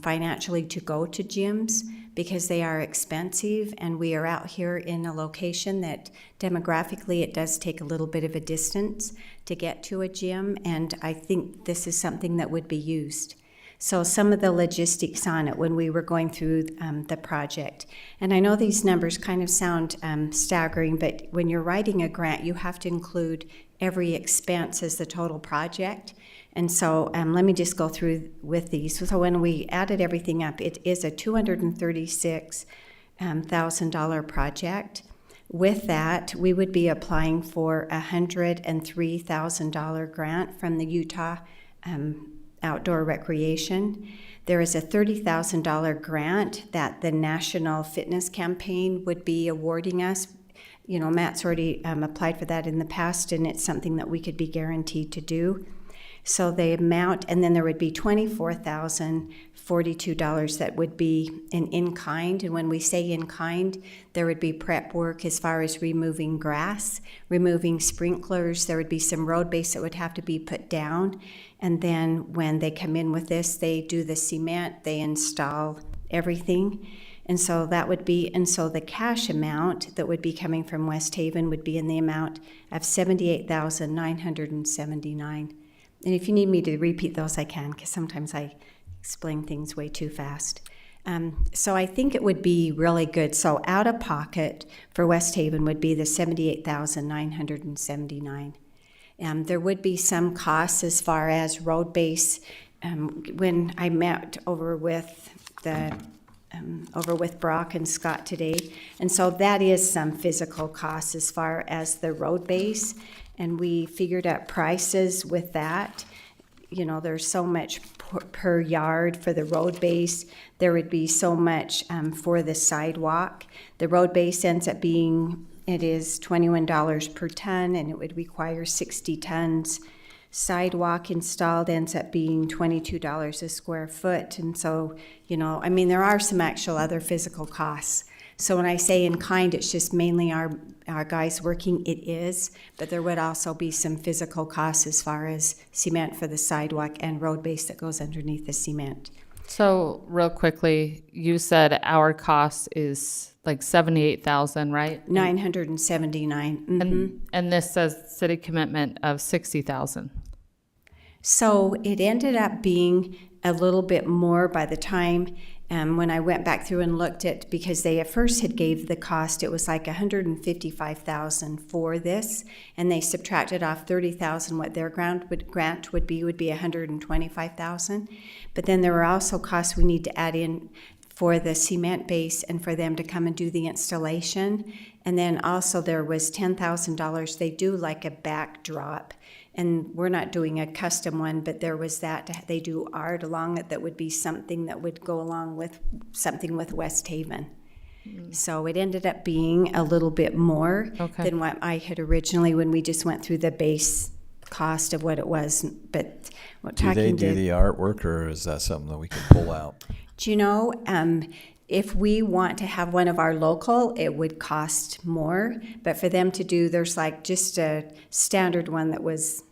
Q: financially to go to gyms because they are expensive, and we are out here in a location that demographically it does take a little bit of a distance to get to a gym, and I think this is something that would be used. So some of the logistics on it when we were going through the project, and I know these numbers kind of sound staggering, but when you're writing a grant, you have to include every expense as the total project. And so let me just go through with these. So when we added everything up, it is a $236,000 project. With that, we would be applying for a $103,000 grant from the Utah Outdoor Recreation. There is a $30,000 grant that the National Fitness Campaign would be awarding us. Matt's already applied for that in the past, and it's something that we could be guaranteed to do. So the amount, and then there would be $24,042 that would be an in-kind. And when we say in-kind, there would be prep work as far as removing grass, removing sprinklers. There would be some road base that would have to be put down. And then when they come in with this, they do the cement, they install everything. And so that would be, and so the cash amount that would be coming from West Haven would be in the amount of $78,979. And if you need me to repeat those, I can, because sometimes I explain things way too fast. So I think it would be really good. So out of pocket for West Haven would be the $78,979. There would be some costs as far as road base. When I met over with Brock and Scott today, and so that is some physical costs as far as the road base. And we figured out prices with that. There's so much per yard for the road base. There would be so much for the sidewalk. The road base ends up being, it is $21 per ton, and it would require 60 tons. Sidewalk installed ends up being $22 a square foot. And so, there are some actual other physical costs. So when I say in kind, it's just mainly our guys working, it is, but there would also be some physical costs as far as cement for the sidewalk and road base that goes underneath the cement.
C: So real quickly, you said our cost is like $78,000, right?
Q: $979. Mm-hmm.
C: And this says city commitment of $60,000.
Q: So it ended up being a little bit more by the time when I went back through and looked at, because they at first had gave the cost, it was like $155,000 for this, and they subtracted off $30,000. What their grant would be $125,000. But then there were also costs we need to add in for the cement base and for them to come and do the installation. And then also there was $10,000. They do like a backdrop. And we're not doing a custom one, but there was that. They do art along it that would be something that would go along with something with West Haven. So it ended up being a little bit more than what I had originally when we just went through the base cost of what it was. But
F: do they do the artwork, or is that something that we can pull out?
Q: Do you know, if we want to have one of our local, it would cost more. But for them to do, there's like just a standard one that was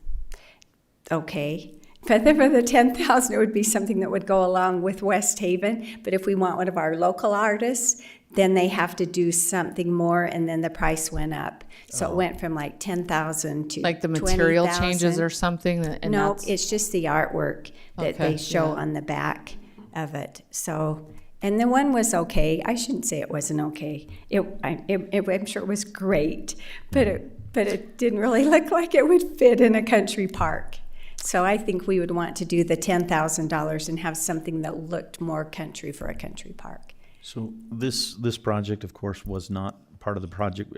Q: okay. But for the 10,000, it would be something that would go along with West Haven. But if we want one of our local artists, then they have to do something more, and then the price went up. So it went from like 10,000 to
C: Like the material
Q: 20,000.
C: changes or something? And
Q: No,
C: that's-
Q: it's just the artwork that
C: Okay,
Q: they show
C: yeah.
Q: on the back of it. So, and the one was okay. I shouldn't say it wasn't okay. I'm sure it was great, but it didn't really look like it would fit in a country park. So I think we would want to do the $10,000 and have something that looked more country for a country park.
M: So this project, of course, was not part of the project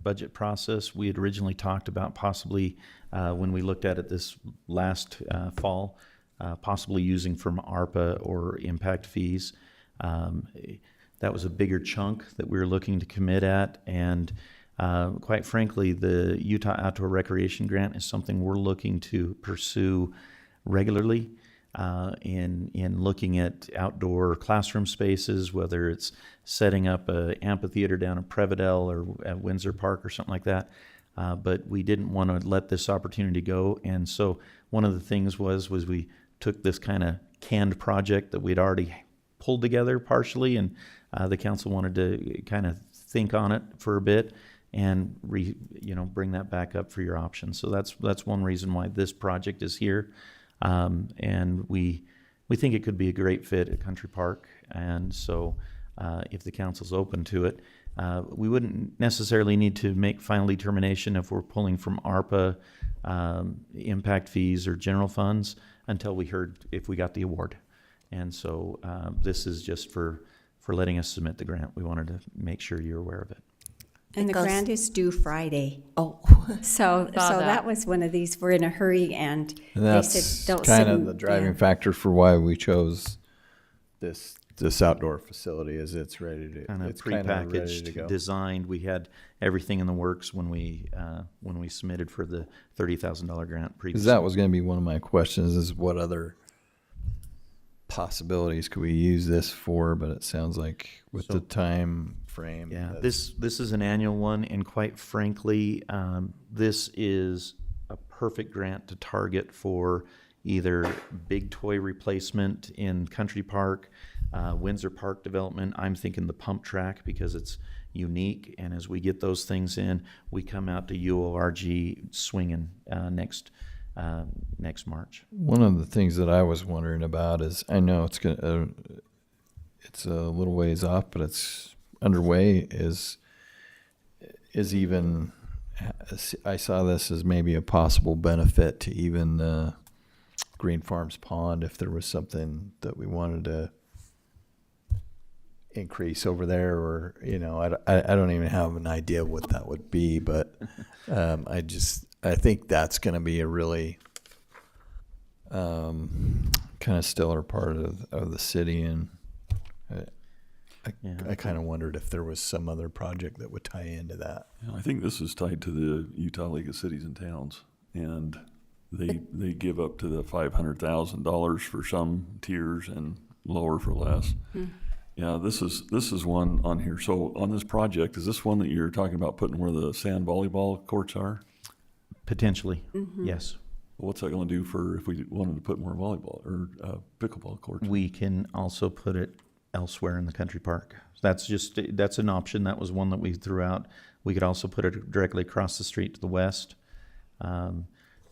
M: budget process. We had originally talked about possibly, when we looked at it this last fall, possibly using from ARPA or impact fees. That was a bigger chunk that we were looking to commit at, and quite frankly, the Utah Outdoor Recreation Grant is something we're looking to pursue regularly. In looking at outdoor classroom spaces, whether it's setting up an amphitheater down at Prevedel or at Windsor Park or something like that. But we didn't want to let this opportunity go. And so one of the things was we took this kind of canned project that we'd already pulled together partially, and the council wanted to kind of think on it for a bit and bring that back up for your options. So that's one reason why this project is here. And we think it could be a great fit at Country Park. And so if the council's open to it, we wouldn't necessarily need to make final determination if we're pulling from ARPA, impact fees, or general funds until we heard if we got the award. And so this is just for letting us submit the grant. We wanted to make sure you're aware of it.
Q: And the grant is due Friday.
E: Oh.
Q: So that was one of these, we're in a hurry, and
F: And
Q: they
F: that's
Q: said, don't
F: kind
Q: send-
F: of the driving
Q: yeah.
F: factor for why we chose this outdoor facility. Is it's ready to
M: Kind of
F: it's kind of ready to
M: prepackaged,
F: go.
M: designed. We had everything in the works when we submitted for the $30,000 grant
F: Because
M: previously.
F: that was going to be one of my questions: is what other possibilities could we use this for? But it sounds like with the time frame.
M: Yeah,
F: that's-
M: this is an annual one, and quite frankly, this is a perfect grant to target for either big toy replacement in Country Park, Windsor Park development. I'm thinking the pump track because it's unique, and as we get those things in, we come out to UORG swinging next March.
F: One of the things that I was wondering about is, I know it's it's a little ways off, but it's underway. Is even, I saw this as maybe a possible benefit to even Green Farms Pond if there was something that we wanted to increase over there, or I don't even have an idea what that would be, but I think that's going to be a really kind of stellar part of the city, and I kind of wondered if there was some other project that would tie into that.
B: Yeah, I think this is tied to the Utah League of Cities and Towns, and they give up to the $500,000 for some tiers and lower for less. Yeah, this is one on here. So on this project, is this one that you're talking about putting where the sand volleyball courts are?
M: Potentially, yes.
B: What's that going to do for if we wanted to put more volleyball or pickleball courts?
M: We can also put it elsewhere in the country park. That's an option. That was one that we threw out. We could also put it directly across the street to the west,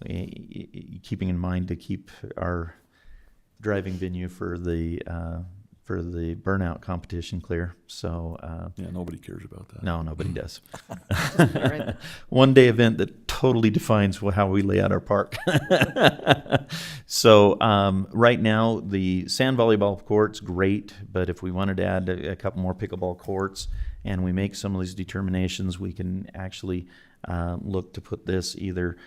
M: keeping in mind to keep our driving venue for the burnout competition clear. So
B: yeah, nobody cares about that.
M: No, nobody does. One day event that totally defines how we lay out our park. So right now the sand volleyball court's great, but if we wanted to add a couple more pickleball courts and we make some of these determinations, we can actually look to put this either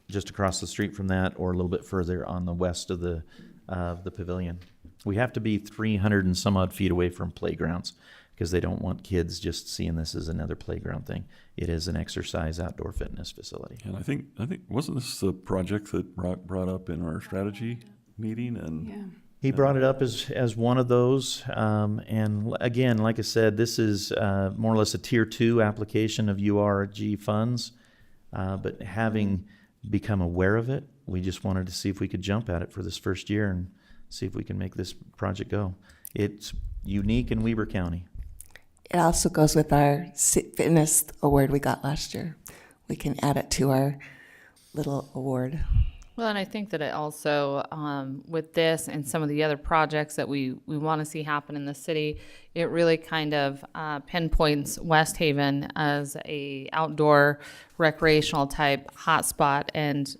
M: just across the street from that or a little bit further on the west of the pavilion. We have to be 300 and some odd feet away from playgrounds because they don't want kids just seeing this as another playground thing. It is an exercise outdoor fitness facility.
B: And I think wasn't this the project that brought up in our strategy meeting? And
M: He brought it up as one of those, and again, like I said, this is more or less a tier 2 application of URG funds, but having become aware of it, we just wanted to see if we could jump at it for this first year and see if we can make this project go. It's unique in Weber County.
E: It also goes with our fitness award we got last year. We can add it to our little award.
C: Well, and I think that it also, with this and some of the other projects that we want to see happen in the city, it really kind of pinpoints West Haven as a outdoor recreational type hotspot and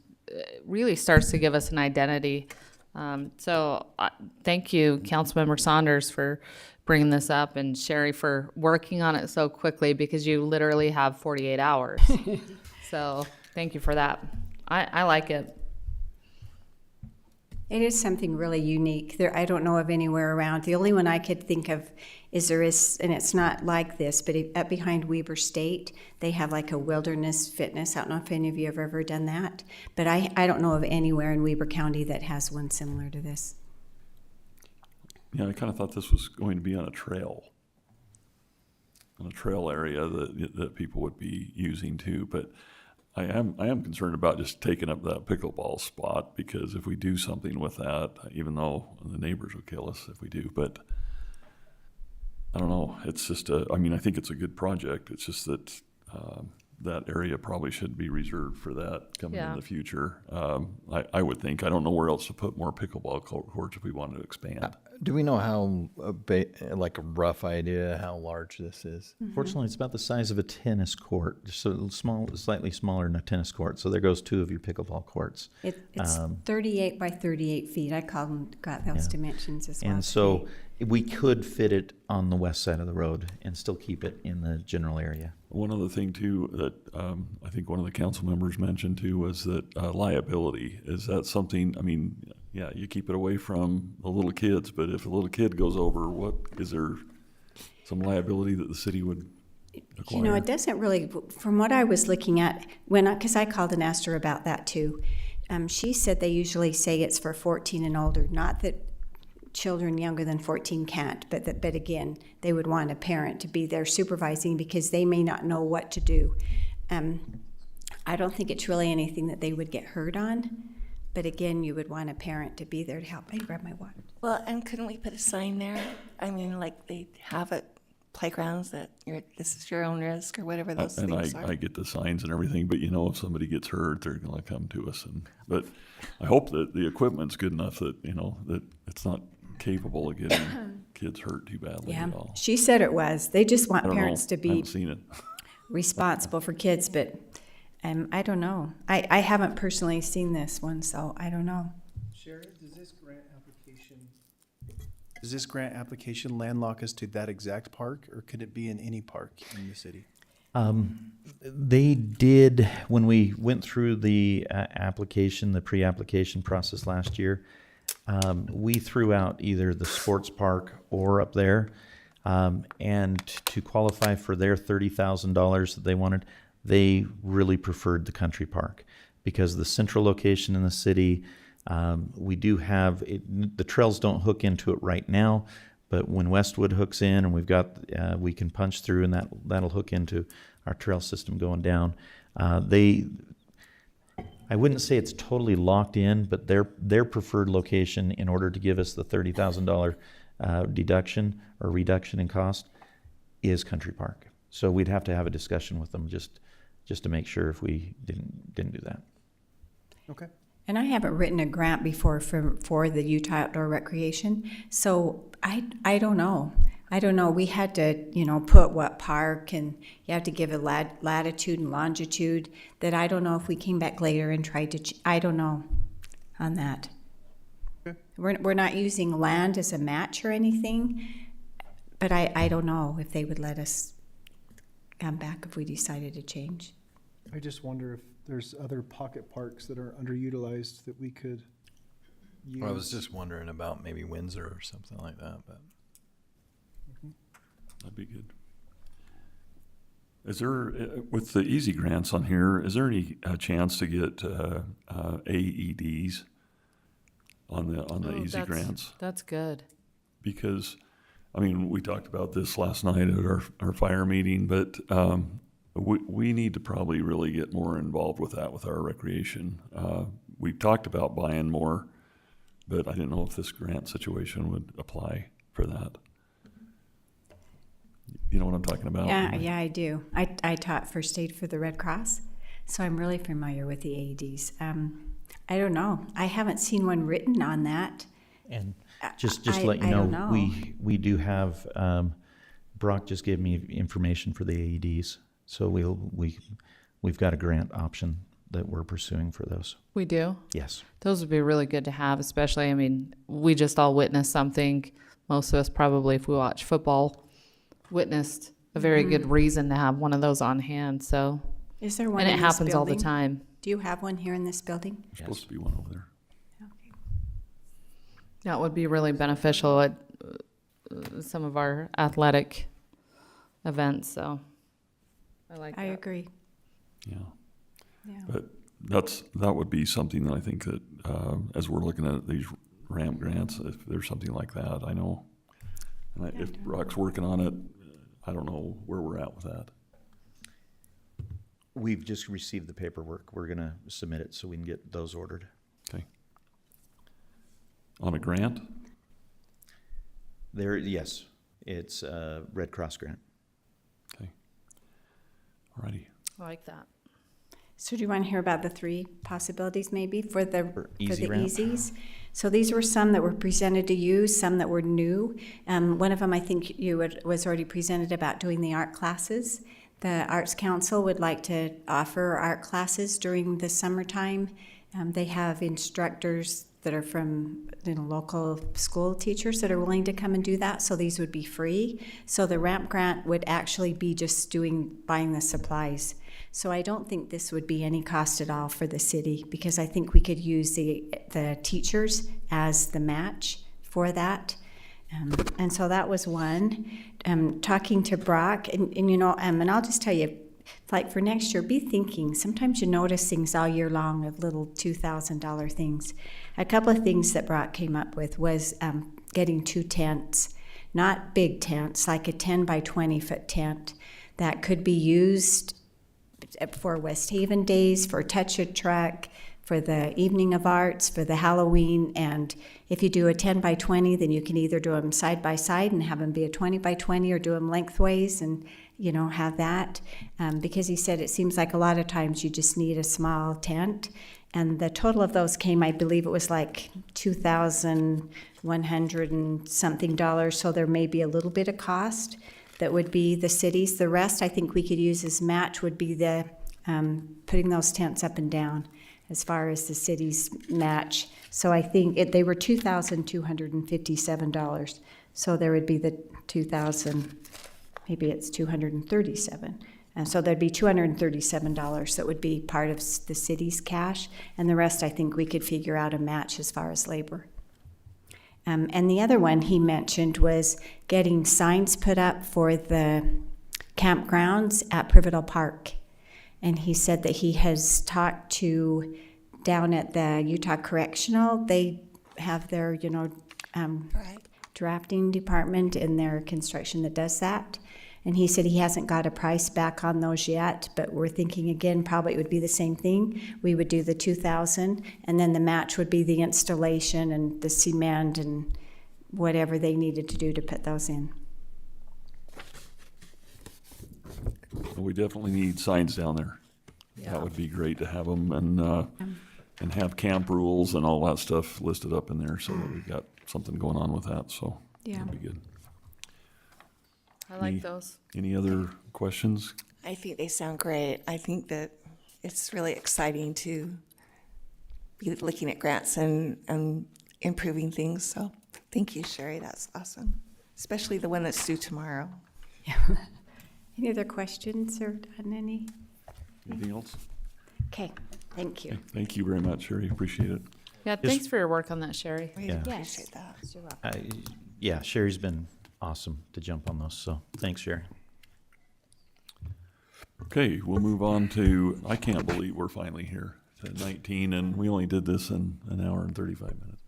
C: really starts to give us an identity. So thank you, Councilmember Saunders, for bringing this up, and Sherry for working on it so quickly, because you literally have 48 hours. So thank you for that. I like it.
Q: It is something really unique. I don't know of anywhere around. The only one I could think of is and it's not like this, but up behind Weber State, they have like a wilderness fitness. I don't know if any of you have ever done that, but I don't know of anywhere in Weber County that has one similar to this.
B: Yeah, I kind of thought this was going to be on a trail area that people would be using too, but I am concerned about just taking up that pickleball spot, because if we do something with that, even though the neighbors will kill us if we do, but I don't know. It's just I think it's a good project. It's just that that area probably should be reserved for that coming in the future. I would think. I don't know where else to put more pickleball courts if we wanted to expand.
F: Do we know how, like a rough idea, how large this is?
M: Fortunately, it's about the size of a tennis court, just a slightly smaller than a tennis court. So there goes 2 of your pickleball courts.
Q: It's 38 by 38 feet. I got those dimensions as well.
M: And so we could fit it on the west side of the road and still keep it in the general area.
B: One other thing too that I think one of the council members mentioned too was that liability. Is that something? I mean, yeah, you keep it away from the little kids, but if a little kid goes over, what is there some liability that the city would acquire?
Q: You know, it doesn't really. From what I was looking at, because I called and asked her about that too, she said they usually say it's for 14 and older. Not that children younger than 14 can't, but again, they would want a parent to be there supervising, because they may not know what to do. I don't think it's really anything that they would get hurt on, but again, you would want a parent to be there to help. I grab my water.
E: Well, and couldn't we put a sign there? I mean, like they have at playgrounds that this is your own risk or whatever those things are.
B: I get the signs and everything, but if somebody gets hurt, they're going to come to us. But I hope that the equipment's good enough that that it's not capable of getting kids hurt too badly at all.
Q: She said it was. They just want parents to
B: I
Q: be
B: haven't seen it.
Q: responsible for kids, but I don't know. I haven't personally seen this one, so I don't know.
L: Sherry, does this grant application landlock us to that exact park, or could it be in any park in the city?
M: They did, when we went through the application, the pre-application process last year, we threw out either the sports park or up there. And to qualify for their $30,000 that they wanted, they really preferred the country park, because the central location in the city, we do have it, the trails don't hook into it right now, but when Westwood hooks in and we've got we can punch through, and that'll hook into our trail system going down. I wouldn't say it's totally locked in, but their preferred location, in order to give us the $30,000 deduction or reduction in cost, is Country Park. So we'd have to have a discussion with them just to make sure if we didn't do that.
L: Okay.
Q: And I haven't written a grant before for the Utah Outdoor Recreation, so I don't know. I don't know. We had to, put what park, and you have to give a latitude and longitude that I don't know if we came back later and tried to, I don't know on that. Okay. We're not using land as a match or anything, but I don't know if they would let us come back if we decided to change.
L: I just wonder if there's other pocket parks that are underutilized that we could use.
F: Well, I was just wondering about maybe Windsor or something like that, but.
B: That'd be good. Is there, with the easy grants on here, is there any chance to get AEDs on the easy grants.
C: That's good.
B: Because, I mean, we talked about this last night at our fire meeting, but we need to probably really get more involved with that with our recreation. We talked about buying more, but I didn't know if this grant situation would apply for that. You know what I'm talking about?
Q: Yeah, I do. I taught first aid for the Red Cross, so I'm really familiar with the AEDs. I don't know. I haven't seen one written on that.
M: And just to let you know, we do have, Brock just gave me information for the AEDs. So we've got a grant option that we're pursuing for those.
C: We do?
M: Yes.
C: Those would be really good to have, especially, I mean, we just all witnessed something. Most of us probably, if we watch football, witnessed a very good reason to have one of those on hand. So,
Q: Is there one
C: and
Q: in
C: it
Q: this
C: happens all the
Q: building?
C: time.
Q: Do you have one here in this building?
B: There's supposed to be one over there.
C: That would be really beneficial at some of our athletic events. So, I like that.
Q: I agree.
B: Yeah.
Q: Yeah.
B: But that would be something that I think that as we're looking at these ramp grants, if there's something like that, I know. And if Brock's working on it, I don't know where we're at with that.
M: We've just received the paperwork. We're going to submit it so we can get those ordered.
B: Okay. On a grant?
M: Yes, it's a Red Cross grant.
B: Okay. Alrighty.
C: I like that.
Q: So do you want to hear about the three possibilities maybe for the
M: easy ramp?
Q: easies? So these were some that were presented to you, some that were new. One of them I think was already presented about doing the art classes. The Arts Council would like to offer art classes during the summertime. They have instructors that are from local school teachers that are willing to come and do that, so these would be free. So the ramp grant would actually be just buying the supplies. So I don't think this would be any cost at all for the city, because I think we could use the teachers as the match for that. And so that was one. Talking to Brock, and I'll just tell you, like for next year, be thinking, sometimes you notice things all year long of little $2,000 things. A couple of things that Brock came up with was getting 2 tents, not big tents, like a 10 by 20 foot tent that could be used for West Haven Days, for Touch a Truck, for the Evening of Arts, for the Halloween. And if you do a 10 by 20, then you can either do them side by side and have them be a 20 by 20, or do them lengthways and have that. Because he said it seems like a lot of times you just need a small tent. And the total of those came, I believe it was like $2,100 and something. So there may be a little bit of cost that would be the city's. The rest I think we could use as match would be the putting those tents up and down as far as the city's match. So I think they were $2,257. So there would be the 2,000, maybe it's 237. And so there'd be $237 that would be part of the city's cash, and the rest I think we could figure out a match as far as labor. And the other one he mentioned was getting signs put up for the campgrounds at Privital Park. And he said that he has talked to down at the Utah Correctional. They have their, drafting department in their construction that does that. And he said he hasn't got a price back on those yet, but we're thinking again, probably it would be the same thing. We would do the 2,000, and then the match would be the installation and the cement and whatever they needed to do to put those in.
B: We definitely need signs down there.
C: Yeah.
B: That would be great to have them, and have camp rules and all that stuff listed up in there, so that we've got something going on with that. So that'd be good.
C: I like those.
B: Any other questions?
E: I think they sound great. I think that it's really exciting to be looking at grants and improving things. So thank you, Sherry. That's awesome. Especially the one that's due tomorrow.
Q: Any other questions or done any?
B: Anything else?
Q: Okay, thank you.
B: Okay, thank you very much, Sherry. Appreciate it.
C: Yeah, thanks for your work on that, Sherry.
E: We appreciate that.
Q: You're welcome.
M: Yeah, Sherry's been awesome to jump on those, so thanks, Sherry.
B: Okay, we'll move on to, I can't believe we're finally here to 19, and we only did this in an hour and 35 minutes.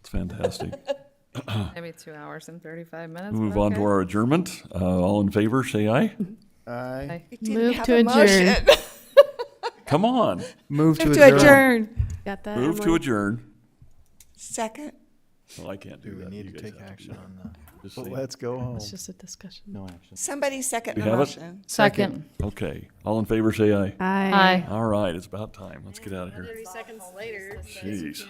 B: It's fantastic.
C: Maybe 2 hours and 35 minutes.
B: Move
C: but
B: on to
C: okay.
B: our adjournment. All in favor, say aye.
L: Aye.
N: Move to adjourn.
B: Come on.
L: Move to
E: To
L: adjourn.
E: adjourn.
N: Got that?
B: Move to
N: Emily?
B: adjourn.
E: Second.
B: Well, I can't do
F: Do we
B: that.
F: need
B: You
F: to
B: guys
F: take
B: have to
F: action
B: do
F: on
B: that. Just
L: Well,
B: say-
L: let's go home.
N: It's just a discussion.
M: No action.
E: Somebody second
B: We
E: the
B: have it?
E: motion.
C: Second.
B: Okay. All in favor, say aye.
N: Aye.
C: Aye.
B: All right. It's about time. Let's get out of here.
I: 30 seconds later.
B: Jeez.